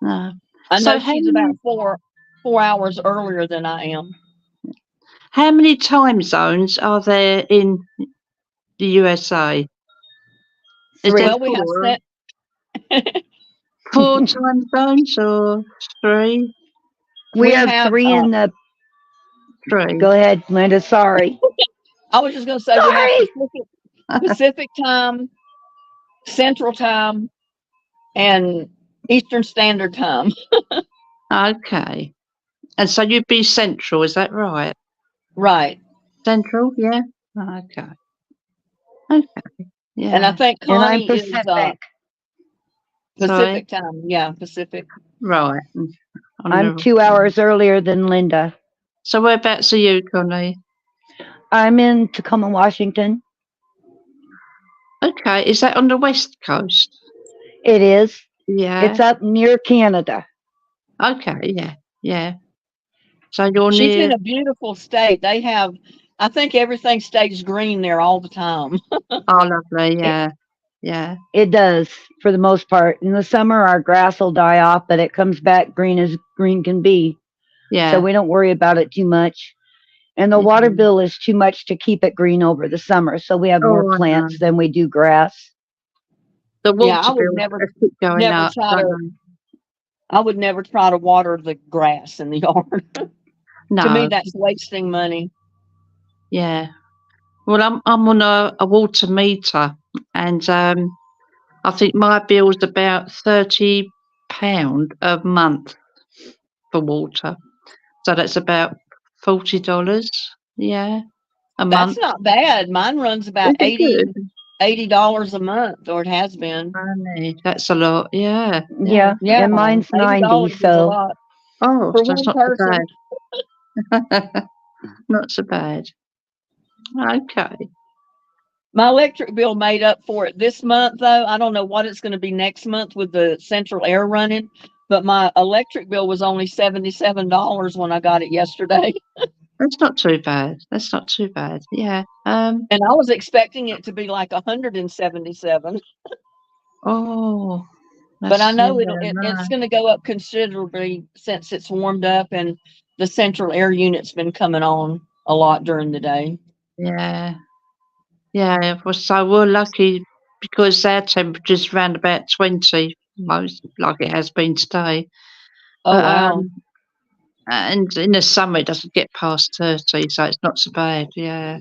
No. I So know she's about 4 hours earlier than I am. how many time zones are there in the USA? Is 3. there Well, we have four time zones or three? We we have have 3 in the. Three. Go ahead, Linda. Sorry. I was just going to say we have Sorry. Pacific time, Central time, and Eastern Standard Time. Okay. And so you'd be central, is that right? Right. Central, yeah. Okay. Okay. Yeah. And I think And I'm Connie is Pacific. Pacific time. Yeah, Pacific. Right. I'm 2 hours earlier than Linda. So whereabouts are you, Connie? I'm in Tacoma, Washington. Okay. Is that on the west coast? It is. Yeah. It's up near Canada. Okay. Yeah. Yeah. So you're She's near. in a beautiful state. They have, I think everything stays green there all the time. Oh, lovely. Yeah. Yeah. It does for the most part. In the summer, our grass will die off, but it comes back green as green can be. Yeah. So we don't worry about it too much. And the water bill is too much to keep it green over the summer. So we have more plants than we do grass. The water Yeah, I would bill keep going up. I would never try to water the grass in the yard. No. To me, that's wasting money. Yeah. Well, I'm on a water meter, and I think my bill's about £30 a month for water. So that's about $40. Yeah, a month. That's not bad. Mine runs about Is it $80 a month, or it has been. Money. That's a lot. Yeah. Yeah. And mine's 90. $80 is a So lot Oh, for so it's one not person. so bad. Not so bad. Okay. My electric bill made up for it this month, though. I don't know what it's going to be next month with the central air running, but my electric bill was only $77 when I got it yesterday. That's not too bad. That's not too bad. Yeah. And I was expecting it to be like 177. Oh. But I know it's going to go up considerably since it's warmed up and the central air unit's been coming on a lot during the day. Yeah. Yeah. So we're lucky because our temperature's around about 20, most like it has been today. Oh, But wow. and in the summer it doesn't get past 30, so it's not so bad. Yeah.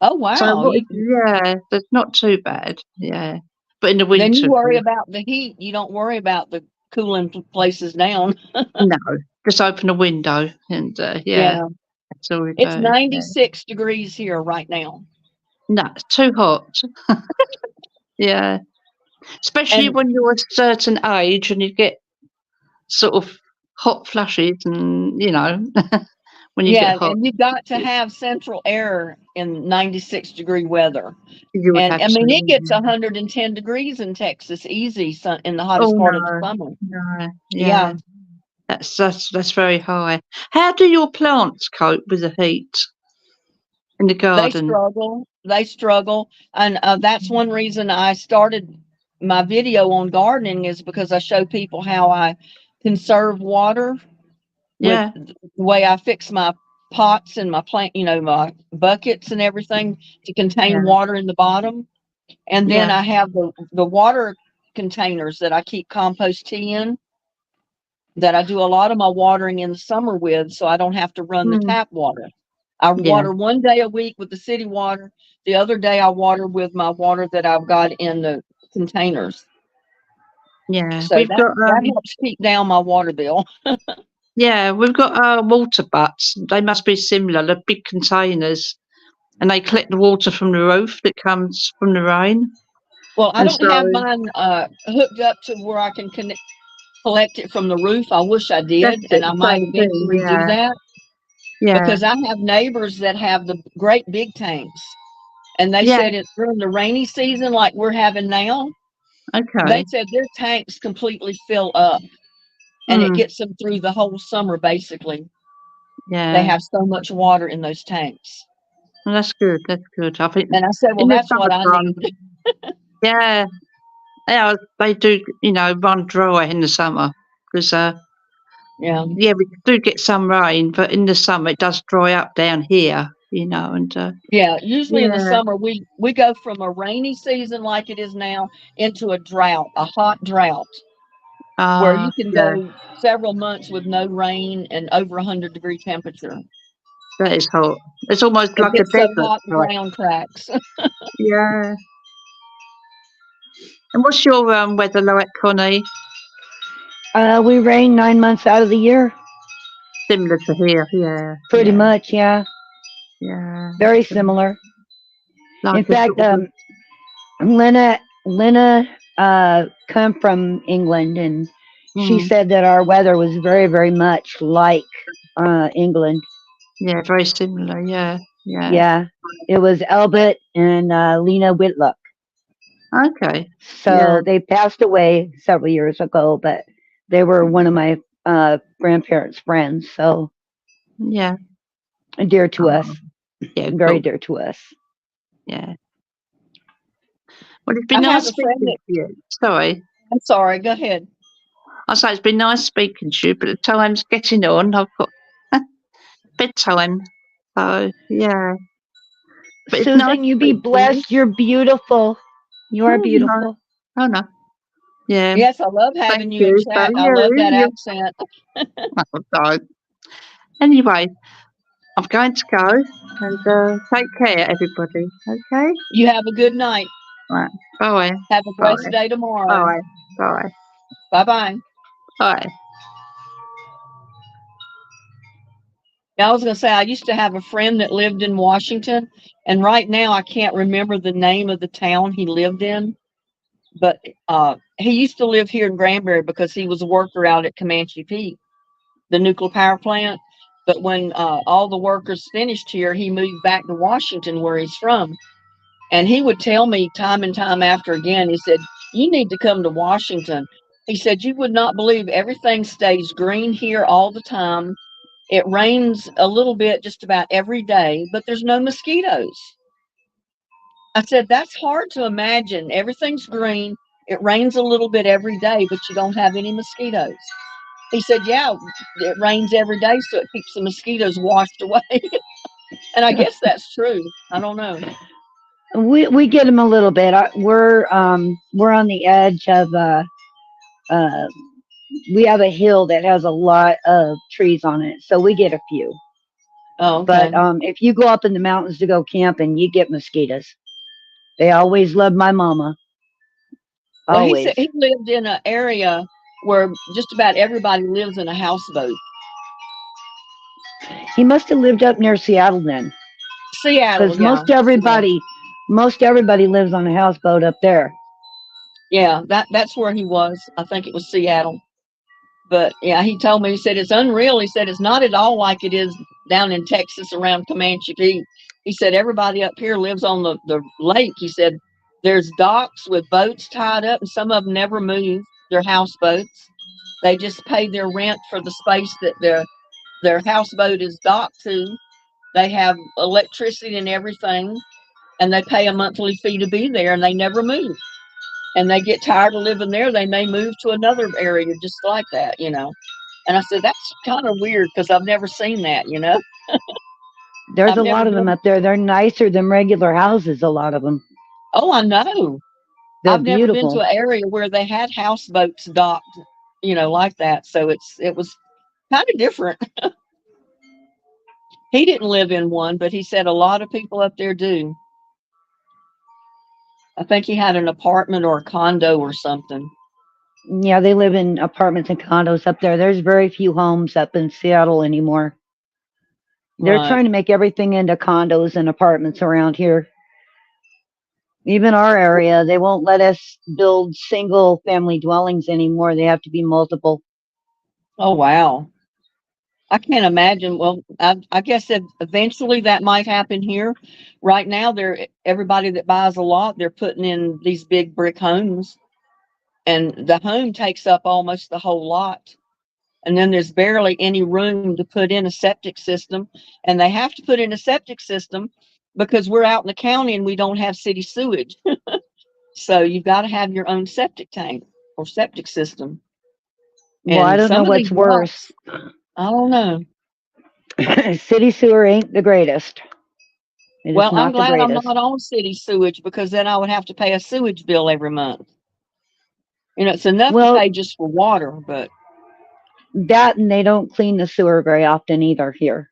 Oh, So wow. what? Yeah, that's not too bad. Yeah. But in the Then you winter, worry about the heat. You don't worry about the cooling places down. no, just open a window and yeah, Yeah. that's all we It's do. Yeah. 96 degrees here right now. No, it's too hot. Yeah. Especially And when you're a certain age and you get sort of hot flushes and, when you get yeah, hot, and you've got to have central air in 96-degree weather. you would And have I to. mean, it gets Yeah. 110 degrees in Texas easy in the Oh hottest part of the no, summer. no, Yeah, yeah. That's very high. How do your plants cope with the heat in the they garden? struggle. They struggle. And that's one reason I started my video on gardening is because I show people how I conserve water with Yeah, the way I fix my pots and my plant, my buckets and everything to contain yeah, water in the bottom. And then yeah. I have the water containers that I keep compost tea in that I do a lot of my watering in the summer with, so I don't have to run the Mm, tap water. I yeah, water one day a week with the city water. The other day I water with my water that I've got in the containers. yeah. So that helps keep down my water bill. We've got water butts. They must be similar. They're big containers, and they collect the water from the roof that comes from the rain. Well, I And don't so have mine hooked up to where I can collect it from the roof. I wish I that's did, it. and I might Same thing. eventually do Yeah, that yeah, because I have neighbors that have the great big tanks. And they yeah. said it during the rainy season, like we're having now, they Okay. said their tanks completely fill up and it Mm, gets them through the whole summer, basically. They yeah. have so much water in those tanks. Well, that's good. That's good. I think And I said, well, in the that's what I summertime, need. yeah, yeah, they do. Run dry in the summer because Yeah. yeah, we do get some rain, but in the summer it does dry up down here. And Yeah. Usually in the yeah. summer, we go from a rainy season like it is now into a drought, a hot drought, where you can Yeah, go several months with no rain and over 100-degree temperature. that is hot. It's almost It like a gets so desert, hot the right? ground cracks. Yeah. And what's your weather like, Connie? We rain 9 months out of the year, Similar to here. Yeah, pretty yeah, much. Yeah, yeah. very similar. Like In a fact, sort of Lena come from England, and she mm, said that our weather was very, very much like England. yeah, very similar. Yeah, yeah. Yeah, it was Albert and Lena Whitlock. Okay. Yeah, So they passed away several years ago, but they were one of my grandparents' friends, so yeah. dear to us, Oh, yeah, very cool. dear to us. Yeah. Well, it's been I have nice a friend speaking that, to you. Sorry. I'm sorry, go ahead. I say it's been nice speaking to you, but the time's getting on. I've got bedtime. So, yeah. But it's nice Susan, you be speaking to you. blessed. You're beautiful. You are Oh, no. beautiful. Oh, no. Yeah. Yes, I love Thank having you in you. So, chat. I love you, that you. accent. Oh, no. Anyway, I'm going to go and take care, everybody. Okay? You have a good night. Right. Bye. Have a blessed Bye. day tomorrow. Bye. Bye. Bye bye. Bye. I was going to say, I used to have a friend that lived in Washington, and right now I can't remember the name of the town he lived in, but he used to live here in Granbury because he was a worker out at Comanche Peak, the nuclear power plant. But when all the workers finished here, he moved back to Washington, where he's from. And he would tell me time and time after again, he said, you need to come to Washington. He said, you would not believe everything stays green here all the time. It rains a little bit just about every day, but there's no mosquitoes. I said, that's hard to imagine. Everything's green. It rains a little bit every day, but you don't have any mosquitoes. He said, yeah, it rains every day, so it keeps the mosquitoes washed away. And I guess that's true. I don't know. We get them a little bit. We're on the edge of uh we have a hill that has a lot of trees on it, so we get a few. Oh, But okay. if you go up in the mountains to go camping, you get mosquitoes. They always love my mama. Well, he said Always. he lived in an area where just about everybody lives in a houseboat. He must have lived up near Seattle then, Seattle, because yeah, Seattle. most everybody lives on a houseboat up there. Yeah, that's where he was. I think it was Seattle. But yeah, he told me, he said it's unreal. He said it's not at all like it is down in Texas around Comanche Peak. He said everybody up here lives on the lake. He said there's docks with boats tied up, and some of them never move. They're houseboats. They just pay their rent for the space that their houseboat is docked to. They have electricity and everything, and they pay a monthly fee to be there, and they never move. And they get tired of living there, they may move to another area just like that. And I said, that's kind of weird because I've never seen that. There's I've a never lot of them been. up there. They're nicer than regular houses. A lot of them. Oh, I know. They're I've never been to beautiful. an area where they had houseboats docked, like that. So it was kind of different. He didn't live in one, but he said a lot of people up there do. I think he had an apartment or a condo or something. Yeah, they live in apartments and condos up there. There's very few homes up in Seattle anymore. They're Right. trying to make everything into condos and apartments around here. Even our area, they won't let us build single family dwellings anymore. They have to be multiple. Oh, wow. I can't imagine. Well, I guess that eventually that might happen here. Right now, everybody that buys a lot, they're putting in these big brick homes, and the home takes up almost the whole lot. And then there's barely any room to put in a septic system, and they have to put in a septic system because we're out in the county and we don't have city sewage. So you've got to have your own septic tank or septic system. Well, I And don't know some of what's these worse. lots, I don't know. City sewer ain't the greatest. It is Well, I'm not the glad I'm greatest. not on city sewage because then I would have to pay a sewage bill every month. It's enough to Well, pay just for water, but that and they don't clean the sewer very often either here.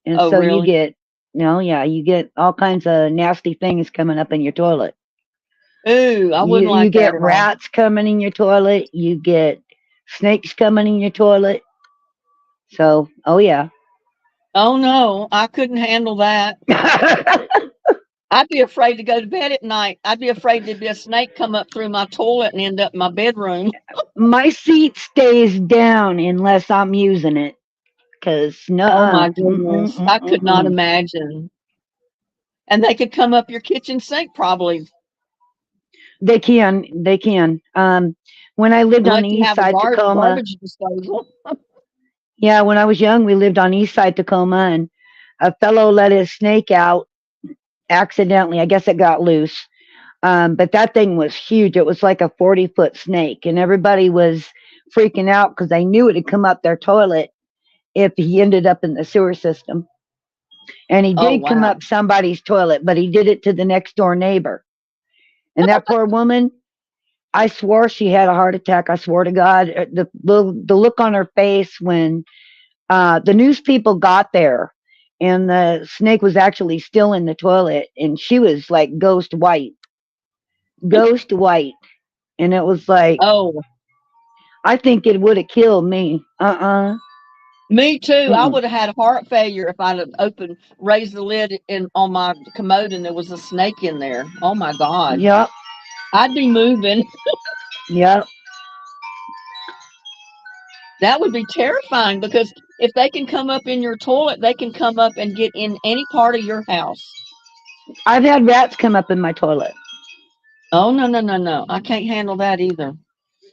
And oh, so you really? get, yeah, you get all kinds of nasty things coming up in your toilet. Ooh, I You wouldn't you like that get at all. rats coming in your toilet. You get snakes coming in your toilet. So, oh yeah. Oh no, I couldn't handle that. I'd be afraid to go to bed at night. I'd be afraid there'd be a snake come up through my toilet and end up in my bedroom. My seat stays down unless I'm using it. Cause Oh nuh-uh. my Mm-mm, goodness. I could not mm-mm. imagine. And they could come up your kitchen sink probably, They can. When I lived on unless the you east have a side Tacoma, garbage disposal. yeah, when I was young, we lived on east side Tacoma, and a fellow let his snake out accidentally. I guess it got loose. But that thing was huge. It was like a 40-foot snake, and everybody was freaking out because they knew it had come up their toilet if he ended up in the sewer system. And he Oh did come wow. up somebody's toilet, but he did it to the next door neighbor. And that poor woman, I swore she had a heart attack. I swore to God, the look on her face when the news people got there, and the snake was actually still in the toilet, and she was like ghost white, and it was like Oh, I think it would have killed me. me too. I Mm-mm. would have had heart failure if I'd have raised the lid on my commode and there was a snake in there. Oh my God. Yep, I'd be moving. yep. That would be terrifying because if they can come up in your toilet, they can come up and get in any part of your house. I've had rats come up in my toilet. Oh, no, no, no, no. I can't handle that either.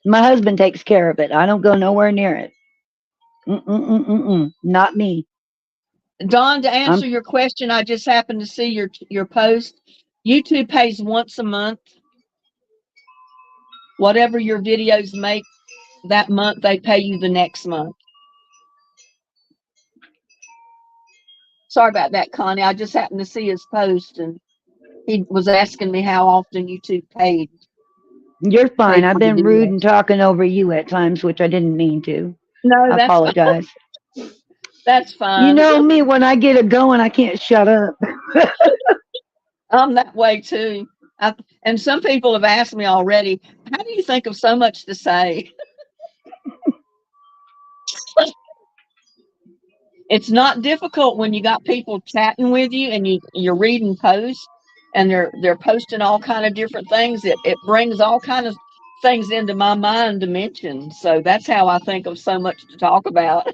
My husband takes care of it. I don't go nowhere near it. Not me. Don, to I'm answer your question, I just happened to see your post. YouTube pays once a month. Whatever your videos make that month, they pay you the next month. Sorry about that, Connie. I just happened to see his post, and he was asking me how often YouTube You're fine. paid I've for the been rude video. and talking over you at times, which I didn't mean to. No, I that's apologize. that's You fine. know me, when I get it going, I can't shut up. I'm that way too. And some people have asked me already, how do you think of so much to say? It's not difficult when you got people chatting with you and you're reading posts and they're posting all kind of different things. It brings all kind of things into my mind dimension. So that's how I think of so much to talk about.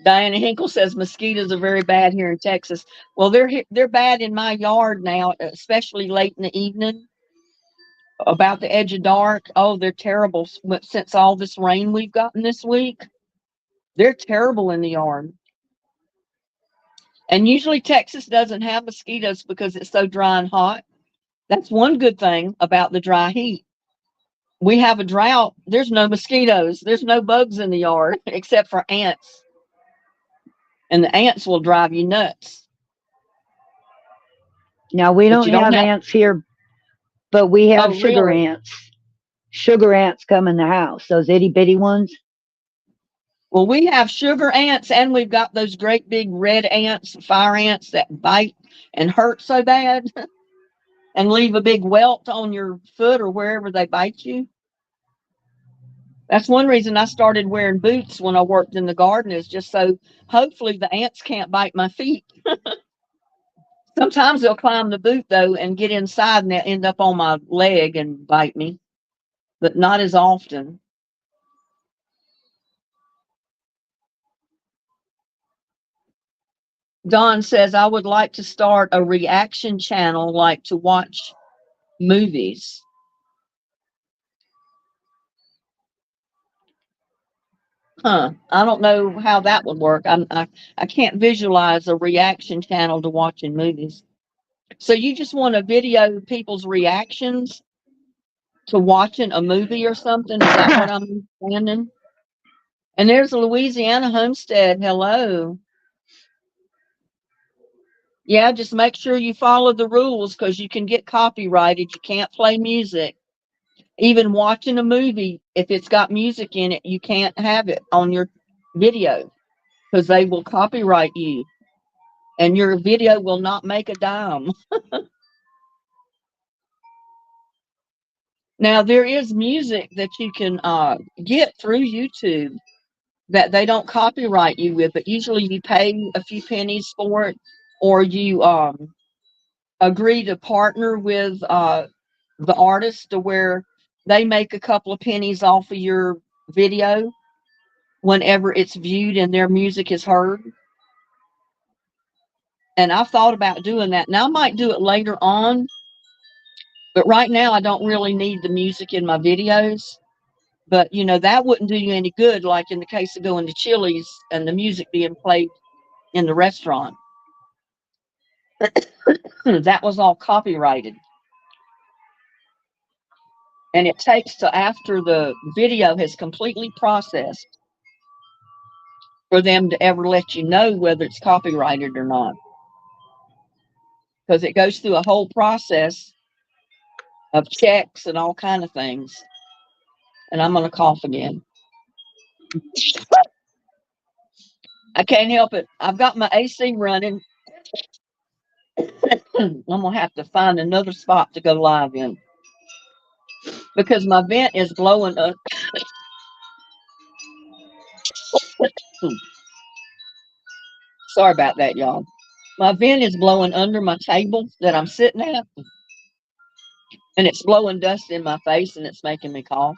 Diana Hinkle says mosquitoes are very bad here in Texas. Well, they're bad in my yard now, especially late in the evening, about the edge of dark. Oh, they're terrible since all this rain we've gotten this week. They're terrible in the yard. And usually Texas doesn't have mosquitoes because it's so dry and hot. That's one good thing about the dry heat. We have a drought. There's no mosquitoes. There's no bugs in the yard except for ants. And the ants will drive you nuts. Now, we But don't you don't have have, ants here, but we have oh, sugar really? ants. Sugar ants come in the house, those itty bitty ones. Well, we have sugar ants and we've got those great big red ants, fire ants that bite and hurt so bad and leave a big welt on your foot or wherever they bite you. That's one reason I started wearing boots when I worked in the garden, is just so hopefully the ants can't bite my feet. Sometimes they'll climb the boot though and get inside and they'll end up on my leg and bite me, but not as often. Don says, I would like to start a reaction channel, like to watch movies. Huh. I don't know how that would work. I can't visualize a reaction channel to watching movies. So you just want to video people's reactions to watching a movie or something? Is that what I'm understanding? And there's a Louisiana homestead. Hello. Yeah, just make sure you follow the rules because you can get copyrighted. You can't play music. Even watching a movie, if it's got music in it, you can't have it on your video because they will copyright you and your video will not make a dime. Now, there is music that you can get through YouTube that they don't copyright you with, but usually you pay a few pennies for it, or you agree to partner with the artist to where they make a couple of pennies off of your video whenever it's viewed and their music is heard. And I've thought about doing that. Now I might do it later on, but right now I don't really need the music in my videos. But you know, that wouldn't do you any good, like in the case of going to Chili's and the music being played in the restaurant. That was all copyrighted. And it takes till after the video has completely processed for them to ever let you know whether it's copyrighted or not. Because it goes through a whole process of checks and all kind of things. And I'm going to cough again. I can't help it. I've got my AC running. I'm going to have to find another spot to go live in because my vent is blowing up. Sorry about that, y'all. My vent is blowing under my table that I'm sitting at, and it's blowing dust in my face, and it's making me cough.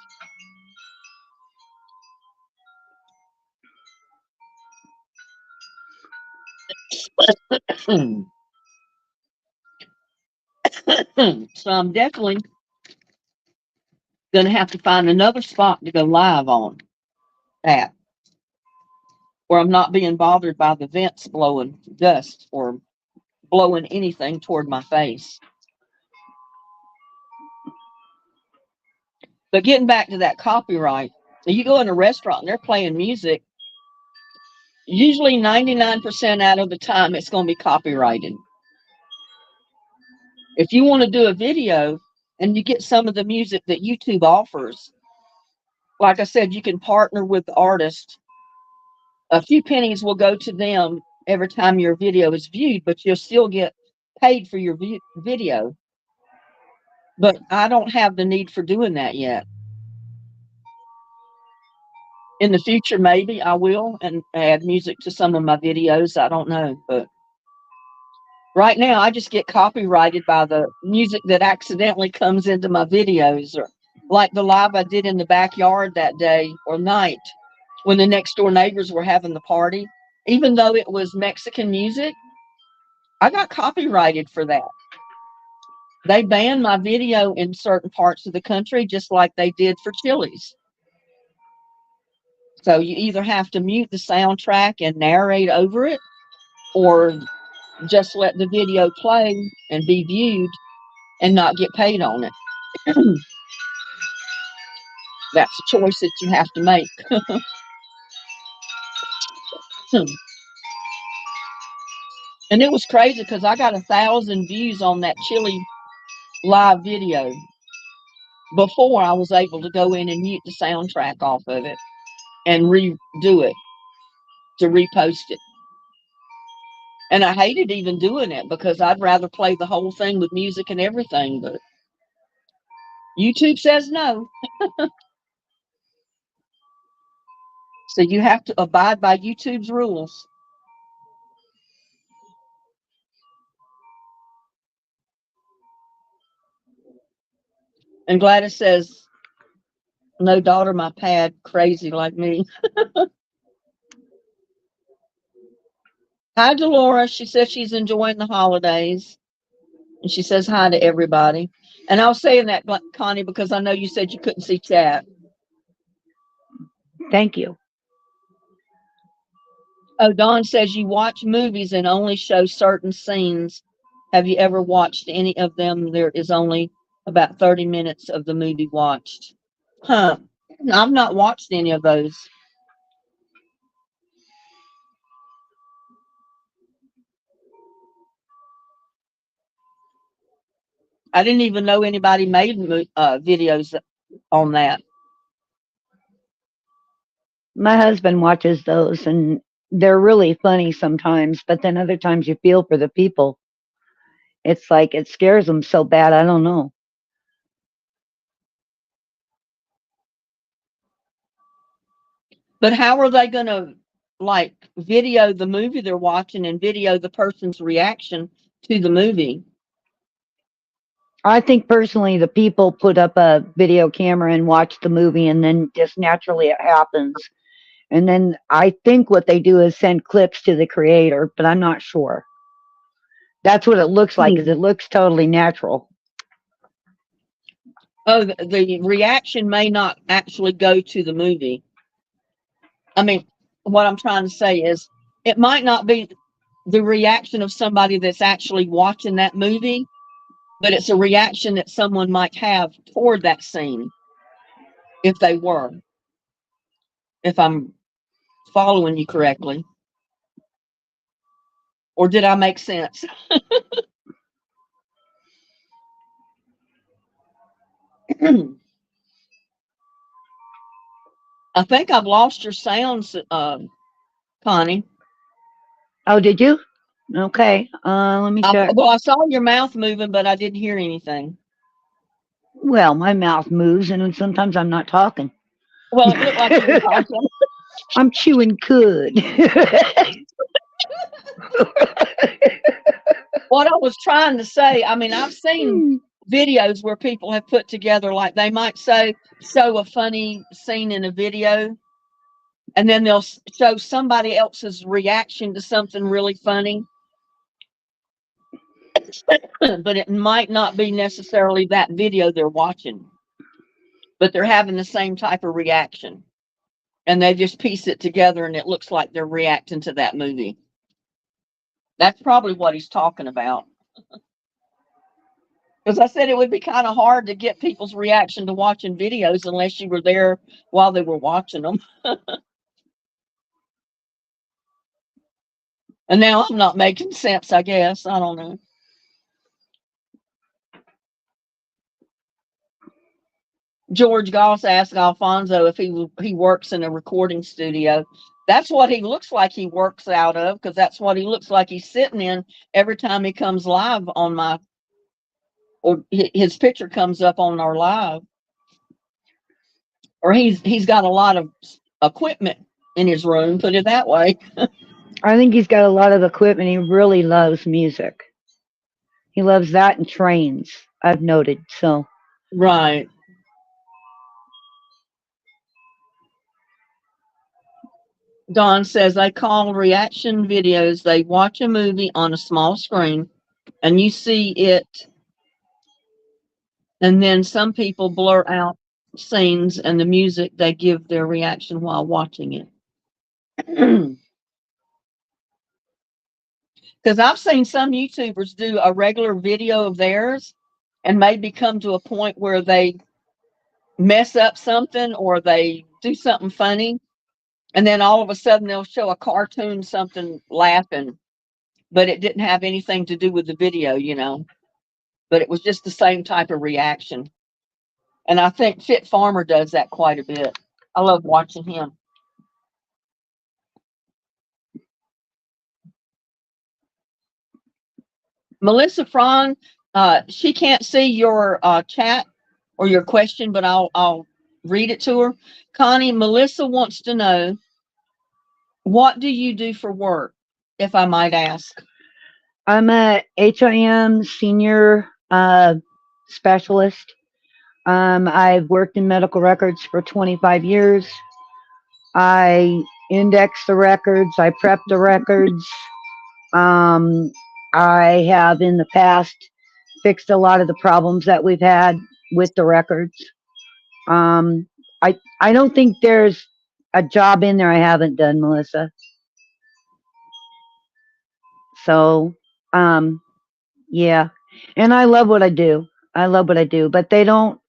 So I'm definitely going to have to find another spot to go live on at, where I'm not being bothered by the vents blowing dust or blowing anything toward my face. But getting back to that copyright, so you go in a restaurant and they're playing music Usually 99% out of the time it's going to be copyrighted. If you want to do a video and you get some of the music that YouTube offers, like I said, you can partner with the artist. A few pennies will go to them every time your video is viewed, but you'll still get paid for your video. But I don't have the need for doing that yet. In the future, maybe I will and add music to some of my videos. I don't know, but right now I just get copyrighted by the music that accidentally comes into my videos, or like the live I did in the backyard that day or night when the next door neighbors were having the party. Even though it was Mexican music, I got copyrighted for that. They banned my video in certain parts of the country, just like they did for Chili's. So you either have to mute the soundtrack and narrate over it, or just let the video play and be viewed and not get paid on it. That's a choice that you have to make. And it was crazy because I got 1,000 views on that chili live video before I was able to go in and mute the soundtrack off of it and redo it to repost it. And I hated even doing it because I'd rather play the whole thing with music and everything, but YouTube says no. So you have to abide by YouTube's rules. And Gladys says, no daughter, my pad, crazy like me. Hi, Delora. She says she's enjoying the holidays. And she says hi to everybody. And I was saying that, Connie, because I know you said you couldn't see chat. Thank you. Oh, Dawn says you watch movies and only show certain scenes. Have you ever watched any of them? There is only about 30 minutes of the movie watched. Huh. I've not watched any of those. I didn't even know anybody made videos on that. My husband watches those, and they're really funny sometimes, but then other times you feel for the people. It's like it scares them so bad. I don't know. But how are they going to like video the movie they're watching and video the person's reaction to the movie? I think personally, the people put up a video camera and watch the movie, and then just naturally it happens. And then I think what they do is send clips to the creator, but I'm not sure. That's what it looks like, because it looks totally natural. Oh, the reaction may not actually go to the movie. I mean, what I'm trying to say is it might not be the reaction of somebody that's actually watching that movie, but it's a reaction that someone might have toward that scene if they were, if I'm following you correctly. Or did I make sense? I think I've lost your sounds, Connie. Oh, did you? Okay. Let me check. Well, I saw your mouth moving, but I didn't hear anything. Well, my mouth moves, and sometimes I'm not talking. Well, it looked like you were talking. I'm chewing cud. What I was trying to say, I mean, I've seen videos where people have put together, like they might show a funny scene in a video, and then they'll show somebody else's reaction to something really funny. But it might not be necessarily that video they're watching, but they're having the same type of reaction. And they just piece it together and it looks like they're reacting to that movie. That's probably what he's talking about. Because I said it would be kind of hard to get people's reaction to watching videos unless you were there while they were watching them. And now I'm not making sense, I guess. I don't know. George Goss asked Alfonso if he works in a recording studio. That's what he looks like he works out of, because that's what he looks like he's sitting in every time he comes live on my, or his picture comes up on our live. Or he's got a lot of equipment in his room, put it that way. I think he's got a lot of equipment. He really loves music. He loves that and trains, I've noted. So Right. Don says I call reaction videos. They watch a movie on a small screen and you see it, and then some people blur out scenes and the music, they give their reaction while watching it. Because I've seen some YouTubers do a regular video of theirs and maybe come to a point where they mess up something or they do something funny, and then all of a sudden they'll show a cartoon something laughing, but it didn't have anything to do with the video, but it was just the same type of reaction. And I think Fit Farmer does that quite a bit. I love watching him. Melissa Fron, she can't see your chat or your question, but I'll read it to her. Connie, Melissa wants to know, what do you do for work, if I might ask? I'm a HIM senior specialist. I've worked in medical records for 25 years. I index the records. I prep the records. Um, I have in the past fixed a lot of the problems that we've had with the records. Um, I don't think there's a job in there I haven't done, Melissa. So, yeah, and I love what I do. I love what I do, but they don't.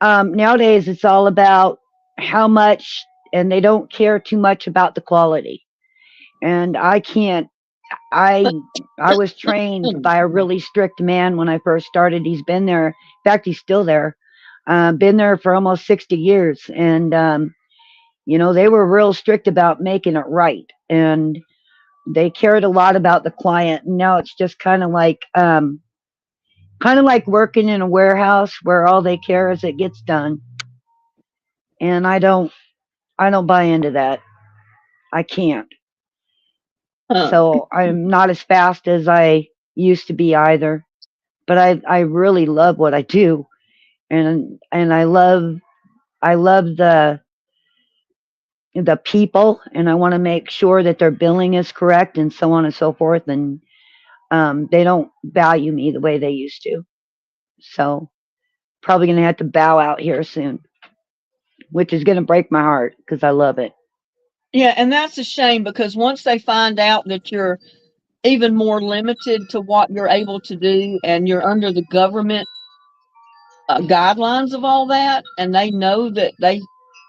Nowadays, it's all about how much, and they don't care too much about the quality. And I can't. I I was trained by a really strict man when I first started. He's been there. In fact, he's still there. Been there for almost 60 years, and they were real strict about making it right, and they cared a lot about the client. And now it's just kind of like working in a warehouse where all they care is it gets done. And I don't buy into that. I can't. Huh. So I'm not as fast as I used to be either. But I really love what I do, and I love the people, and I want to make sure that their billing is correct and so on and so forth. And they don't value me the way they used to. So probably gonna have to bow out here soon, which is gonna break my heart because I love it. Yeah, and that's a shame, because once they find out that you're even more limited to what you're able to do and you're under the government guidelines of all that, and they know that they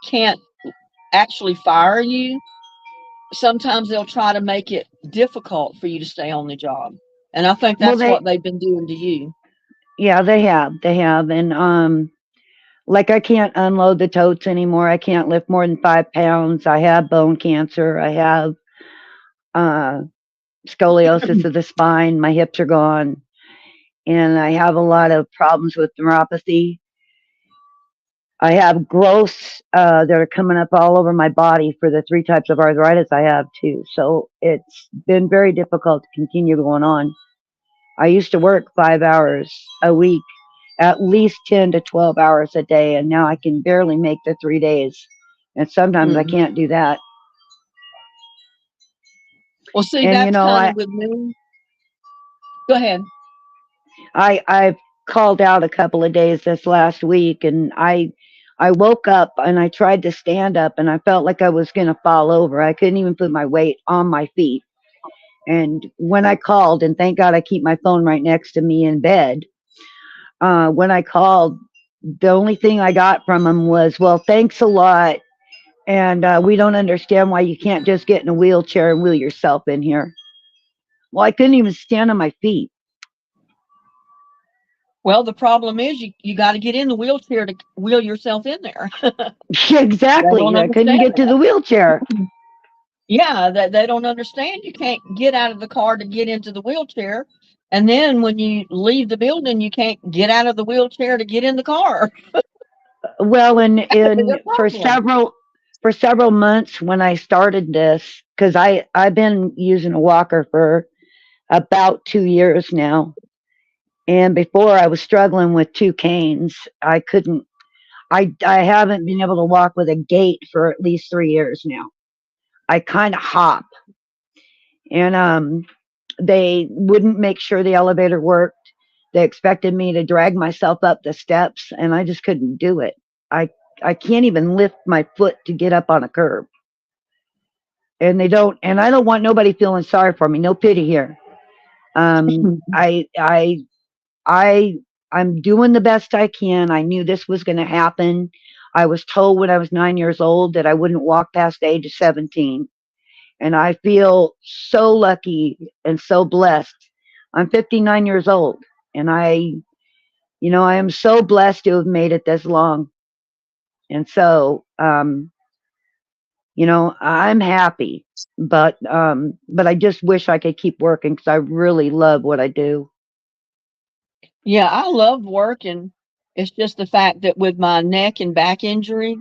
can't actually fire you, sometimes they'll try to make it difficult for you to stay on the job. And I think Well, that's what they've been doing to you. yeah, they have, and like I can't unload the totes anymore. I can't lift more than 5 pounds. I have bone cancer. I have uh, scoliosis of the spine. My hips are gone, and I have a lot of problems with neuropathy. I have growths that are coming up all over my body for the 3 types of arthritis I have too. So it's been very difficult to continue going on. I used to work 5 hours a week, at least 10 to 12 hours a day, and now I can barely make the 3 days. And sometimes I Mhm. can't do that. Well, see, And that's kind of with me. Go ahead. I've called out a couple of days this last week, and I woke up and I tried to stand up, and I felt like I was going to fall over. I couldn't even put my weight on my feet. And when I called, and thank God I keep my phone right next to me in bed, when I called, the only thing I got from him was, "Well, thanks a lot, and we don't understand why you can't just get in a wheelchair and wheel yourself in here." Well, I couldn't even stand on my feet. Well, the problem is you got to get in the wheelchair to wheel yourself in there. They don't Exactly. I couldn't understand get to the wheelchair. that. Yeah, that they don't understand. You can't get out of the car to get into the wheelchair. And then when you leave the building, you can't get out of the wheelchair to get in the car. Well, and That's a bigger in problem. for several months when I started this, because I've been using a walker for about 2 years now, and before I was struggling with two canes. I couldn't. I haven't been able to walk with a gait for at least 3 years now. I kind of hop, and they wouldn't make sure the elevator worked. They expected me to drag myself up the steps, and I just couldn't do it. I I can't even lift my foot to get up on a curb. And they don't, and I don't want nobody feeling sorry for me. No pity here. Um, I I I I'm doing the best I can. I knew this was going to happen. I was told when I was 9 years old that I wouldn't walk past the age of 17. And I feel so lucky and so blessed. I'm 59 years old, and I am so blessed to have made it this long. And so, I'm happy, but I just wish I could keep working because I really love what I do. Yeah, I love working. It's just the fact that with my neck and back injury,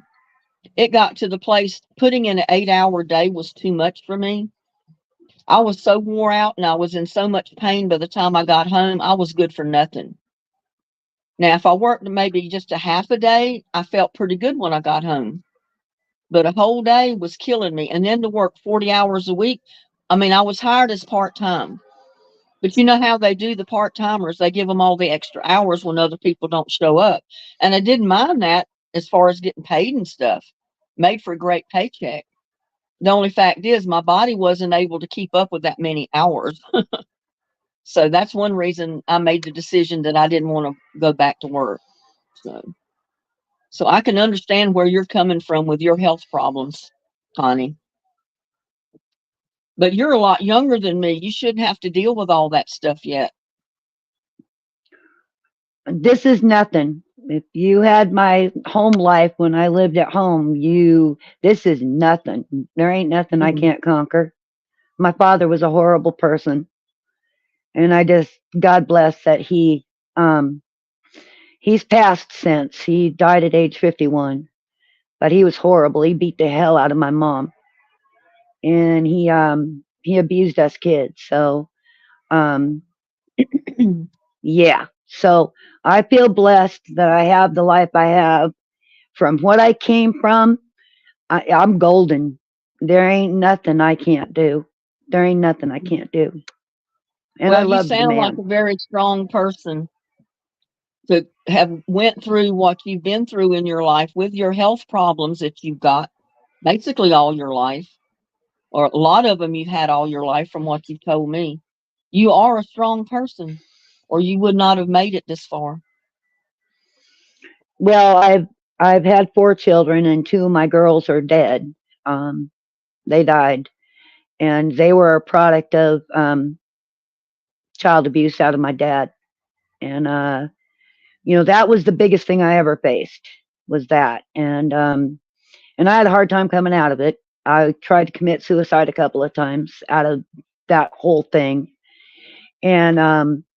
it got to the place putting in an 8-hour day was too much for me. I was so wore out and I was in so much pain by the time I got home, I was good for nothing. Now, if I worked maybe just a half a day, I felt pretty good when I got home. But a whole day was killing me. And then to work 40 hours a week, I mean, I was hired as part time. But you know how they do the part timers? They give them all the extra hours when other people don't show up. And I didn't mind that as far as getting paid and stuff. Made for a great paycheck. The only fact is, my body wasn't able to keep up with that many hours. So that's one reason I made the decision that I didn't want to go back to work. So, so I can understand where you're coming from with your health problems, Connie. But you're a lot younger than me. You shouldn't have to deal with all that stuff yet. This is nothing. If you had my home life when I lived at home, this is nothing. There ain't nothing I Mhm. can't conquer. My father was a horrible person, and God bless that um, he's passed since. He died at age 51, but he was horrible. He beat the hell out of my mom, and he abused us kids. So, um, yeah. So I feel blessed that I have the life I have. From what I came from, I'm golden. There ain't nothing I can't do. There ain't nothing I can't do. And I Well, you love the sound like man. a very strong person to have went through what you've been through in your life with your health problems that you've got basically all your life, or a lot of them you've had all your life from what you've told me. You are a strong person, or you would not have made it this far. Well, I've had 4 children, and two of my girls are dead. Um, they died, and they were a product of child abuse out of my dad. And that was the biggest thing I ever faced, was that. And I had a hard time coming out of it. I tried to commit suicide a couple of times out of that whole thing. And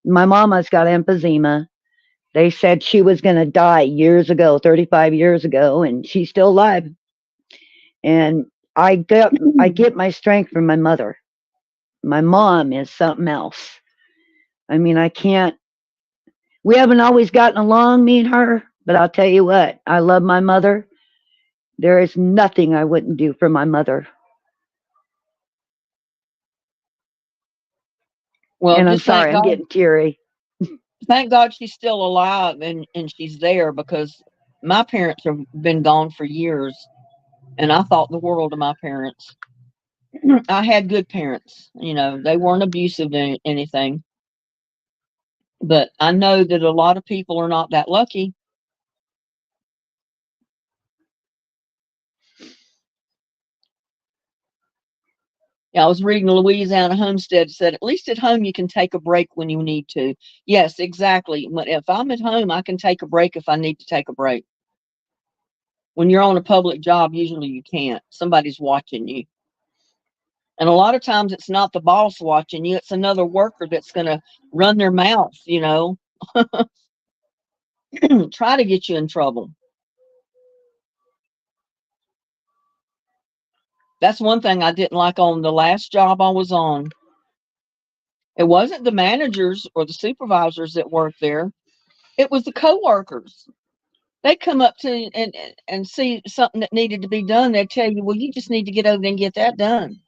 my mama's got emphysema. They said she was going to die years ago, 35 years ago, and she's still alive. And I get my strength from my mother. My mom is something else. I mean, I can't. We haven't always gotten along, me and her, but I'll tell you what, I love my mother. There is nothing I wouldn't do for my mother. Well, And I'm just sorry, I'm getting teary. thank God she's still alive and she's there, because my parents have been gone for years and I thought the world of my parents. I had good parents, they weren't abusive in anything, but I know that a lot of people are not that lucky. Yeah, I was reading Louisiana Homestead said, at least at home you can take a break when you need to. Yes, exactly. If I'm at home, I can take a break if I need to take a break. When you're on a public job, usually you can't. Somebody's watching you. And a lot of times it's not the boss watching you, it's another worker that's going to run their mouth, try to get you in trouble. That's one thing I didn't like on the last job I was on. It wasn't the managers or the supervisors that worked there. It was the coworkers. They come up to you and see something that needed to be done. They'd tell you, well, you just need to get over there and get that done.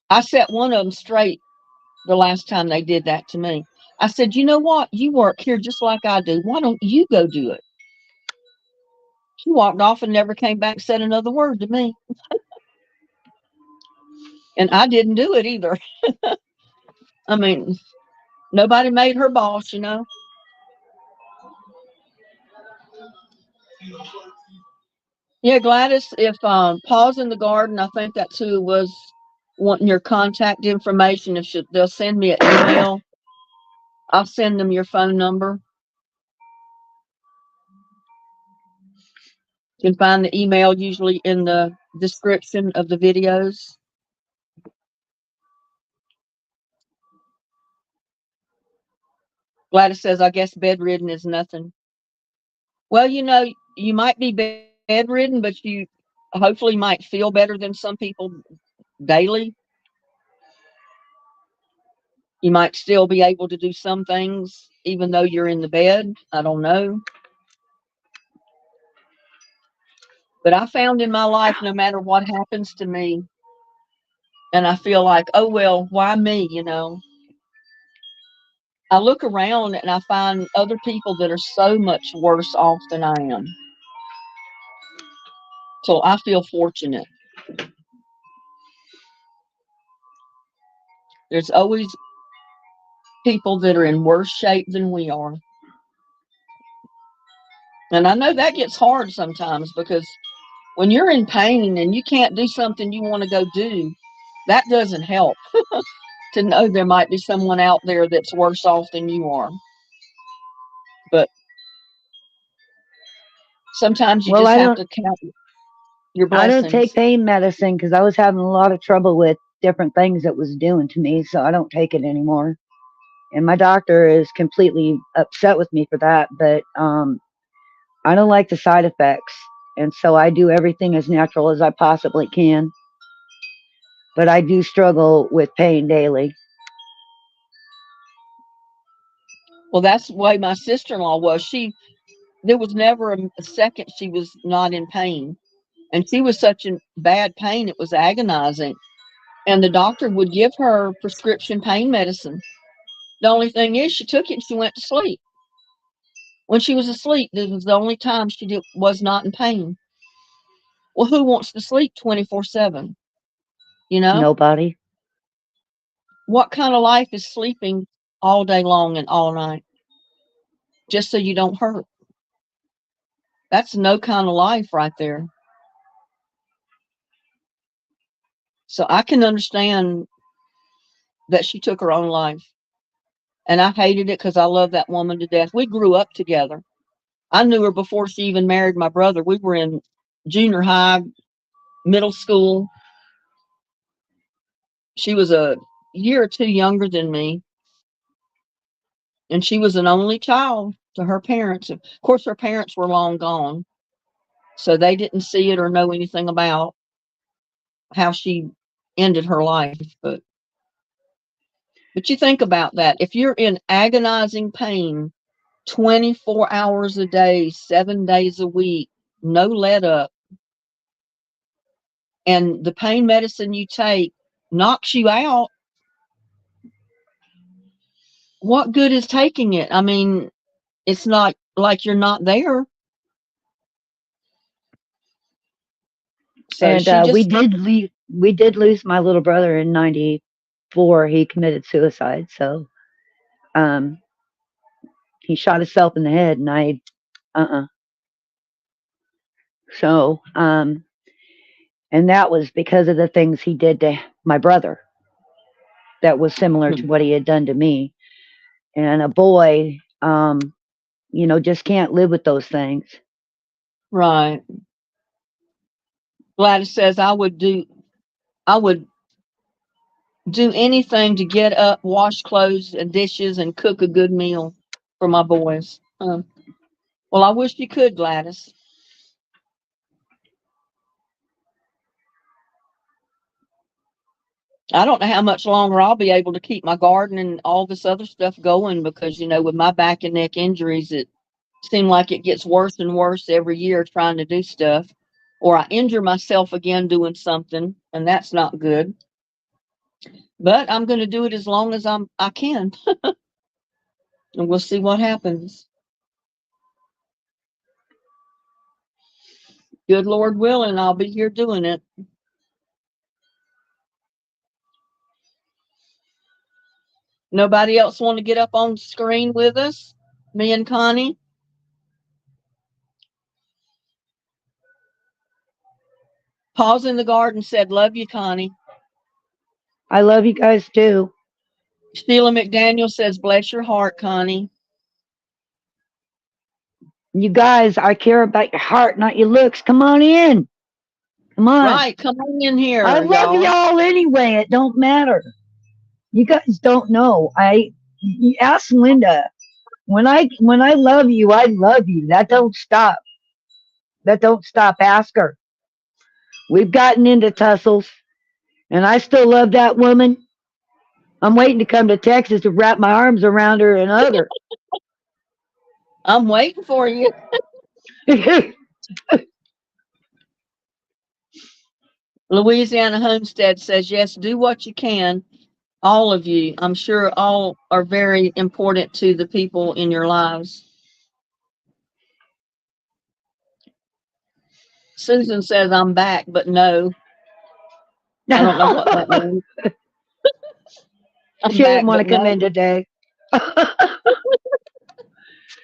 I set one of them straight the last time they did that to me. I said, you know what? You work here just like I do. Why don't you go do it? She walked off and never came back and said another word to me. And I didn't do it either. I mean, nobody made her boss, Yeah, Gladys, if Paul's in the garden, I think that's who was wanting your contact information. If they'll send me an email, I'll send them your phone number. You can find the email usually in the description of the videos. Gladys says, I guess bedridden is nothing. Well, you might be bedridden, but you hopefully might feel better than some people daily. You might still be able to do some things even though you're in the bed. I don't know. But I found in my life, no matter what happens to me, and I feel like, oh, well, why me? I look around and I find other people that are so much worse off than I am. So I feel fortunate. There's always people that are in worse shape than we are. And I know that gets hard sometimes because when you're in pain and you can't do something you want to go do, that doesn't help to know there might be someone out there that's worse off than you are. But sometimes you Well, just have to count your I don't take blessings. pain medicine because I was having a lot of trouble with different things that was doing to me, so I don't take it anymore. And my doctor is completely upset with me for that, but I don't like the side effects, and so I do everything as natural as I possibly can. But I do struggle with pain daily. Well, that's the way my sister-in-law was. There was never a second she was not in pain. And she was such in bad pain, it was agonizing. And the doctor would give her prescription pain medicine. The only thing is, she took it and she went to sleep. When she was asleep, this was the only time was not in pain. Well, who wants to sleep 24/7? You know? Nobody. What kind of life is sleeping all day long and all night just so you don't hurt? That's no kind of life right there. So I can understand that she took her own life. And I hated it because I love that woman to death. We grew up together. I knew her before she even married my brother. We were in junior high, middle school. She was a year or two younger than me, and she was an only child to her parents. Of course, her parents were long gone, so they didn't see it or know anything about how she ended her life. But you think about that. If you're in agonizing pain 24 hours a day, 7 days a week, no let up, and the pain medicine you take knocks you out, what good is taking it? I mean, it's not like you're not there. So And she just, we did lose my little brother in '94. He committed suicide. So um, he shot himself in the head, and I. So And that was because of the things he did to my brother that was similar to what he had done to me. And a boy, just can't live with those things. Right. Gladys says I would do anything to get up, wash clothes and dishes, and cook a good meal for my boys. Well, I wish you could, Gladys. I don't know how much longer I'll be able to keep my garden and all this other stuff going because, with my back and neck injuries, it seems like it gets worse and worse every year trying to do stuff. Or I injure myself again doing something, and that's not good. But I'm going to do it as long as I can. And we'll see what happens. Good Lord willing, I'll be here doing it. Nobody else want to get up on screen with us? Me and Connie? Paws in the Garden said, love you, Connie. I love you guys too. Sheila McDaniel says, bless your heart, Connie. You guys, I care about your heart, not your looks. Come on in. Come on. Right, come on in here. I love y'all anyway. It don't matter. You guys don't know. You ask Linda. When I love you, I love you. That don't stop. That don't stop. Ask her. We've gotten into tussles, and I still love that woman. I'm waiting to come to Texas to wrap my arms around her and hug her. I'm waiting for you. Louisiana Homestead says, yes, do what you can. All of you. I'm sure all are very important to the people in your lives. Susan says, I'm back, but no. I don't know what that means. She didn't want to come in today.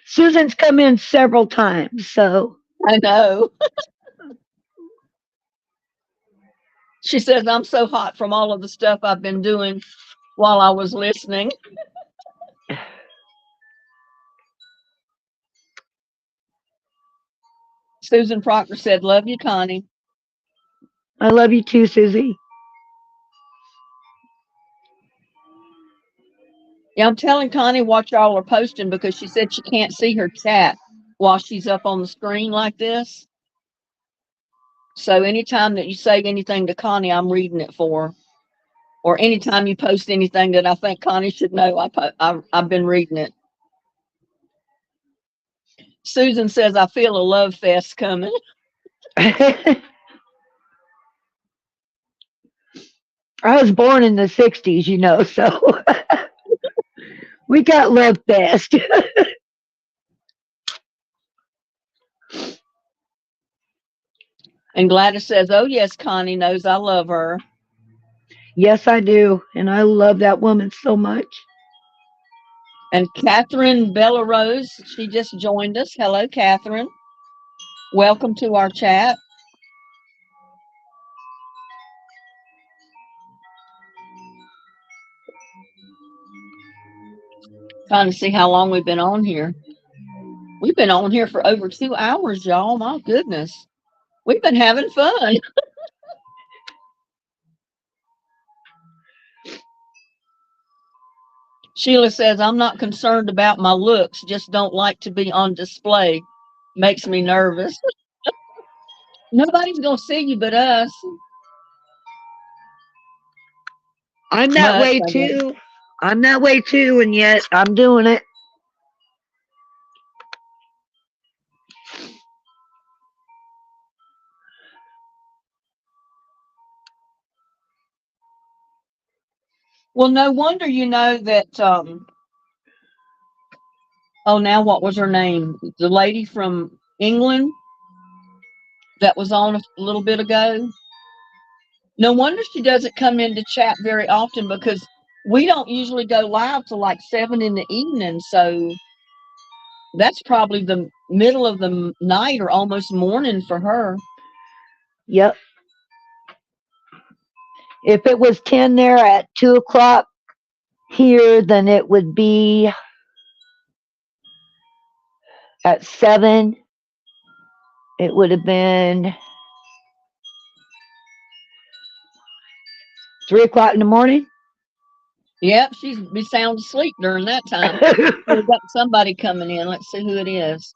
Susan's come in several times, so. I know. She says, I'm so hot from all of the stuff I've been doing while I was listening. Susan Proctor said, love you, Connie. I love you too, Susie. Yeah, I'm telling Connie what y'all are posting because she said she can't see her chat while she's up on the screen like this. So anytime that you say anything to Connie, I'm reading it for her. Or anytime you post anything that I think Connie should know, I've been reading it. Susan says, I feel a love fest coming. I was born in the 60s, so we got love fest. And Gladys says, oh, yes, Connie knows I love her. Yes, I do. And I love that woman so much. And Catherine Bella Rose, she just joined us. Hello, Catherine. Welcome to our chat. Trying to see how long we've been on here. We've been on here for over 2 hours, y'all. My goodness. We've been having fun. Sheila says, I'm not concerned about my looks, just don't like to be on display. Makes me nervous. Nobody's going to see you but us. I'm that way too. I'm that way too, and yet I'm doing it. Well, no wonder that now what was her name? The lady from England that was on a little bit ago. No wonder she doesn't come into chat very often because we don't usually go live till like 7 in the evening. So that's probably the middle of the night or almost morning for her. Yep. If it was 10 there at 2 o'clock here, then it would be at 7. It would have been 3 o'clock in the morning. Yep, she'd be sound asleep during that time. We've got somebody coming in. Let's see who it is.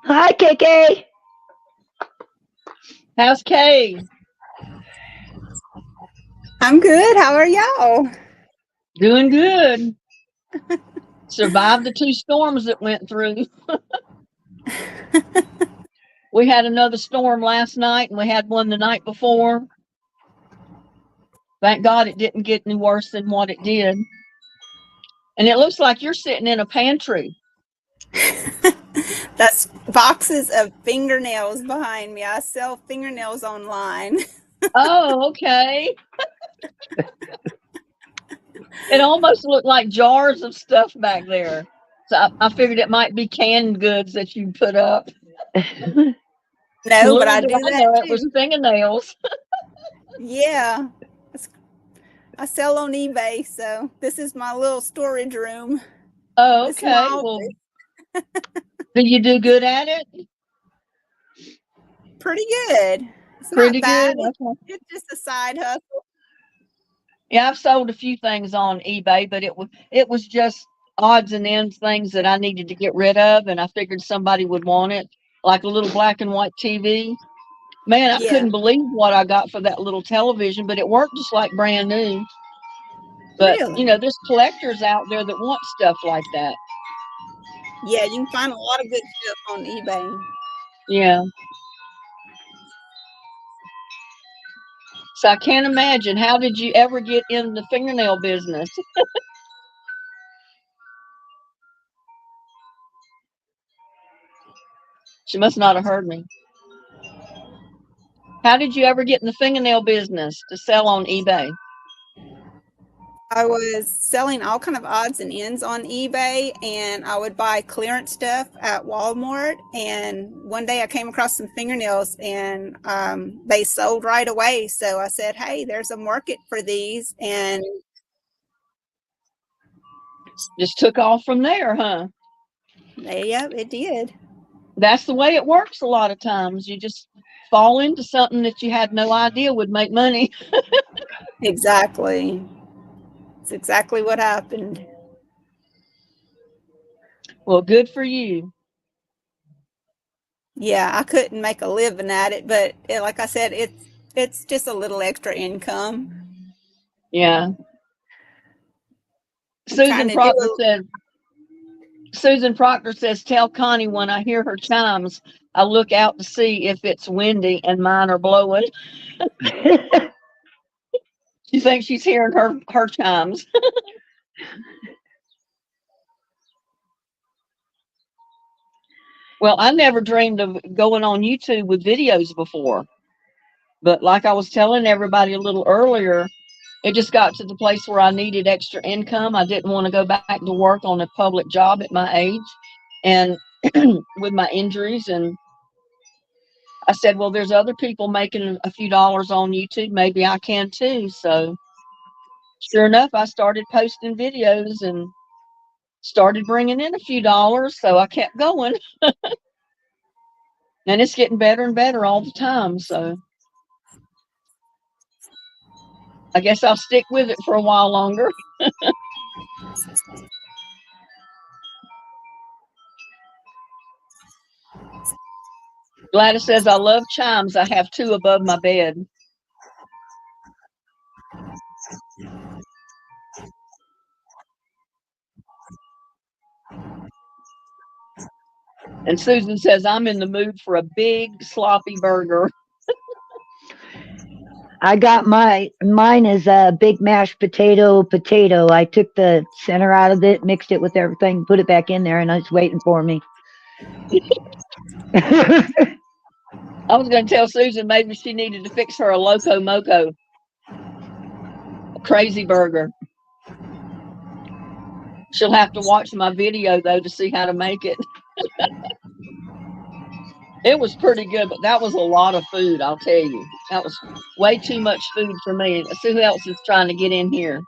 Hi, KK. How's Kay? I'm good. How are y'all? Doing good. Survived the 2 storms that went through. We had another storm last night and we had one the night before. Thank God it didn't get any worse than what it did. And it looks like you're sitting in a pantry. That's boxes of fingernails behind me. I sell fingernails online. Oh, okay. It almost looked like jars of stuff back there. So I figured it might be canned goods that you put up. No, but I Little do did I that know too. it was fingernails. Yeah. I sell on eBay, so this is my little storage room. Oh, This is my okay. Well, office. do you do good at it? Pretty good. It's Pretty not bad. good. Okay. It's just a side hustle. Yeah, I've sold a few things on eBay, but it was just odds and ends things that I needed to get rid of, and I figured somebody would want it, like a little black and white TV. Man, I Yeah. couldn't believe what I got for that little television, but it worked just like brand new. But Really? there's collectors out there that want stuff like that. Yeah, you can find a lot of good stuff on eBay. Yeah. So I can't imagine, how did you ever get in the fingernail business? She must not have heard me. How did you ever get in the fingernail business to sell on eBay? I was selling all kind of odds and ends on eBay, and I would buy clearance stuff at Walmart. And one day I came across some fingernails, and they sold right away. So I said, "Hey, there's a market for these," and Just took off from there, huh? yeah, it did. That's the way it works a lot of times. You just fall into something that you had no idea would make money. Exactly. It's exactly what happened. Well, good for you. Yeah, I couldn't make a living at it, but like I said, it's just a little extra income. Yeah. Trying to do Susan Proctor says, tell Connie when I hear her chimes, I look out to see if it's windy and mine are blowing. She thinks she's hearing her chimes. Well, I never dreamed of going on YouTube with videos before. But like I was telling everybody a little earlier, it just got to the place where I needed extra income. I didn't want to go back to work on a public job at my age and with my injuries. And I said, well, there's other people making a few dollars on YouTube. Maybe I can too. So sure enough, I started posting videos and started bringing in a few dollars. So I kept going. And it's getting better and better all the time. So I guess I'll stick with it for a while longer. Gladys says, I love chimes. I have 2 above my bed. And Susan says, I'm in the mood for a big sloppy burger. I got mine is a big mashed potato. I took the center out of it, mixed it with everything, put it back in there, and it's waiting for me. I was going to tell Susan maybe she needed to fix her a Loco Moco, a crazy burger. She'll have to watch my video though to see how to make it. It was pretty good, but that was a lot of food, I'll tell you. That was way too much food for me. Let's see who else is trying to get in here.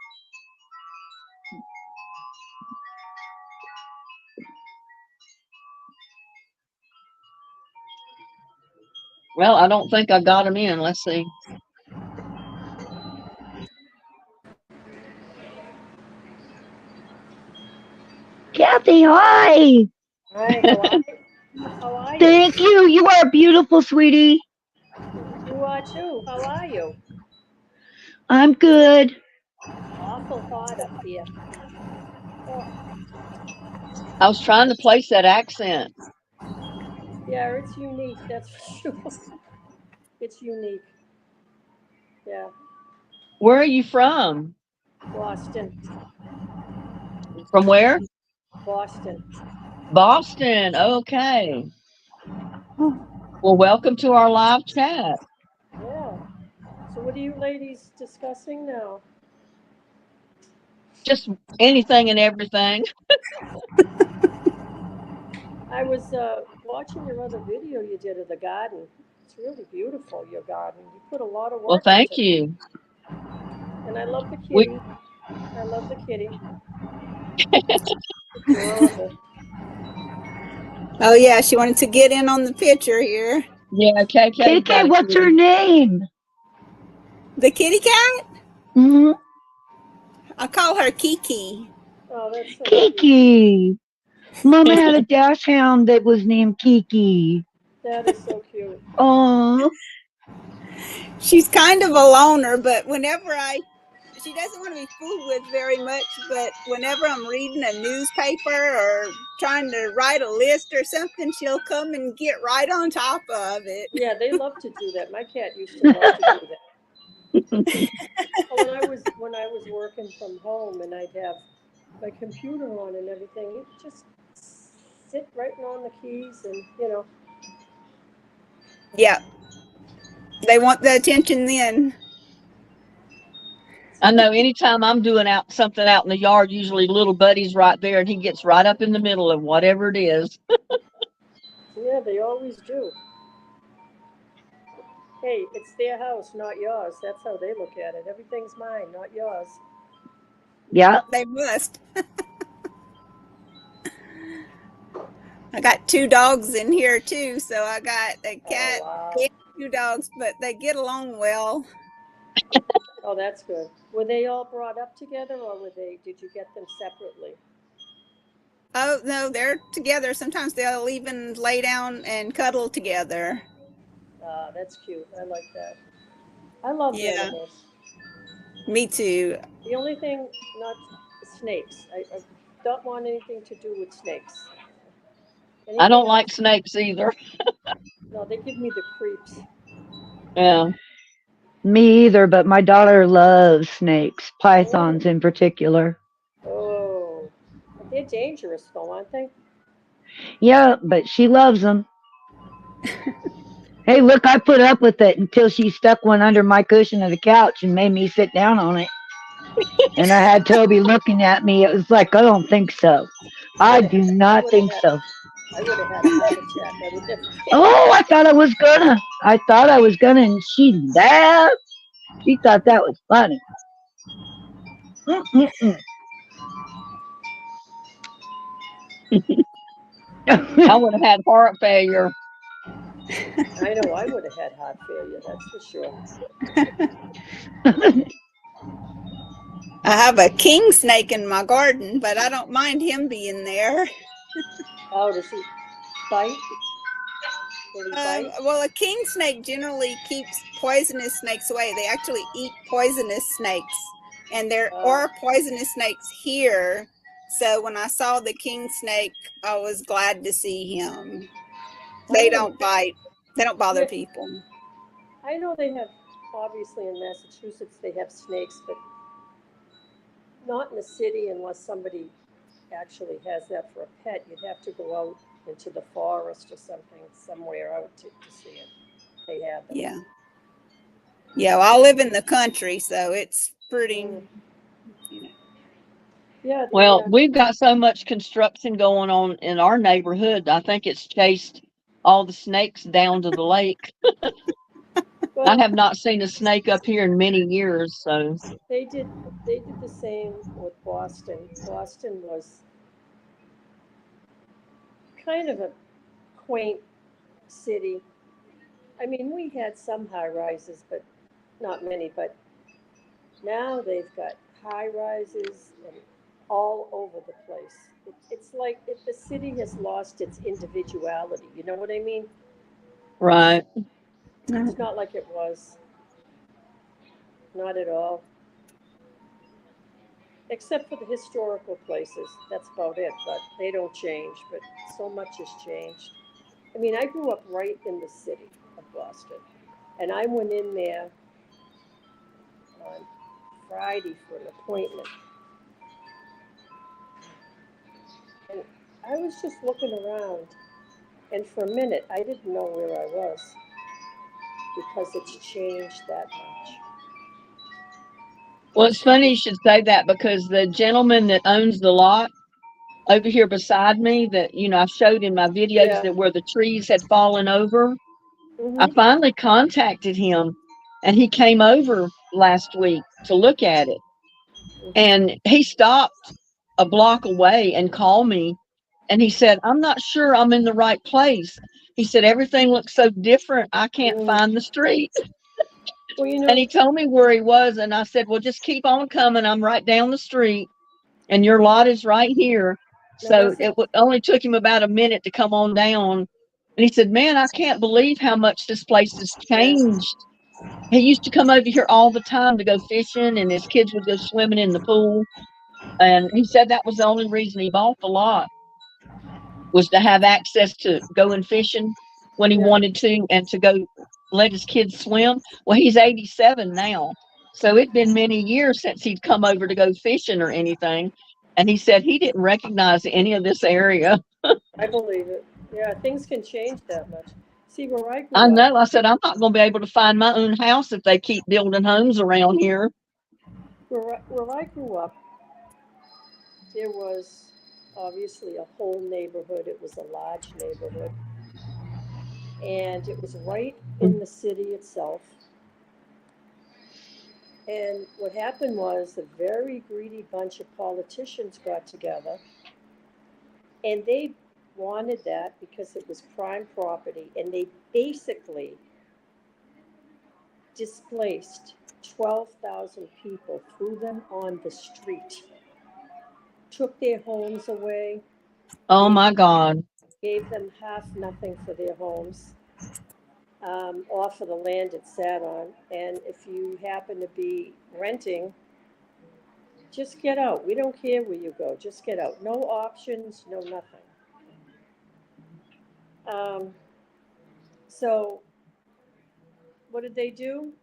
Well, I don't think I got them in. Let's see. Kathy, hi. Hi, how are you? How are you? Thank you. You are beautiful, sweetie. You are too. How are you? I'm good. Awful hot up here. Oh, I was trying to place that accent. yeah, it's unique, that's for sure. It's unique. Yeah, Where are you from? Boston, From where? Boston. Boston. Okay. Well, welcome to our live chat. Yeah. So what are you ladies discussing now? Just anything and everything. I was watching your other video you did of the garden. It's really beautiful, your garden. You put a lot of Well, work thank into it. you. And I love the We kitty. I love the kitty. Adorable. Oh yeah, she wanted to get in on the picture here. yeah, KK's got KK, a what's her kitty. name? The kitty cat? Hmm. I call her Kiki. Oh, that's so cute. Kiki. Mama had a dash hound that was named Kiki. That is so cute. Oh, She's kind of a loner, but she doesn't want to be fooled with very much, but whenever I'm reading a newspaper or trying to write a list or something, she'll come and get right on top of it. Yeah, they love to do that. My cat used to love to do that. When I was working from home and I'd have my computer on and everything, he'd just sit writing on the keys and Yeah. They want the attention then. I know anytime I'm doing something out in the yard, usually little buddy's right there and he gets right up in the middle of whatever it is. yeah, they always do. Hey, it's their house, not yours. That's how they look at it. Everything's mine, not yours. yeah. They must. I got 2 dogs in here too, so I got a cat Oh, wow. and 2 dogs, but they get along well. Oh, that's good. Were they all brought up together or did you get them separately? Oh no, they're together. Sometimes they'll even lay down and cuddle together. That's cute. I like that. I love Yeah, animals. me too. The only thing, not snakes. I don't want anything to do with snakes. I don't Anything like else? snakes either. No, they give me the creeps. Yeah. Me either, but my daughter loves snakes, Oh, pythons in particular. oh. But they're dangerous though, aren't they? Yeah, but she loves them. Hey, look, I put up with it until she stuck one under my cushion of the couch and made me sit down on it. And I had Toby looking at me. It was like, I don't think so. I do I not would have think had so. I would have had a heart attack. I would never Oh, I thought I was gonna. I thought I was gonna, and she laughed. She thought that was funny. Mm-mm-mm. I would have had heart failure. I know I would have had heart failure, that's for sure. I have a king snake in my garden, but I don't mind him being there. Oh, does he bite? Will he bite? Well, a king snake generally keeps poisonous snakes away. They actually eat poisonous snakes, and there are poisonous snakes here. So when I saw the king snake, I was glad to see him. They don't bite. They don't bother Yeah. people. I know they have, obviously in Massachusetts, they have snakes, but not in the city unless somebody actually has that for a pet. You'd have to go out into the forest or something, somewhere out to see it. They have them. Yeah. Yeah, well, I live in the country, so it's pretty, Yeah, Well, we've got so much construction going on in our neighborhood. I think it's chased all the snakes down to the lake. I Well, have not seen a snake up here in many years, so they did the same with Boston. Boston was kind of a quaint city. I mean, we had some high rises, but not many. But now they've got high rises and all over the place. It's like the city has lost its individuality. You know what I mean? right. It's not like it was. Not at all. Except for the historical places. That's about it. But they don't change. But so much has changed. I mean, I grew up right in the city of Boston. And I went in there on Friday for an appointment. And I was just looking around. And for a minute, I didn't know where I was because it's changed that much. Well, it's funny you should say that because the gentleman that owns the lot over here beside me that, I showed in my videos Yeah. that where the trees had fallen over, I Mm-hmm. finally contacted him and he came over last week to look at it. Mm-hmm. And he stopped a block away and called me and he said, I'm not sure I'm in the right place. He said, everything looks so different. I can't Mm. find the street. Well, And he told me where he was. And I said, well, just keep on coming. I'm right down the street and your lot is right here. now So that's it only took him about a minute to come on down. And he said, man, I can't believe how much this place has yeah. changed. He used to come over here all the time to go fishing and his kids would go swimming in the pool. And he said that was the only reason he bought the lot was to have access to going fishing when he Yeah. wanted to and to go let his kids swim. Well, he's 87 now. So it'd been many years since he'd come over to go fishing or anything. And he said he didn't recognize any of this area. I believe it. Yeah, things can change that much. See, where I I grew up, know. I said, I'm not going to be able to find my own house if they keep building homes around here. where I grew up, there was obviously a whole neighborhood. It was a large neighborhood, and it was right in the city itself. And what happened was a very greedy bunch of politicians got together, and they wanted that because it was prime property, and they basically displaced 12,000 people, threw them on the street, took their homes away, Oh gave my them, God. gave them half nothing for their homes, or for the land it sat on. And if you happen to be renting, just get out. We don't care where you go. Just get out. No options, no nothing. Um, so what did they do?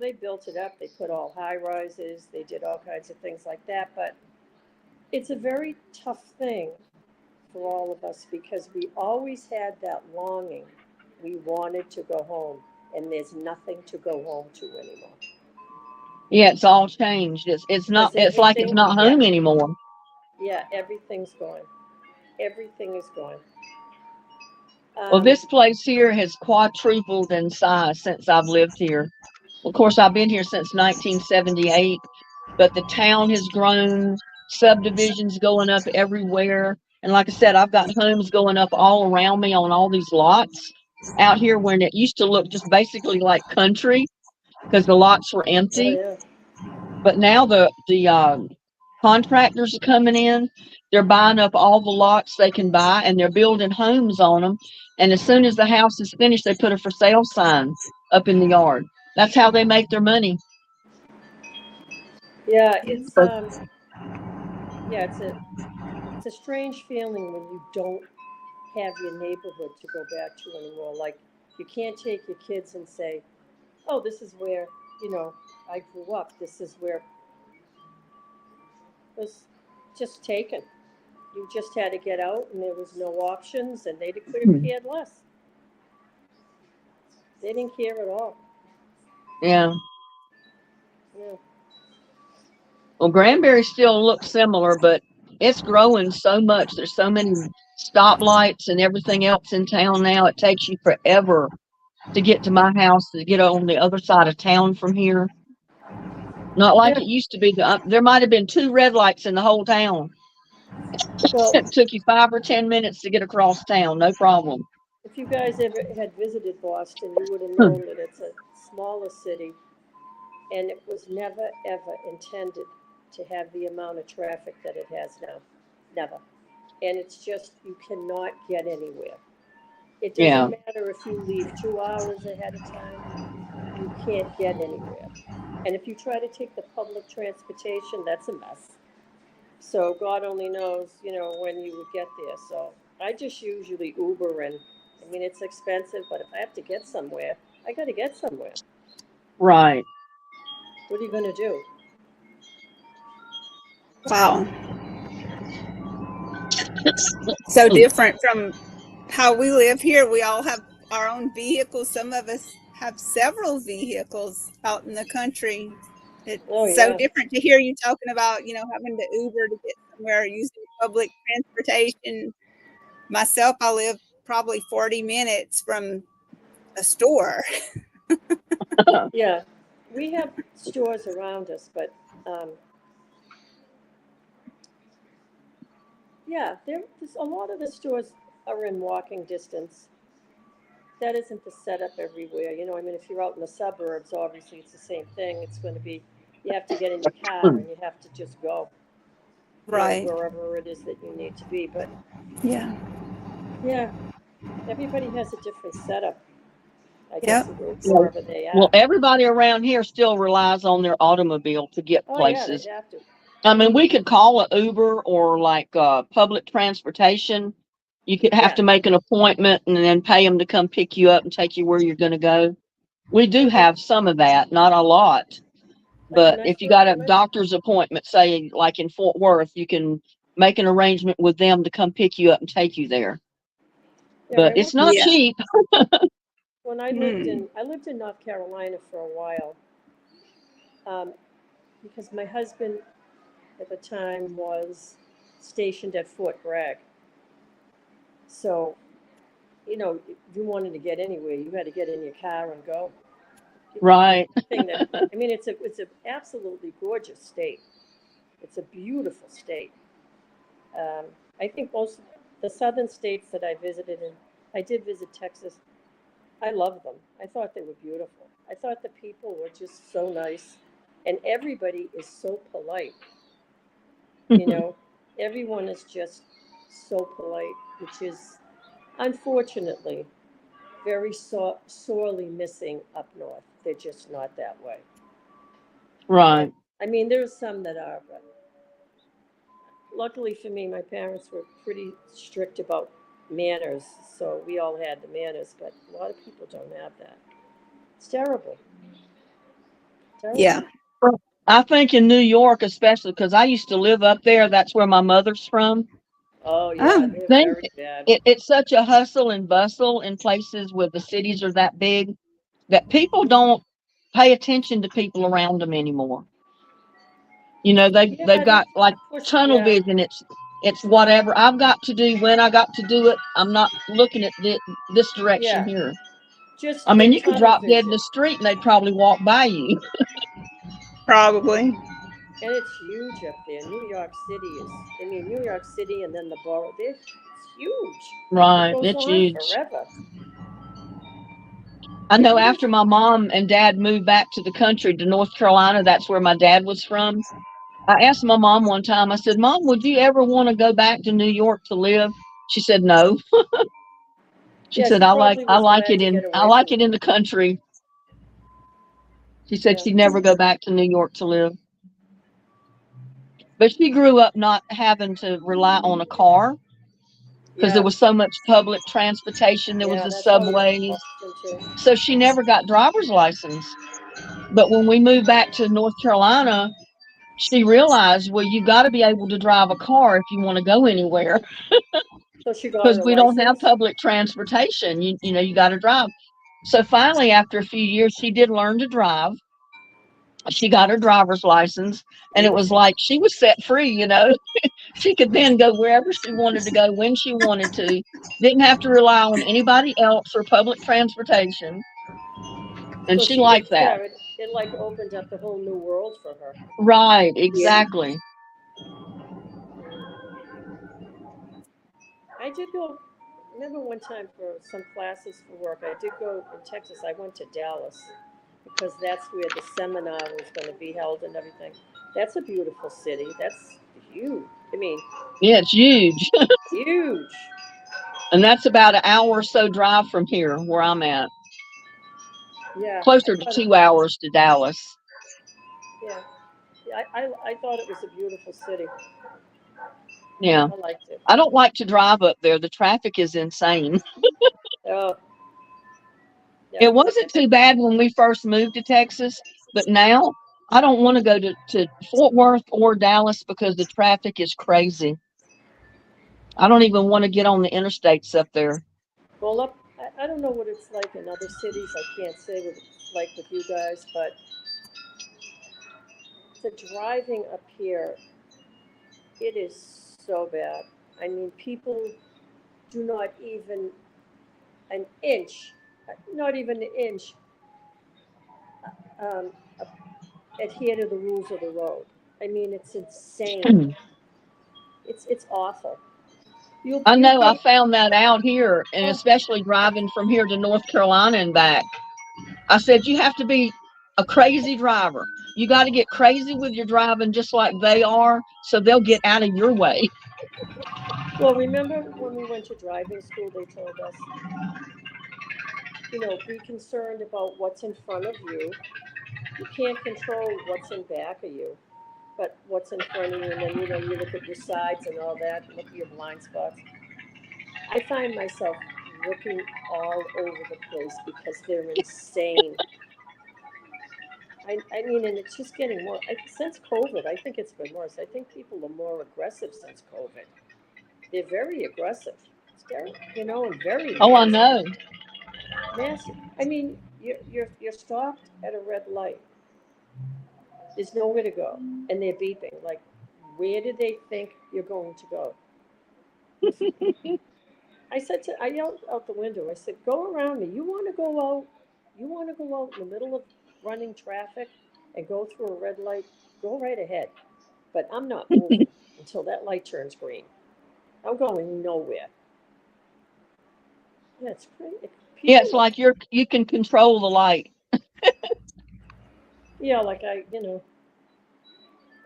They built it up. They put all high rises. They did all kinds of things like that. But it's a very tough thing for all of us because we always had that longing. We wanted to go home, and there's nothing to go home to anymore. Yeah, it's all changed. It's not, Because it's like it's everything, not yeah, home anymore. yeah, everything's gone. Everything is gone. Well, Um, this place here has quadrupled in size since I've lived here. Of course, I've been here since 1978, but the town has grown, subdivisions going up everywhere. And like I said, I've got homes going up all around me on all these lots out here when it used to look just basically like country because the lots were oh empty. yeah, But now the contractors are coming in. They're buying up all the lots they can buy, and they're building homes on them. And as soon as the house is finished, they put a for sale sign up in the yard. That's how they make their money. yeah. It's But yeah, it's a strange feeling when you don't have your neighborhood to go back to anymore. Like you can't take your kids and say, "Oh, this is where I grew up. This is where it was just taken." You just had to get out, and there was no options, and they could have cared less. They didn't care at all. yeah, Yeah. well, Granbury still looks similar, but it's growing so much. There's so many stoplights and everything else in town now. It takes you forever to get to my house, to get on the other side of town from here. Not like Yeah. it used to be. There might have been 2 red lights in the whole town. Well, It took you 5 or 10 minutes to get across town, no problem. if you guys ever had visited Boston, you would have known that it's a smaller city, and it was never, ever intended to have the amount of traffic that it has now. Never. And it's just, you cannot get anywhere. It Yeah, doesn't matter if you leave 2 hours ahead of time, you can't get anywhere. And if you try to take the public transportation, that's a mess. So God only knows, when you would get there. So I just usually Uber, and I mean, it's expensive, but if I have to get somewhere, I got to get somewhere. right. What are you going to do? Wow. So different from how we live here. We all have our own vehicles. Some of us have several vehicles out in the country. Oh, It's so yeah. different to hear you talking about, having to Uber to get somewhere using public transportation. Myself, I live probably 40 minutes from a store. Yeah. We have stores around us, but yeah, there's a lot of the stores are in walking distance. That isn't the setup everywhere. I mean, if you're out in the suburbs, obviously it's the same thing. It's going to be, you have to get in your car and you have to just go, Right. wherever it is that you need to be. But Yeah. yeah, everybody has a different setup, I guess, Yep. wherever they Well, are. everybody around here still relies on their automobile to get Oh, yeah, they places. have to. I mean, we could call a Uber or like public transportation. You could have Yeah. to make an appointment and then pay them to come pick you up and take you where you're going to go. We do Yeah, have some of that, not a lot. like But if you got a doctor's appointment, say like in Fort Worth, you can make an arrangement with them to come pick you up and take you there. yeah, But it's not Yeah. cheap. when I lived in North Carolina for a while, um, because my husband at the time was stationed at Fort Bragg. So, if you wanted to get anywhere, you had to get in your car and go. Right. I mean, it's a absolutely gorgeous state. It's a beautiful state. Um, I think most of the southern states that I visited, and I did visit Texas, I love them. I thought they were beautiful. I thought the people were just so nice, and everybody is so polite. You know, everyone is just so polite, which is unfortunately very sorely missing up north. They're just not that way. Right. I mean, there's some that are, but luckily for me, my parents were pretty strict about manners, so we all had the manners, but a lot of people don't have that. It's terrible. Terrible. Yeah. I think in New York, especially because I used to live up there, that's where my mother's from. Oh, yeah, Oh, they're Think very bad. it's such a hustle and bustle in places where the cities are that big that people don't pay attention to people around them anymore. They've Yeah, they got like push, tunnel yeah, vision. It's whatever I've got to do when I got to do it. I'm not looking at this direction yeah, here. just I the mean, you could tunnel drop dead in vision. the street and they'd probably walk by you. probably. And it's huge up there. New York City is, I mean, New York City and then the borough, it's huge. It Right. goes It's on huge. forever. I If know you, after my mom and dad moved back to the country to North Carolina, that's where my dad was from. I asked my mom one time, I said, Mom, would you ever want to go back to New York to live? She said no. She yeah, said, she probably I was like glad it to get I away like from it it. in the country. She said Yeah, she'd never go back to New York to live. But she grew up not having to rely on a car because there yeah, was so much public transportation. There was yeah, the that's how we are in subways. Boston too. So she never got driver's license. But when we moved back to North Carolina, she realized, well, you got to be able to drive a car if you want to go anywhere So she got because her we don't have license. public transportation. You got to drive. So finally, after a few years, she did learn to drive. She got her driver's license, and it was like she was set free, you know. She could then go wherever she wanted to go when she wanted to. Didn't have to rely on anybody else or public transportation. And Well, she liked that. it like opened up a whole new world for her. Right, Yeah. exactly. I did go. Remember one time for some classes for work, I did go in Texas. I went to Dallas because that's where the seminar was going to be held and everything. That's a beautiful city. That's huge. I mean, Yeah, it's huge. huge. And that's about an hour or so drive from here where I'm at. Yeah. Closer to 2 hours to Dallas. Yeah. I thought it was a beautiful city. Yeah. I liked it. I don't like to drive up there. The traffic is insane. Oh, yeah. It wasn't too bad when we first moved to Texas, but now I don't want to go to Fort Worth or Dallas because the traffic is crazy. I don't even want to get on the interstates up there. Well, I don't know what it's like in other cities. I can't say what it's like with you guys, but the driving up here, it is so bad. I mean, people do not even an inch, not even an inch, um, adhere to the rules of the road. I mean, it's insane. It's awful. I You'll know I go. found that out here, and Oh, especially driving from here to North Carolina and back. I said, you have to be a crazy driver. You got to get crazy with your driving just like they are, so they'll get out of your way. well, remember when we went to driving school? They told us, be concerned about what's in front of you. You can't control what's in back of you, but what's in front of you, and then you look at your sides and all that, and look at your blind spots. I find myself looking all over the place because they're insane. I mean, and it's just getting more. Since COVID, I think it's been worse. I think people are more aggressive since COVID. They're very aggressive. Scary, and very Oh, I nasty. know. Nasty. I mean, you're stopped at a red light. There's nowhere to go, and they're beeping. Like, where do they think you're going to go? I yelled out the window. I said, "Go around me. You want to go out? You want to go out in the middle of running traffic and go through a red light? Go right ahead. But I'm not moving until that light turns green. I'm going nowhere." Yeah, it's crazy. Yeah, it's People, like you can control the light. yeah, like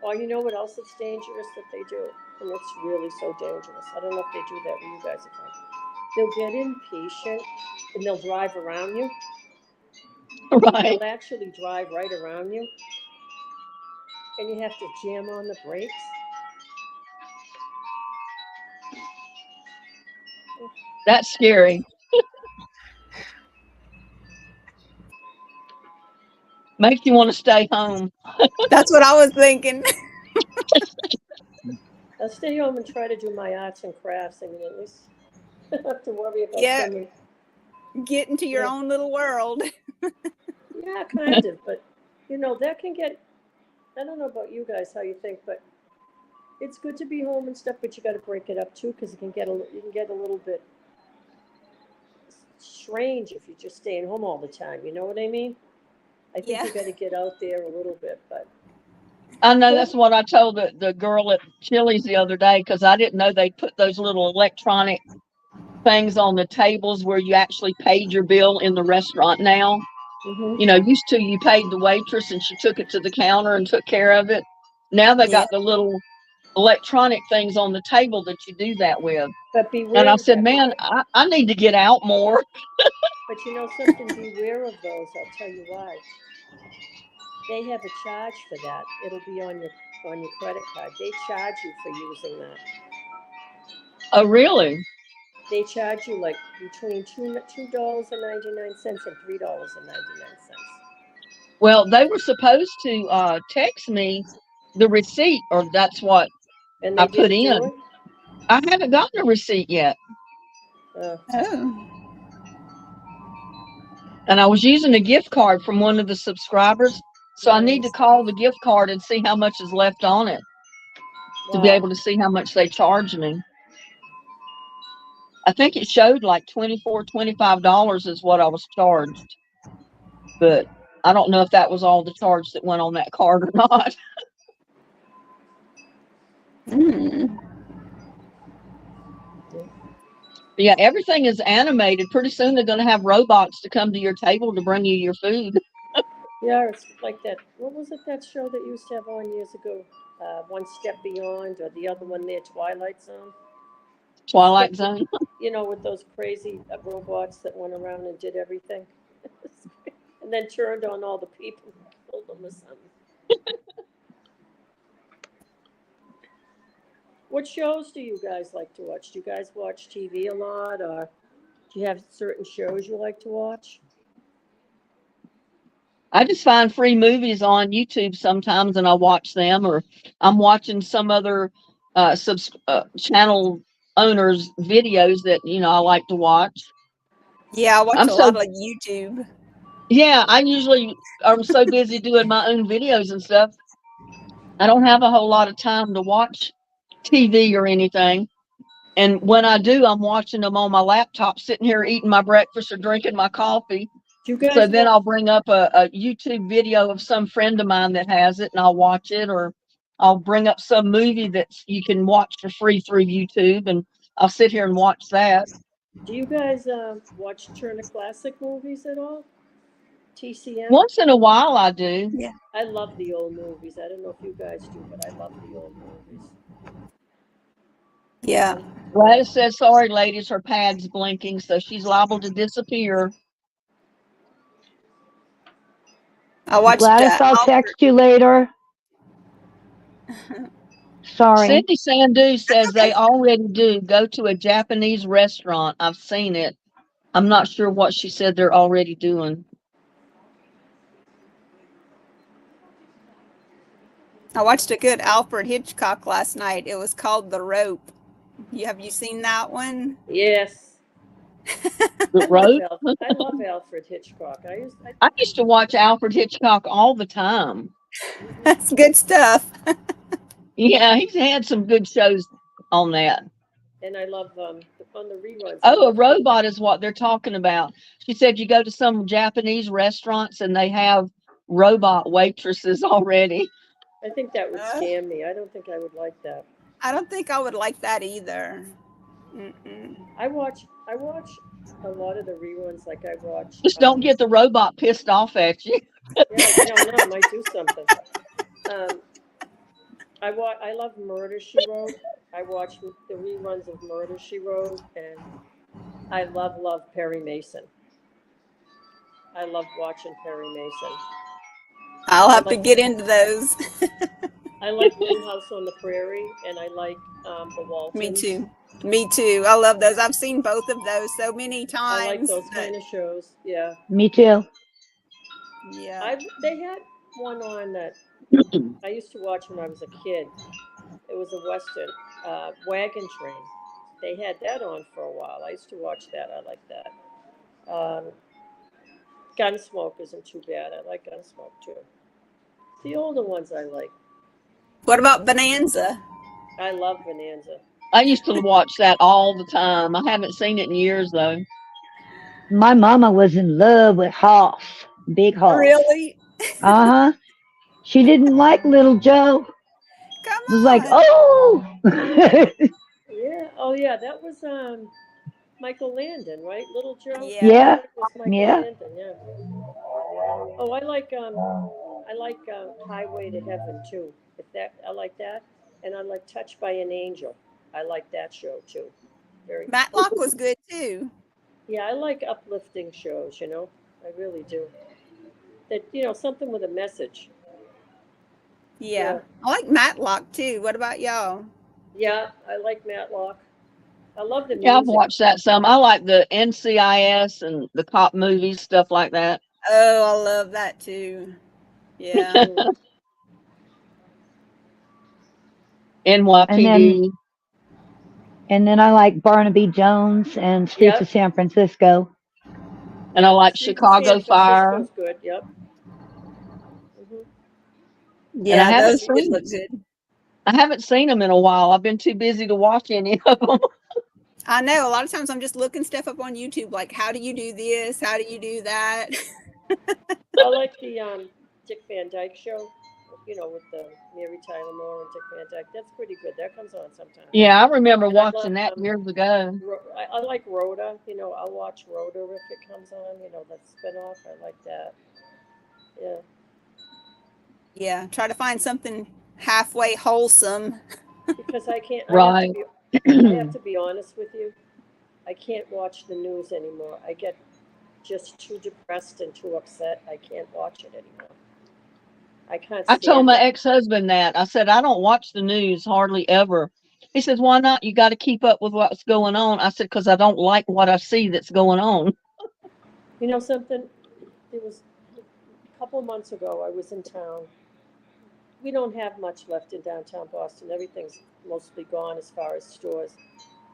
or you know what else is dangerous that they do? And it's really so dangerous. I don't know if they do that when you guys are from. They'll get impatient and they'll drive around you. Right. They'll actually drive right around you, and you have to jam on the brakes. That's scary. Makes you want to stay home. That's what I was thinking. I'll stay home and try to do my arts and crafts. I mean, at least I don't have to worry about Yeah. someone. Get into your own little world. Yeah, kind of, but that can get. I don't know about you guys how you think, but it's good to be home and stuff. But you got to break it up too, because you can get a little bit strange if you're just staying home all the time. You know what I mean? I think Yeah. you got to get out there a little bit, but I know that's what I told the girl at Chili's the other day because I didn't know they put those little electronic things on the tables where you actually paid your bill in the restaurant now. Used to you paid the waitress and she took it to the counter and took care of it. Now they Yeah. got the little electronic things on the table that you do that with. but And I beware of said, that. man, I need to get out more. But you know something, beware of those. I'll tell you why. They have a charge for that. It'll be on your credit card. They charge you for using that. Oh, really? They charge you like between $2.99 and $3.99. Well, they were supposed to text me the receipt, or that's what And I they put didn't in. do it. I haven't gotten a receipt yet. Oh. And I was using a gift card from one of the subscribers. So I need to call the gift card and see how much is left on it to be Wow. able to see how much they charge me. I think it showed like $24, $25 is what I was charged. But I don't know if that was all the charge that went on that card or not. Mm. But yeah, everything is animated. Pretty soon they're going to have robots to come to your table to bring you your food. Yeah, it's like that. What was it, that show that you used to have on years ago? One Step Beyond, or the other one there, Twilight Zone? Twilight Zone. You know, with those crazy robots that went around and did everything. And then turned on all the people and killed them or something. What shows do you guys like to watch? Do you guys watch TV a lot, or do you have certain shows you like to watch? I just find free movies on YouTube sometimes and I watch them, or I'm watching some other channel owners' videos that, I like to watch. Yeah, I watch I'm a so, lot of YouTube. yeah, I usually am so busy doing my own videos and stuff. I don't have a whole lot of time to watch TV or anything. And when I do, I'm watching them on my laptop, sitting here eating my breakfast or drinking my coffee. Do you guys So then watch- I'll bring up a YouTube video of some friend of mine that has it and I'll watch it, or I'll bring up some movie that you can watch for free through YouTube and I'll sit here and watch that. Do you guys watch Turner Classic Movies at all? TCM? Once in a while I do. Yeah. I love the old movies. I don't know if you guys do, but I love the old movies. Yeah. Gladys says, sorry, ladies, her pad's blinking, so she's liable to disappear. I watched Gladys, I'll text you later. Sorry. Cindy Sandu says they already do. Go to a Japanese restaurant. I've seen it. I'm not sure what she said they're already doing. I watched a good Alfred Hitchcock last night. It was called The Rope. Have you seen that one? Yes. The Rope? I love Alfred Hitchcock. I used to watch Alfred Hitchcock all the time. That's good stuff. Yeah, he's had some good shows on that. And I love on the reruns. Oh, a robot is what they're talking about. She said you go to some Japanese restaurants and they have robot waitresses already. I think that would scare me. I don't think I would like that. I don't think I would like that either. Mm-mm. I watch a lot of the reruns. Like I watch. Just don't get the robot pissed off at you. Yeah, I don't know. I might do something. I love Murder, She Wrote. I watch the reruns of Murder, She Wrote, and I love Perry Mason. I love watching Perry Mason. I'll have to get into those. I like Little House on the Prairie, and I like The Waltons. Me too. Me too. I love those. I've seen both of those so many times. I like those kind of shows. Yeah. Me too. Yeah. They had one on that I used to watch when I was a kid. It was a Western, Wagon Train. They had that on for a while. I used to watch that. I like that. Gunsmoke isn't too bad. I like Gunsmoke too. The older ones I like. What about Bonanza? I love Bonanza. I used to watch that all the time. I haven't seen it in years though. My mama was in love with Hoff, Big Hoff. Really? Uh-huh. She didn't like Little Joe. Come It was on. like, oh. Yeah. Oh yeah, that was Michael Landon, right? Little Joe. Yeah. That was Michael Yeah. Landon, yeah. Oh, I like Highway to Heaven too. I like that, and I like Touched by an Angel. I like that show too. Very. Matlock was good too. Yeah, I like uplifting shows. I really do. That something with a message. Yeah. I like Matlock too. What about y'all? Yeah, I like Matlock. I love the music. Yeah, I've watched that some. I like the NCIS and the cop movies, stuff like that. Oh, I love that too. Yeah. NYPD. And then I like Barnaby Jones and Streets Yep. of San Francisco. And I like San Chicago Fire. Francisco's good. Yep. And I Yeah, haven't those did seen look good. I haven't seen them in a while. I've been too busy to watch any of them. I know a lot of times I'm just looking stuff up on YouTube, like how do you do this? How do you do that? I like the Dick Van Dyke show, you know, with the Mary Tyler Moore and Dick Van Dyke. That's pretty good. That comes on sometimes. Yeah, I remember And I love watching that years ago. I like Rhoda. You know, I'll watch Rhoda if it comes on. You know, that spinoff. I like that. Yeah. Yeah, try to find something halfway wholesome. Because I can't. Right. I have to be honest with you. I can't watch the news anymore. I get just too depressed and too upset. I can't watch it anymore. I can't I told stand my it. ex-husband that. I said, I don't watch the news hardly ever. He says, why not? You got to keep up with what's going on. I said, because I don't like what I see that's going on. You know something? It was a couple of months ago. I was in town. We don't have much left in downtown Boston. Everything's mostly gone as far as stores.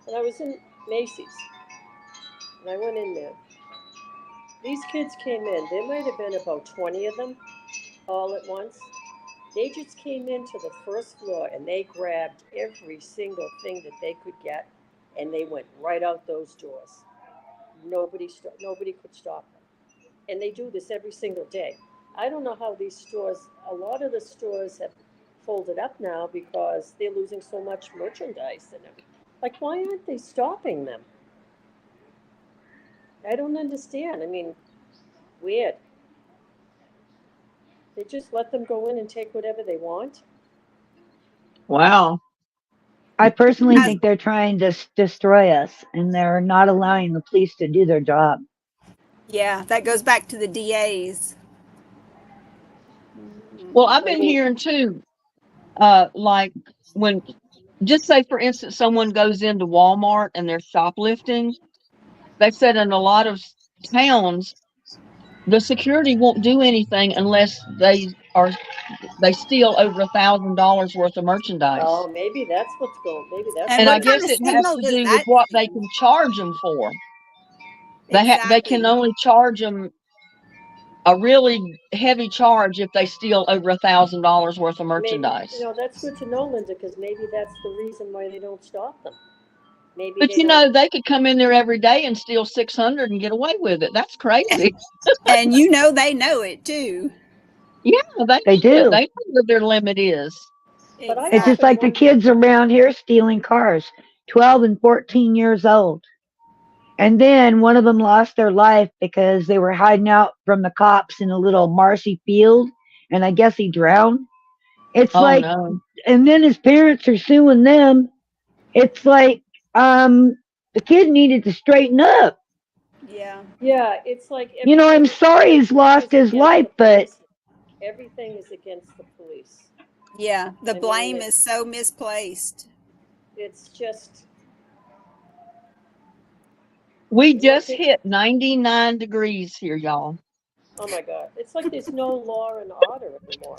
And I was in Macy's, and I went in there. These kids came in. There might have been about 20 of them all at once. They just came into the first floor and they grabbed every single thing that they could get, and they went right out those doors. Nobody could stop them. And they do this every single day. I don't know how these stores, a lot of the stores have folded up now because they're losing so much merchandise and everything. Like, why aren't they stopping them? I don't understand. I mean, weird. They just let them go in and take whatever they want. Wow. I personally As, think they're trying to destroy us and they're not allowing the police to do their job. yeah, that goes back to the DAs. Well, I've I been mean, hearing too, like when, just say for instance, someone goes into Walmart and they're shoplifting. They said in a lot of towns, the security won't do anything unless they steal over $1,000 worth of merchandise. oh, maybe that's what's going. Maybe that's And And I what what. kind guess of it has signal to does do with that what they send? can charge them for. They can Exactly. only charge them a really heavy charge if they steal over $1,000 worth of Maybe, merchandise. that's good to know, Linda, because maybe that's the reason why they don't stop them. Maybe But they don't. they could come in there every day and steal 600 and get away with it. That's crazy. And they know it too. Yeah, They do. they know what their limit is. But I It's just Exactly. often like the wonder. kids around here stealing cars, 12 and 14 years old. And then one of them lost their life because they were hiding out from the cops in a little marshy field. And I guess he drowned. It's Oh like, no. and then his parents are suing them. It's like, the kid needed to straighten up. Yeah. Yeah, it's like I'm everything sorry he's lost is his against life, the but police. Everything is against the police. Yeah. The I mean, blame is so misplaced. it's just We one just thing. hit 99 degrees here, y'all. Oh my God, it's like there's no law and order anymore.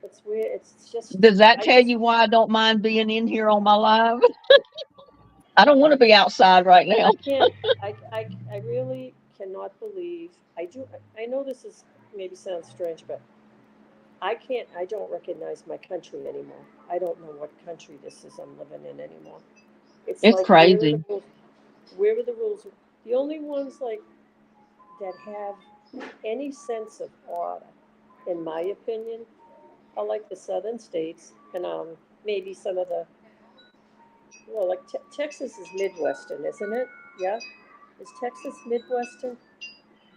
It's weird. It's just Does that I tell just you why I don't mind being in here on my live? I don't want to be outside right now. I can't. I really cannot believe. I do. I know this is maybe sounds strange, but I can't. I don't recognize my country anymore. I don't know what country this is I'm living in anymore. It's It's like where are the crazy. rules? Where are the rules? The only ones like that have any sense of order, in my opinion, are like the southern states and maybe some of the well, like Texas is Midwestern, isn't it? Yeah, is Texas Midwestern?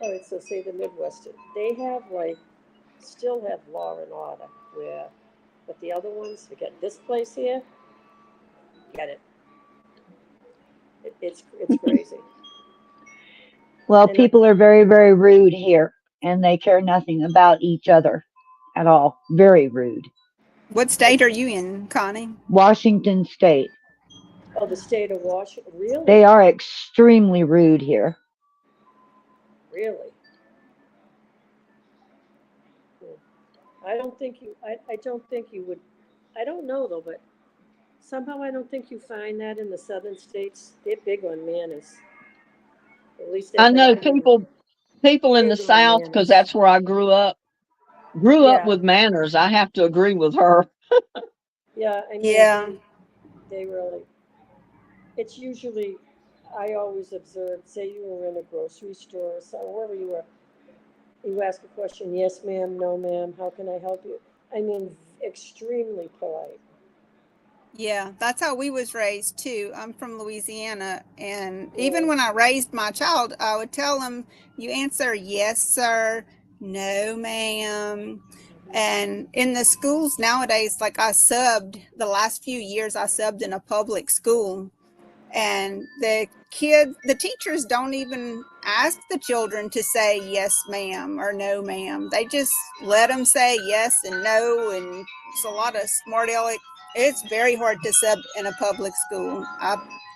All right, so say the Midwestern. They have like still have law and order where, but the other ones, forget this place here, get it. It's crazy. well, And people are very, very rude here and they care nothing about each other at all. Very rude. What state are you in, Connie? Washington State. oh, the state of Washington, really, They are extremely rude here. really. Hmm. I don't think you. I don't think you would. I don't know though, but somehow I don't think you find that in the southern states. They're big on manners. At least they I have know been people in the big on South, because manners. that's where I grew up. grew up Yeah. with manners. I have to agree with her. Yeah, I mean, Yeah. they really, it's usually, I always observe, say you were in a grocery store or so, wherever you were, you ask a question, yes, ma'am, no, ma'am, how can I help you? I mean, extremely polite. Yeah, that's how we was raised too. I'm from Louisiana, and even Yeah. when I raised my child, I would tell him, "You answer yes, sir, no, ma'am." And in the schools nowadays, like I subbed the last few years, I subbed in a public school, and the teachers don't even ask the children to say yes, ma'am or no, ma'am. They just let them say yes and no, and it's a lot of smart aleck. It's very hard to sub in a public school.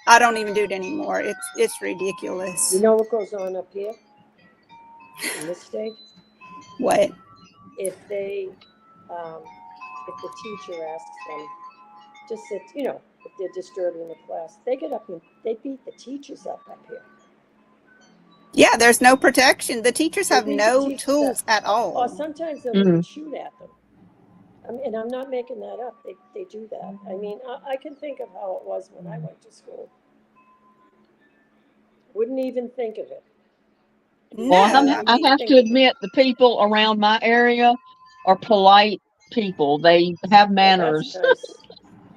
I don't even do it anymore. It's You ridiculous. know what goes on up here in this state? What? If they, um, if the teacher asks them, just sit, if they're disturbing the class, they get up and they beat the teachers up here. Yeah, there's no protection. The teachers They have beat the no teachers up. tools at Or all. sometimes they'll even Mm. shoot at them. I mean, and I'm not making that up. They do that. I mean, I can think of how it was when I went to school. Wouldn't even think of it. Well, No, Never I I even mean, have think to of it. admit, the people around my area are polite people. They have Well, that's manners. nice.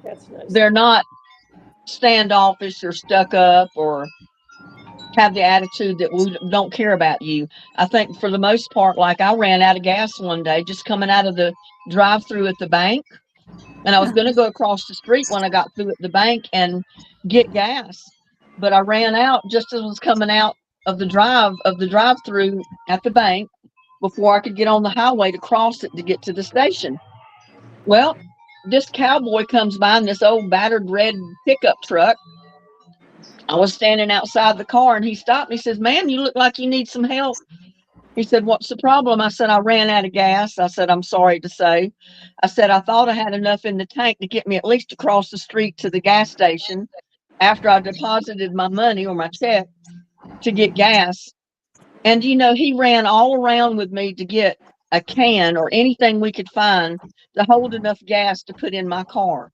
That's nice. They're not standoffish or stuck up or have the attitude that we don't care about you. I think for the most part, like I ran out of gas one day just coming out of the drive through at the bank. And I was going to go across the street when I got through at the bank and get gas. But I ran out just as I was coming out of the drive through at the bank before I could get on the highway to cross it to get to the station. Well, this cowboy comes by in this old battered red pickup truck. I was standing outside the car and he stopped me. He says, "Ma'am, you look like you need some help." He said, "What's the problem?" I said, "I ran out of gas." I said, "I'm sorry to say." I said, "I thought I had enough in the tank to get me at least across the street to the gas station after I deposited my money or my check to get gas." And, he ran all around with me to get a can or anything we could find to hold enough gas to put in my car.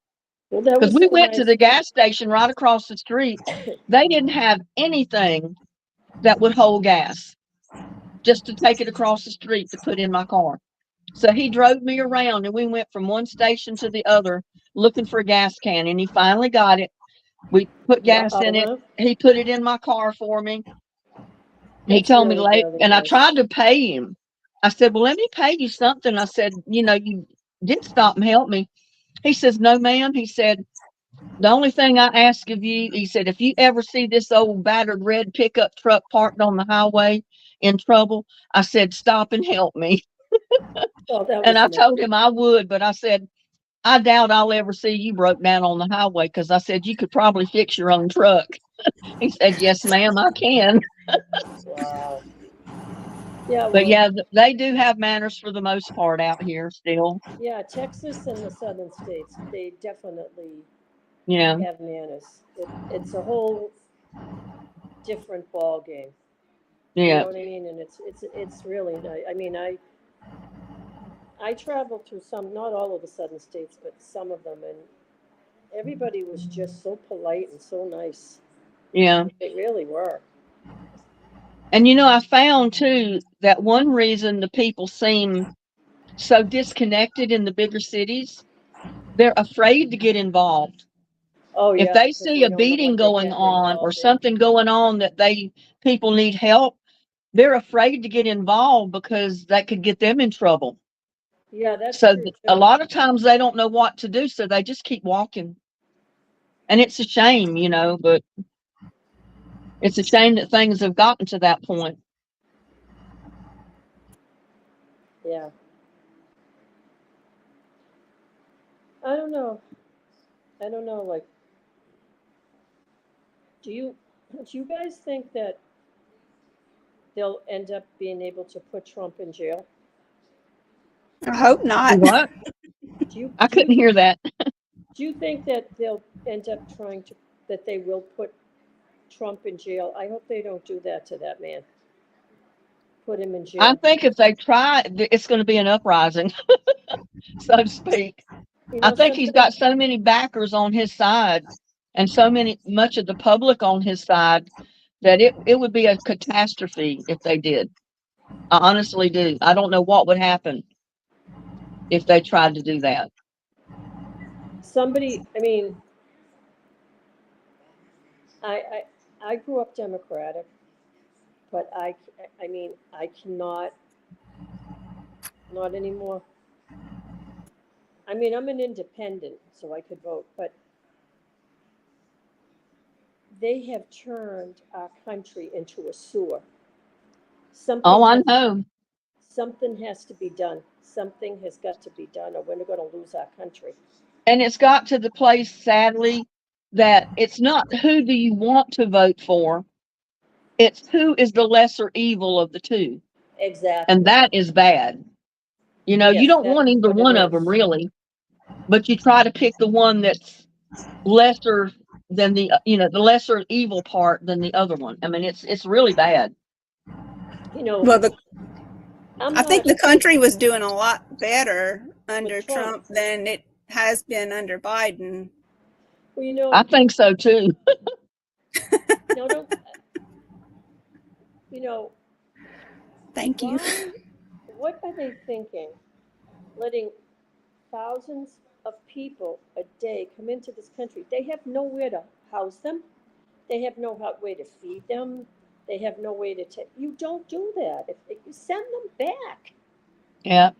Well, that Because was we so went to nice. the gas station right across the street. They didn't have anything that would hold gas just to take it across the street to put in my car. So he drove me around and we went from one station to the other looking for a gas can and he finally got it. We put gas in it. Uh-huh. He put it in my car for me. He That's told me really, late really and I nice. tried to pay him. I said, "Well, let me pay you something." I said, "You did stop and help me." He says, "No, ma'am." He said, "The only thing I ask of you," he said, "if you ever see this old battered red pickup truck parked on the highway in trouble," I said, "stop and help me." Oh, that And was I nice. told him I would, but I said, "I doubt I'll ever see you broke down on the highway because I said you could probably fix your own truck." He said, "Yes, ma'am, I can." Wow. Yeah, But well, yeah, they do have manners for the most part out here still. yeah, Texas and the southern states, they definitely Yeah, have manners. It's a whole different ball game. You yeah, know what I mean? And it's really nice. I mean, I traveled through some, not all of the southern states, but some of them, and everybody was just so polite and so nice. yeah. They really were. And I found too that one reason the people seem so disconnected in the bigger cities, they're afraid to get involved. Oh If yeah, they because see they a don't know beating what they're going getting on or involved in. something going on that people need help, they're afraid to get involved because that could get them in trouble. Yeah, that's So true a too. lot of times they don't know what to do, so they just keep walking. And it's a shame, but it's a shame that things have gotten to that point. Yeah. I don't know. I don't know. Like, do you do you guys think that they'll end up being able to put Trump in jail? I hope not. What? Do you I do you couldn't hear that. do you think that they'll end up trying to that they will put Trump in jail? I hope they don't do that to that man. put him in I jail. think if they try, it's going to be an uprising, so to speak. You I know think he's something? got so many backers on his side and much of the public on his side that it would be a catastrophe if they did. I honestly do. I don't know what would happen if they tried to do that. Somebody, I mean, I grew up Democratic, but I mean, I cannot, not anymore. I mean, I'm an independent, so I could vote, but they have turned our country into a sewer. Oh, I Something has, know. something has to be done. Something has got to be done, or we're going to lose our country. And it's got to the place, sadly, that it's not who do you want to vote for, it's who is the lesser evil of the two. Exactly. And that is bad. You know, you Yes, don't that want is either what it one of them is. really, but you try to pick the one that's lesser than the lesser evil part than the other one. I mean, it's really bad. You know, Well, I'm I think not the country was doing a lot better under with Trump. Trump than it has been under Biden. Well, you know, I think so too. no, don't. You know, Thank you. why? What are they thinking? Letting thousands of people a day come into this country. They have nowhere to house them. They have no way to feed them. They have no way to take. You don't do that. If you send them back. Yeah.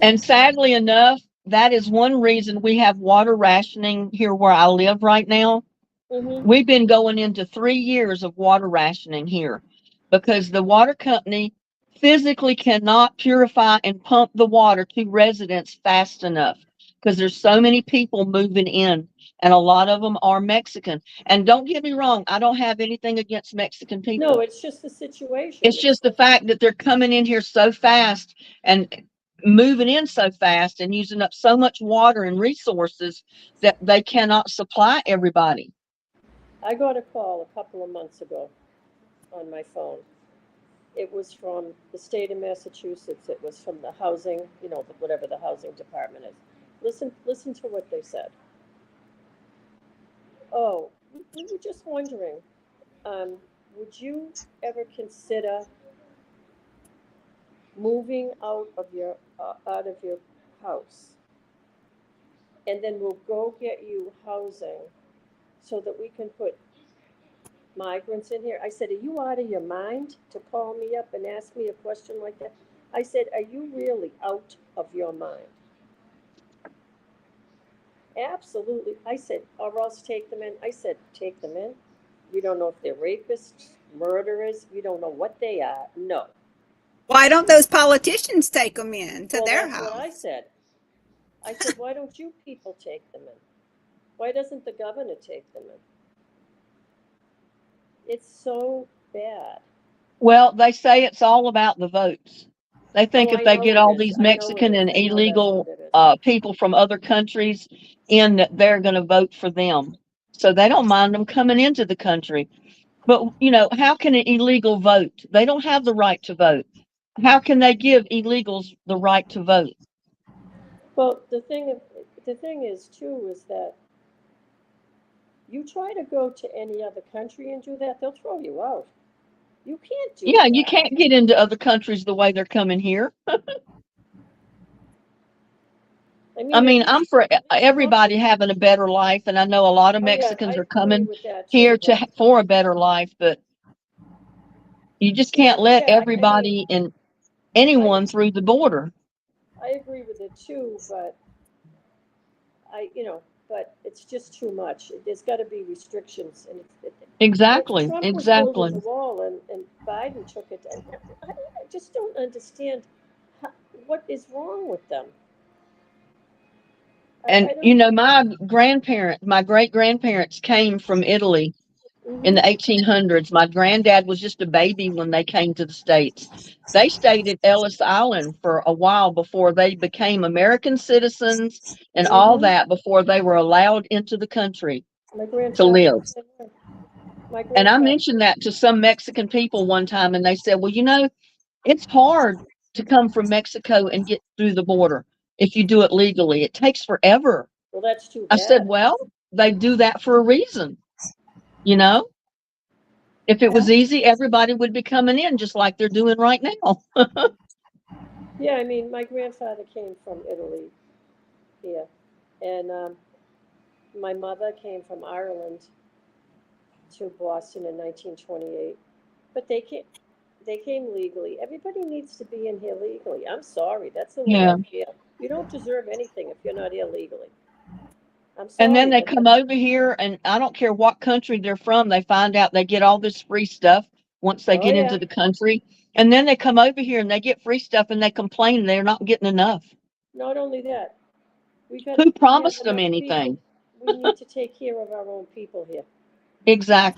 And sadly enough, that is one reason we have water rationing here where I live right now. Mm-hmm. We've been going into 3 years of water rationing here because the water company physically cannot purify and pump the water to residents fast enough because there's so many people moving in and a lot of them are Mexican. And don't get me wrong, I don't have anything against Mexican No, people. it's just the situation. It's just the fact that they're coming in here so fast and moving in so fast and using up so much water and resources that they cannot supply everybody. I got a call a couple of months ago on my phone. It was from the state of Massachusetts. It was from the housing, whatever the housing department is. Listen to what they said. Oh, we were just wondering, would you ever consider moving out of your house, and then we'll go get you housing so that we can put migrants in here? I said, are you out of your mind to call me up and ask me a question like that? I said, are you really out of your mind? Absolutely. I said, or else take them in. I said, take them in. We don't know if they're rapists, murderers. We don't know what they are. No. Why don't those politicians take them in to Well, their that's what I house? said. I said, why don't you people take them in? Why doesn't the governor take them in? It's so bad. Well, they say it's all about the votes. They think Oh, if I they know get it all is. these I know it Mexican is. and I know that's illegal what it is. people from other countries in, that they're going to vote for them. So they don't mind them coming into the country. But, how can an illegal vote? They don't have the right to vote. How can they give illegals the right to vote? Well, the thing is too is that you try to go to any other country and do that, they'll throw you out. You can't do Yeah, you that. can't get into other countries the way they're coming here. I mean, At I'm least, for at least everybody having a better life, and I know a lot of Oh yeah, I Mexicans are agree coming with that here too. But for a better life, but you just can't let yeah, I mean, everybody and anyone through the border. I agree with it too. But but it's just too much. There's got to be restrictions, and Exactly, Trump was building the exactly. wall, and Biden took it. And I just don't understand how, what is wrong with them. And I don't. my great grandparents came from Italy in Mm-hmm. the 1800s. My granddad was just a baby when they came to the States. They stayed at Ellis Island for a while before they became American citizens and all Mm-hmm. that before they were allowed into the country My to grandfather live. was the same way. My And I grandfather, mentioned that to some Mexican people one time, and they said, well, it's hard to come from Mexico and get through the border if you do it legally. It takes forever. well, that's too I said, bad. well, they do that for a reason. You know, if it was easy, everybody would be coming in just like they're doing right now. Yeah, I mean, my grandfather came from Italy here, and my mother came from Ireland to Boston in 1928. But they came legally. Everybody needs to be in here legally. I'm sorry, that's the way Yeah. I feel. You don't deserve anything if you're not here legally. I'm And then sorry, they but come over here, and I don't care what country they're from, they find out they get all this free stuff once they oh get yeah, into the country. And then they come over here and they get free stuff and they complain they're not getting enough. not only that, Who we have promised them enough people. anything? We need to take care of our own people here.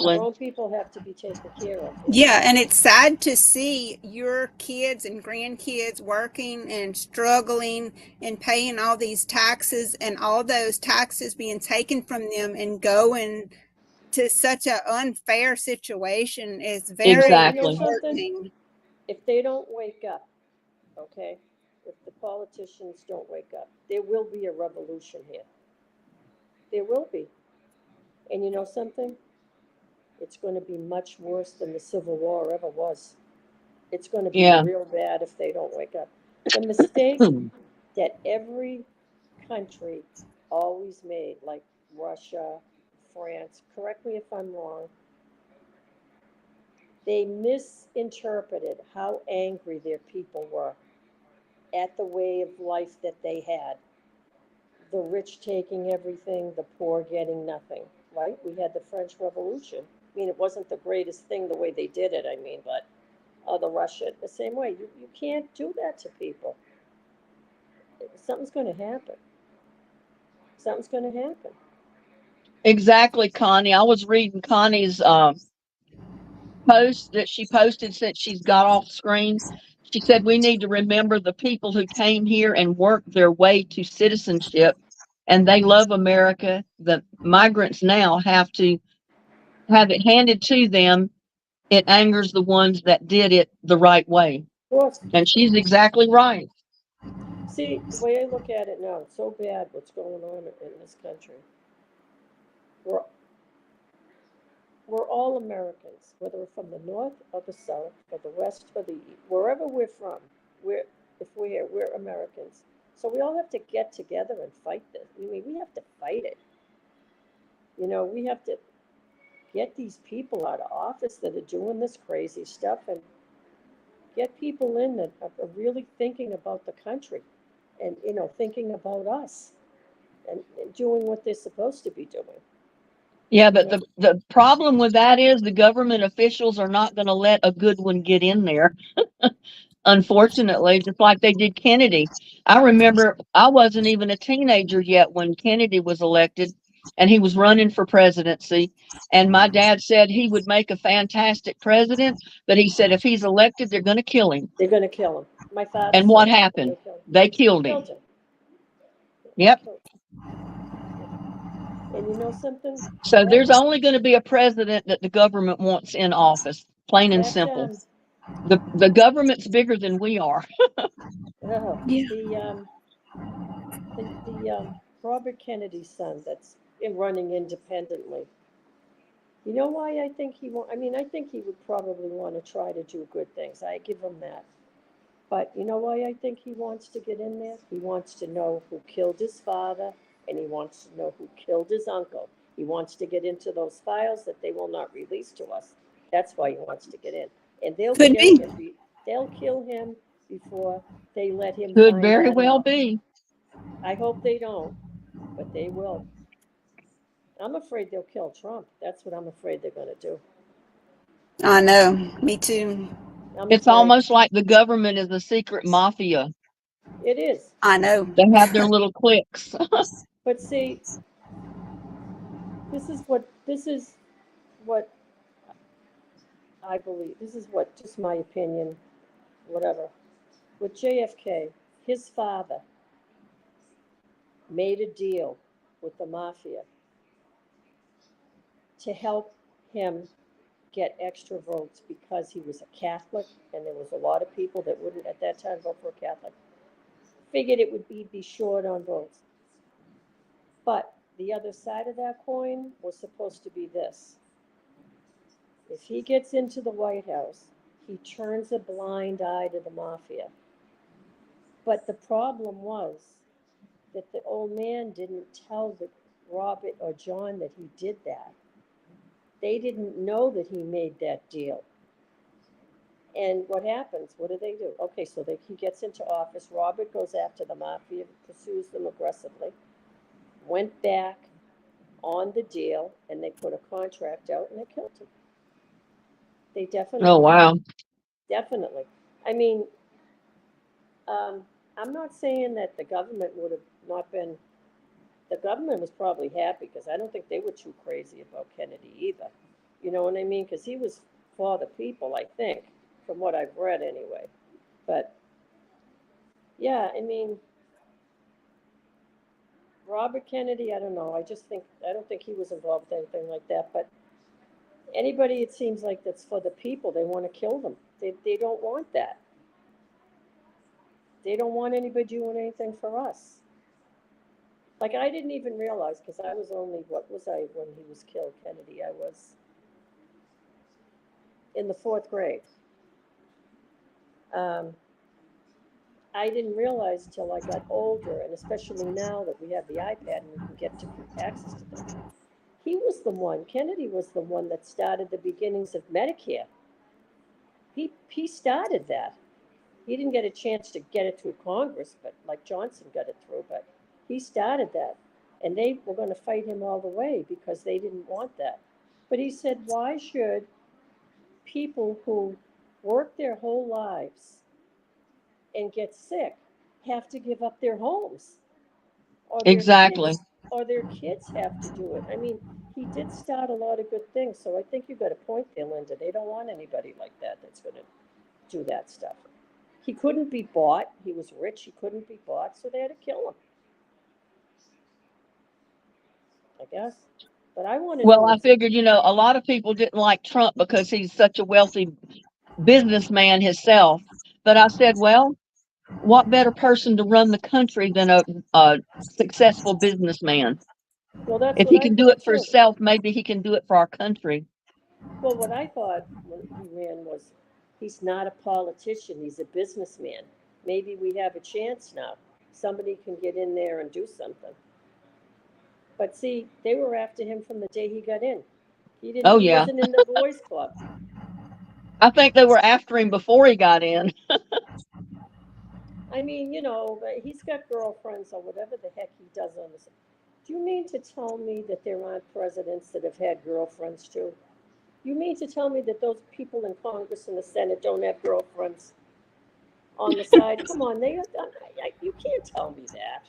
Our Exactly. own people have to be taken care of here. Yeah, and it's sad to see your kids and grandkids working and struggling and paying all these taxes, and all those taxes being taken from them and going to such an unfair situation is Well, very you know Exactly. something? disheartening. If they don't wake up, okay? If the politicians don't wake up, there will be a revolution here. There will be. And you know something? It's going to be much worse than the Civil War ever was. It's going to be Yeah. real bad if they don't wake up. The mistake that every country always made, like Russia, France, correct me if I'm wrong, they misinterpreted how angry their people were at the way of life that they had. The rich taking everything, the poor getting nothing, right? We had the French Revolution. I mean, it wasn't the greatest thing the way they did it, I mean, but the Russian, the same way. You can't do that to people. Something's going to happen. Something's going to happen. Exactly, Connie. I was reading Connie's post that she posted since she's got off screen. She said we need to remember the people who came here and worked their way to citizenship, and they love America. The migrants now have to have it handed to them. It angers the ones that did it the right way. Of course. And she's exactly right. See, the way I look at it now, it's so bad what's going on in this country. We're, we're all Americans, whether we're from the north or the south or the west or the east, wherever we're from. If we're here, we're Americans. So we all have to get together and fight this. I mean, we have to fight it. You know, we have to get these people out of office that are doing this crazy stuff and get people in that are really thinking about the country and, you know, thinking about us and doing what they're supposed to be doing. Yeah, You but know, the problem with that is the government officials are not going to let a good one get in there. Unfortunately, just like they did Kennedy. I remember I wasn't even a teenager yet when Kennedy was elected and he was running for presidency. And my dad said he would make a fantastic president, but he said if he's elected, they're going to kill him. they're going to kill him. My father And said what it. They're happened? going to kill him. They killed him. Killed him. Yep. And you know something? So That there's only going to be a president that the government wants in office, plain and that simple. The government's bigger than we are. oh, Yeah. the Robert Kennedy's son that's running independently. You know why I think he won't? I mean, I think he would probably want to try to do good things. I give him that. But you know why I think he wants to get in there? He wants to know who killed his father, and he wants to know who killed his uncle. He wants to get into those files that they will not release to us. That's why he wants to get in. And they'll Could kill be. him. They'll kill him before they let him Could find very that well out. be. I hope they don't, but they will. I'm afraid they'll kill Trump. That's what I'm afraid they're going to do. I know. Me too. I'm It's afraid. almost like the government is a secret mafia. It is. I know. They have their little cliques. But see, this is what I believe. This is what, just my opinion, whatever. With JFK, his father made a deal with the mafia to help him get extra votes because he was a Catholic, and there was a lot of people that wouldn't at that time vote for a Catholic. Figured it would be short on votes. But the other side of that coin was supposed to be this. If he gets into the White House, he turns a blind eye to the mafia. But the problem was that the old man didn't tell Robert or John that he did that. They didn't know that he made that deal. And what happens? What do? Okay, so he gets into office. Robert goes after the mafia, pursues them aggressively, went back on the deal, and they put a contract out and they killed him. They definitely. Oh, wow. Definitely. I mean, I'm not saying that the government would have not been, the government was probably happy because I don't think they were too crazy about Kennedy either. You know what I mean? Because he was for the people, I think, from what I've read anyway. But yeah, I mean, Robert Kennedy, I don't know. I don't think he was involved with anything like that. But anybody, it seems like that's for the people, they want to kill them. They don't want that. They don't want anybody doing anything for us. Like, I didn't even realize, because I was only, what was I when he was killed, Kennedy? I was in the 4th grade. I didn't realize till I got older, and especially now that we have the iPad and we can get to access to things. Kennedy was the one that started the beginnings of Medicare. He started that. He didn't get a chance to get it through Congress, but like Johnson got it through, but he started that. And they were going to fight him all the way because they didn't want that. But he said, why should people who work their whole lives and get sick have to give up their homes? Or Exactly. their kids have to do it. I mean, he did start a lot of good things. So I think you've got a point there, Linda. They don't want anybody like that that's going to do that stuff. He couldn't be bought. He was rich. He couldn't be bought. So they had to kill him, I guess. But I want to Well, know. I figured, a lot of people didn't like Trump because he's such a wealthy businessman himself. But I said, well, what better person to run the country than a successful businessman? Well, that's If what he I can do it thought for too. himself, maybe he can do it for our country. Well, what I thought when he ran was, he's not a politician. He's a businessman. Maybe we have a chance now. Somebody can get in there and do something. But see, they were after him from the day he got in. He Oh, yeah. wasn't in the boys club. I think they were after him before he got in. I mean, but he's got girlfriends or whatever the heck he does on this. Do you mean to tell me that there aren't presidents that have had girlfriends too? You mean to tell me that those people in Congress and the Senate don't have girlfriends on the side? Come on, you can't tell me that.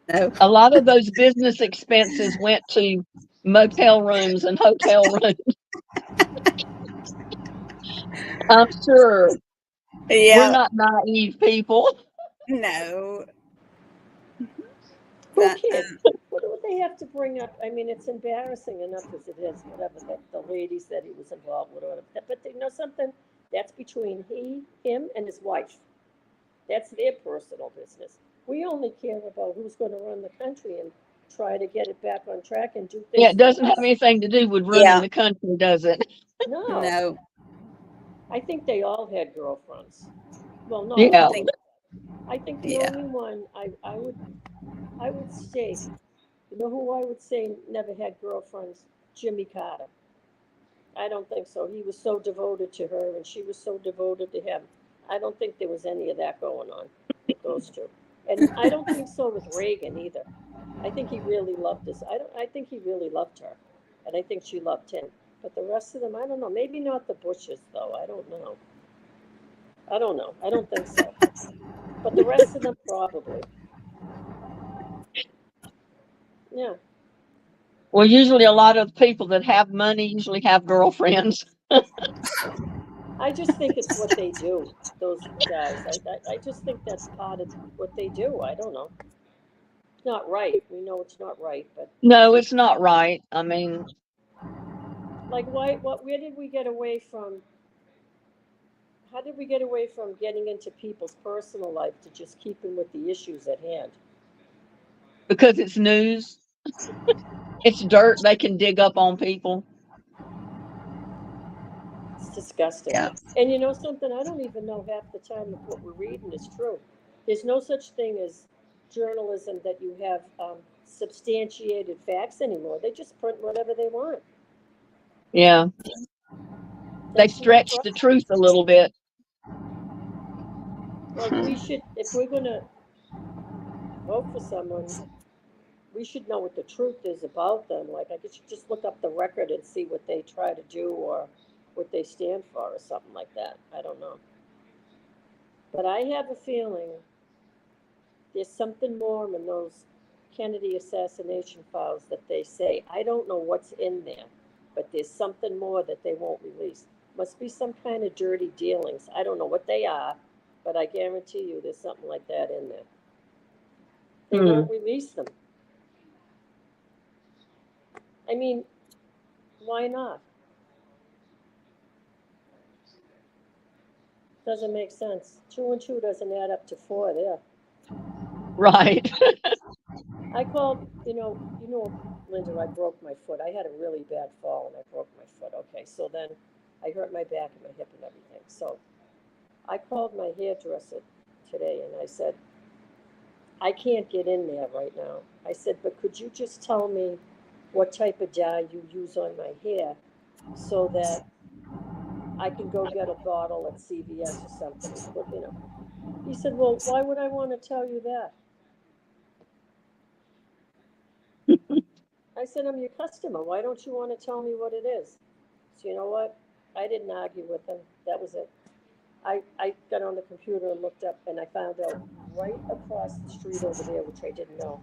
No. A lot of those business expenses went to motel rooms and hotel rooms. I'm sure. Yeah. We're not naive people. No. Who cares? What do they have to bring up? I mean, it's embarrassing enough as it is, whatever, the ladies that he was involved with, whatever. But you know something? That's between him and his wife. That's their personal business. We only care about who's going to run the country and try to get it back on track and do things. Yeah, it doesn't for have us. anything to do with running Yeah. the country, does it? No. No. I think they all had girlfriends. Well, not Yeah. all. I think the Yeah. only one I would say, you know who I would say never had girlfriends? Jimmy Carter. I don't think so. He was so devoted to her and she was so devoted to him. I don't think there was any of that going on with those two. And I don't think so with Reagan either. I think he really loved this. I think he really loved her. And I think she loved him. But the rest of them, I don't know. Maybe not the Bushes though. I don't know. I don't think so. But the rest of them probably. Yeah. Well, usually a lot of people that have money usually have girlfriends. I just think it's what they do, those guys. I just think that's part of what they do. I don't know. It's not right. We know it's not right, but No, it's not right. I mean, Like, where did we get away from? How did we get away from getting into people's personal life to just keeping with the issues at hand? Because it's news. It's dirt they can dig up on people. It's disgusting. Yeah. And you know something? I don't even know half the time if what we're reading is true. There's no such thing as journalism that you have substantiated facts anymore. They just print whatever they want. Yeah. They That's not stretched the truth a little bit. like we should, if we're gonna vote for someone, we should know what the truth is about them. Like I should just look up the record and see what they try to do or what they stand for or something like that. I don't know. But I have a feeling there's something more in those Kennedy assassination files that they say. I don't know what's in there, but there's something more that they won't release. Must be some kind of dirty dealings. I don't know what they are, but I guarantee you there's something like that in there. They won't release them. I mean, why not? Doesn't make sense. 2 and 2 doesn't add up to 4 there. Right. I called, Linda, I broke my foot. I had a really bad fall and I broke my foot. Okay, so then I hurt my back and my hip and everything. So I called my hairdresser today and I said, I can't get in there right now. I said, but could you just tell me what type of dye you use on my hair so that I can go get a bottle at CVS or something and put, He said, well, why would I want to tell you that? I said, I'm your customer. Why don't you want to tell me what it is? So you know what? I didn't argue with him. That was it. I got on the computer and looked up and I found out right across the street over there, which I didn't know,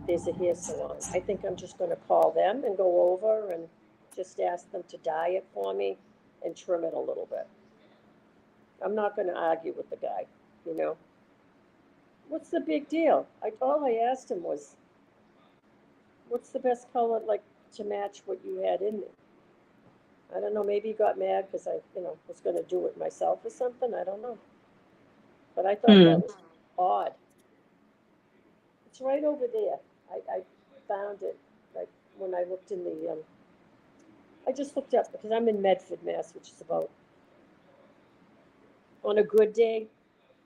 there's a hair salon. I think I'm just going to call them and go over and just ask them to dye it for me and trim it a little bit. I'm not going to argue with the guy, What's the big deal? All I asked him was, what's the best color, like, to match what you had in there? I don't know, maybe he got mad because I, was going to do it myself or something. I don't know. But I thought that was odd. It's right over there. I found it, like, when I looked in the, I just looked up because I'm in Medford, Mass, which is about, on a good day,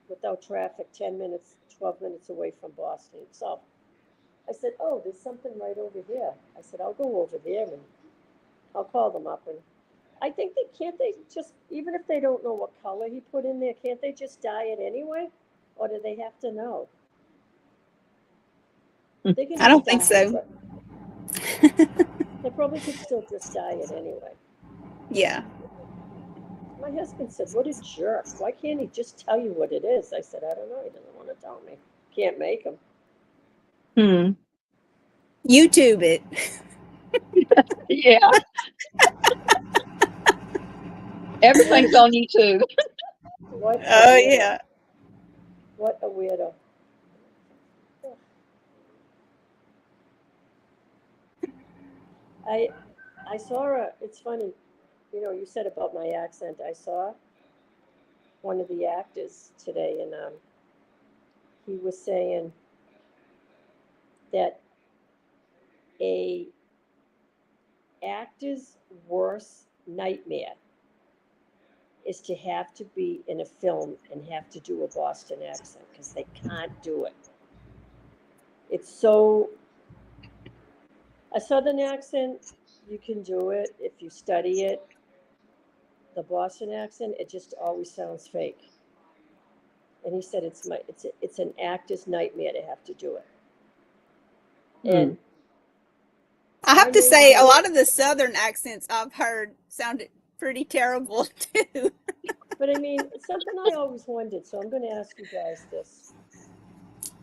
without traffic, 10 minutes, 12 minutes away from Boston. So I said, oh, there's something right over here. I said, I'll go over there and I'll call them up. And I think can't they just, even if they don't know what color he put in there, can't they just dye it anyway? Or do they have to know? They can I don't just think dye so. it. They probably could still just dye it anyway. Yeah. My husband said, what a jerk. Why can't he just tell you what it is? I said, I don't know. He doesn't want to tell me. Can't make him. YouTube it. Yeah. Everything's on YouTube. What a Oh, weirdo. yeah. What a weirdo. I saw it's funny, you said about my accent. I saw one of the actors today and he was saying that a actor's worst nightmare is to have to be in a film and have to do a Boston accent because they can't do it. It's so, a Southern accent, you can do it if you study it. The Boston accent, it just always sounds fake. And he said it's an actor's nightmare to have to do it. And I have to say, a lot of the Southern accents I've heard sounded pretty terrible too. But I mean, it's something I always wondered, so I'm going to ask you guys this.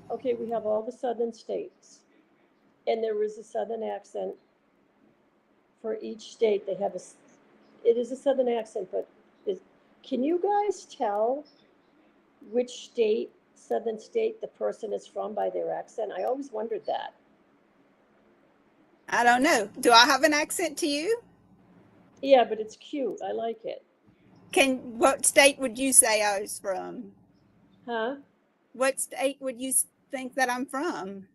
Okay, we have all the Southern states, and there is a Southern accent for each state. It is a Southern accent, but can you guys tell which Southern state the person is from by their accent? I always wondered that. I don't know. Do I have an accent to you? Yeah, but it's cute. I like it. What state would you say I was from? Huh? What state would you think that I'm from?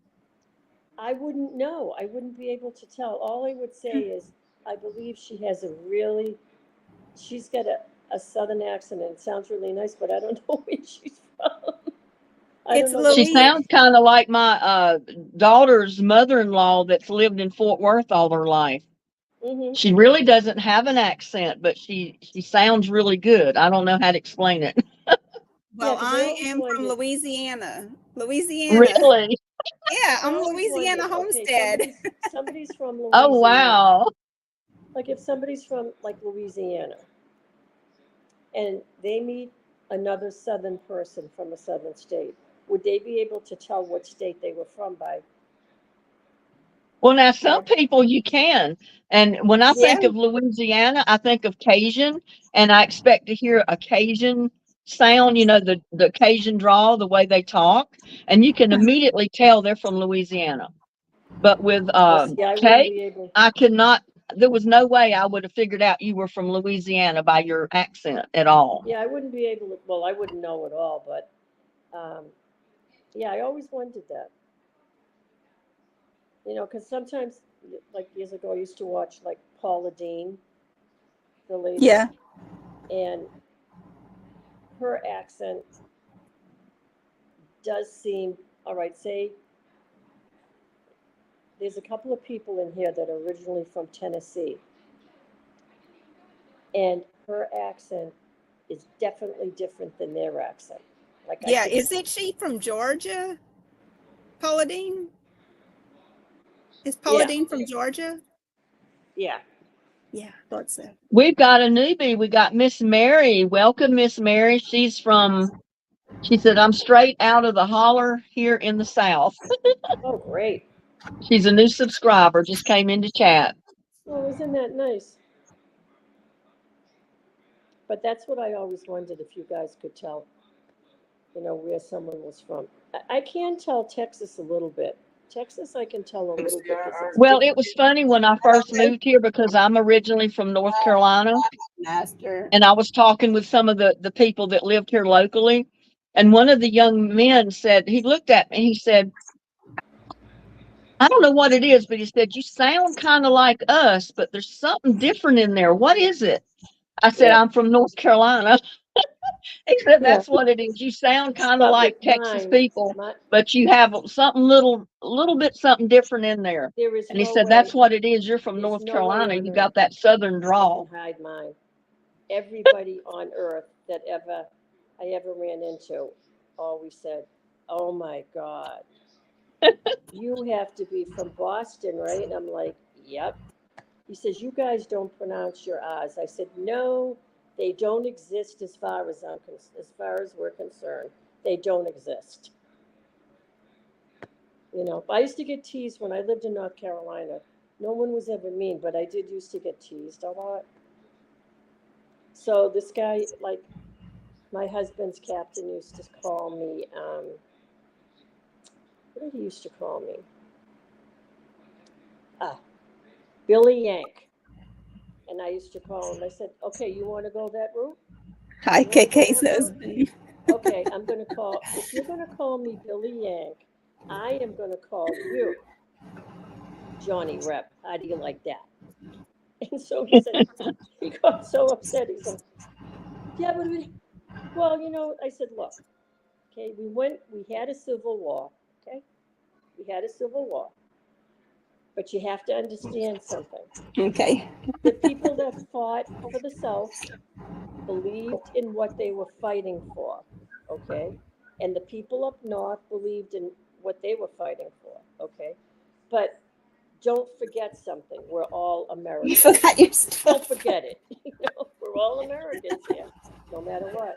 I wouldn't know. I wouldn't be able to tell. All I would say is I believe she has a really, she's got a southern accent and it sounds really nice, but I don't know where she's from. I It's don't know what She Louis. sounds kind of like my daughter's mother-in-law that's lived in Fort Worth all her life. Mm-hmm. She really doesn't have an accent, but she sounds really good. I don't know how to explain it. Well, Yeah, because I I always am from wondered, Louisiana. Louisiana. Really? Yeah, I I'm always Louisiana wondered, okay, homestead. somebody's from Oh Louisiana. wow. Like if somebody's from like Louisiana and they meet another southern person from a southern state, would they be able to tell what state they were from Well, now some by people you can. And when I Yeah. think of Louisiana, I think of Cajun, and I expect to hear a Cajun sound, the Cajun drawl, the way they talk, and you can immediately tell they're from Louisiana. But with well, see, I wouldn't Kate, be able. I could not. There was no way I would have figured out you were from Louisiana by your accent at all. Yeah, I wouldn't be able to. Well, I wouldn't know at all, but yeah, I always wondered that. Because sometimes, like years ago, I used to watch like Paula Dean, the lady, Yeah. and her accent does seem all right. Say there's a couple of people in here that are originally from Tennessee, and her accent is definitely different than their accent. Like I Yeah. could, Isn't she from Georgia? Paula Deen? Is Paula yeah, Deen from Georgia? yeah. Yeah, thought so. We've got a newbie. We got Miss Mary. Welcome, Miss Mary. She said, I'm straight out of the holler here in the South. Oh, great. She's a new subscriber, just came into chat. Well, isn't that nice? But that's what I always wondered if you guys could tell, where someone was from. I can tell Texas a little bit. Texas, I can tell a little bit because it's Well, it different. was funny when I first moved here because I'm originally from North Carolina, Master. and I was talking with some of the people that lived here locally. And one of the young men said, he looked at me, he said, I don't know what it is, but he said, you sound kind of like us, but there's something different in there. What is it? I said, Yeah, I'm from North Carolina. He said, yeah. that's what it is. You sound kind of But with like Texas mine, people, but you have something little bit something different in there. there is And he no said, way, that's what it is. You're from there's North no way Carolina. on You earth got that southern I can drawl. hide mine. Everybody on earth that I ever ran into always said, "Oh my God, you have to be from Boston, right?" And I'm like, "Yep." He says, "You guys don't pronounce your R's." I said, "No, they don't exist as far as as far as we're concerned. They don't exist." I used to get teased when I lived in North Carolina. No one was ever mean, but I did used to get teased a lot. So this guy, like my husband's captain, used to call me. What did he used to call me? Ah, Billy Yank. And I used to call him. I said, "Okay, you want to go that route? Hi, You want to go KK's that route? husband. Okay, I'm going to call. If you're going to call me Billy Yank, I am going to call you Johnny Rep. How do you like that?" And so he said, he got so upset. He said, "Yeah, but well, I said, look, okay, we had a civil war, okay? We had a civil war. But you have to understand something. Okay. The people that fought for the South believed in what they were fighting for, okay? And the people up north believed in what they were fighting for, okay? But don't forget something. We're all You Americans. forgot your stuff. Don't forget it. We're all Americans here, no matter what.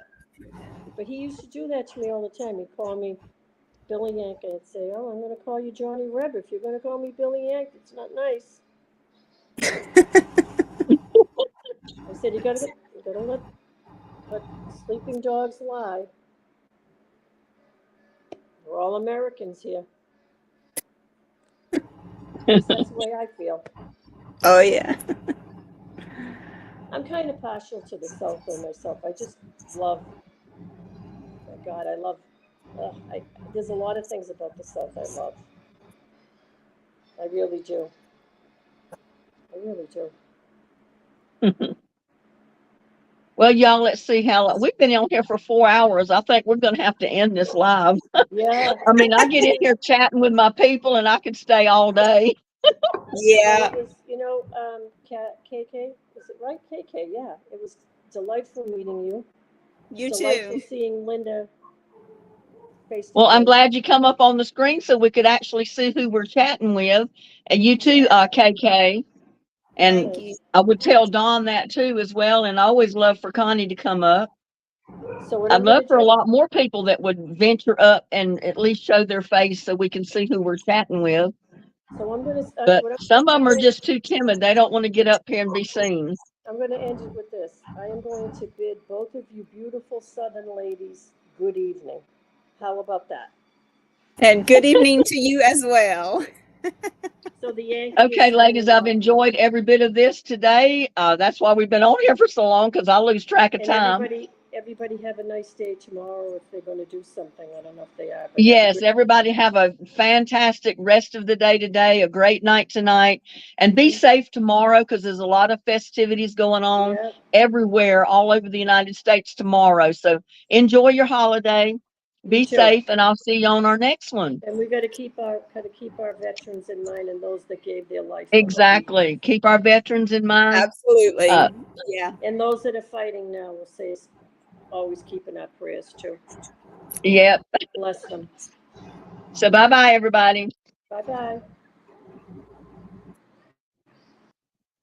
But he used to do that to me all the time. He'd call me Billy Yank and I'd say, "Oh, I'm going to call you Johnny Reb. If you're going to call me Billy Yank, it's not nice." I said, you gotta let sleeping dogs lie. We're all Americans here. At least that's the way I feel. Oh, yeah. I'm kind of partial to the South though myself. I just love, my God, I love, there's a lot of things about the South I love. I really do. I really do. Well, y'all, let's see how we've been on here for 4 hours. I think we're going to have to end this live. Yeah. I mean, I get in here chatting with my people and I could stay all day. Well, Yeah. it was, KK, is it right? KK, yeah. It was delightful meeting you. You Delightful too. seeing Linda face to Well, I'm face. glad you come up on the screen so we could actually see who we're chatting with. And you too, Yeah. KK. And Thank you. I would tell Dawn that too as well. And I always love for Connie to come up. So what I'd I'm love gonna for a do, lot more people that would venture up and at least show their face so we can see who we're chatting with. so I'm gonna, But what some of I'm them are gonna, just too timid. They don't want to get up here and be seen. I'm gonna end it with this. I am going to bid both of you beautiful Southern ladies good evening. How about that? And good evening to you as well. So the Yankee is Okay, ladies, signing I've off. enjoyed every bit of this today. That's why we've been on here for so long because I lose track of And time. everybody have a nice day tomorrow if they're gonna do something. I don't know if they are, but have a Yes, good. everybody have a fantastic rest of the day today, a great night tonight, and be safe tomorrow because there's a lot of festivities going on Yeah, everywhere, all over the United States tomorrow. So enjoy your holiday, you be too. safe, and I'll see you on our next one. And we gotta keep our veterans in mind and those that gave their life for what we have. Exactly. Keep our veterans in mind. Absolutely. Yeah. And those that are fighting now, we'll say, always keeping our prayers too. Yep. Bless them. So bye bye, everybody. Bye bye.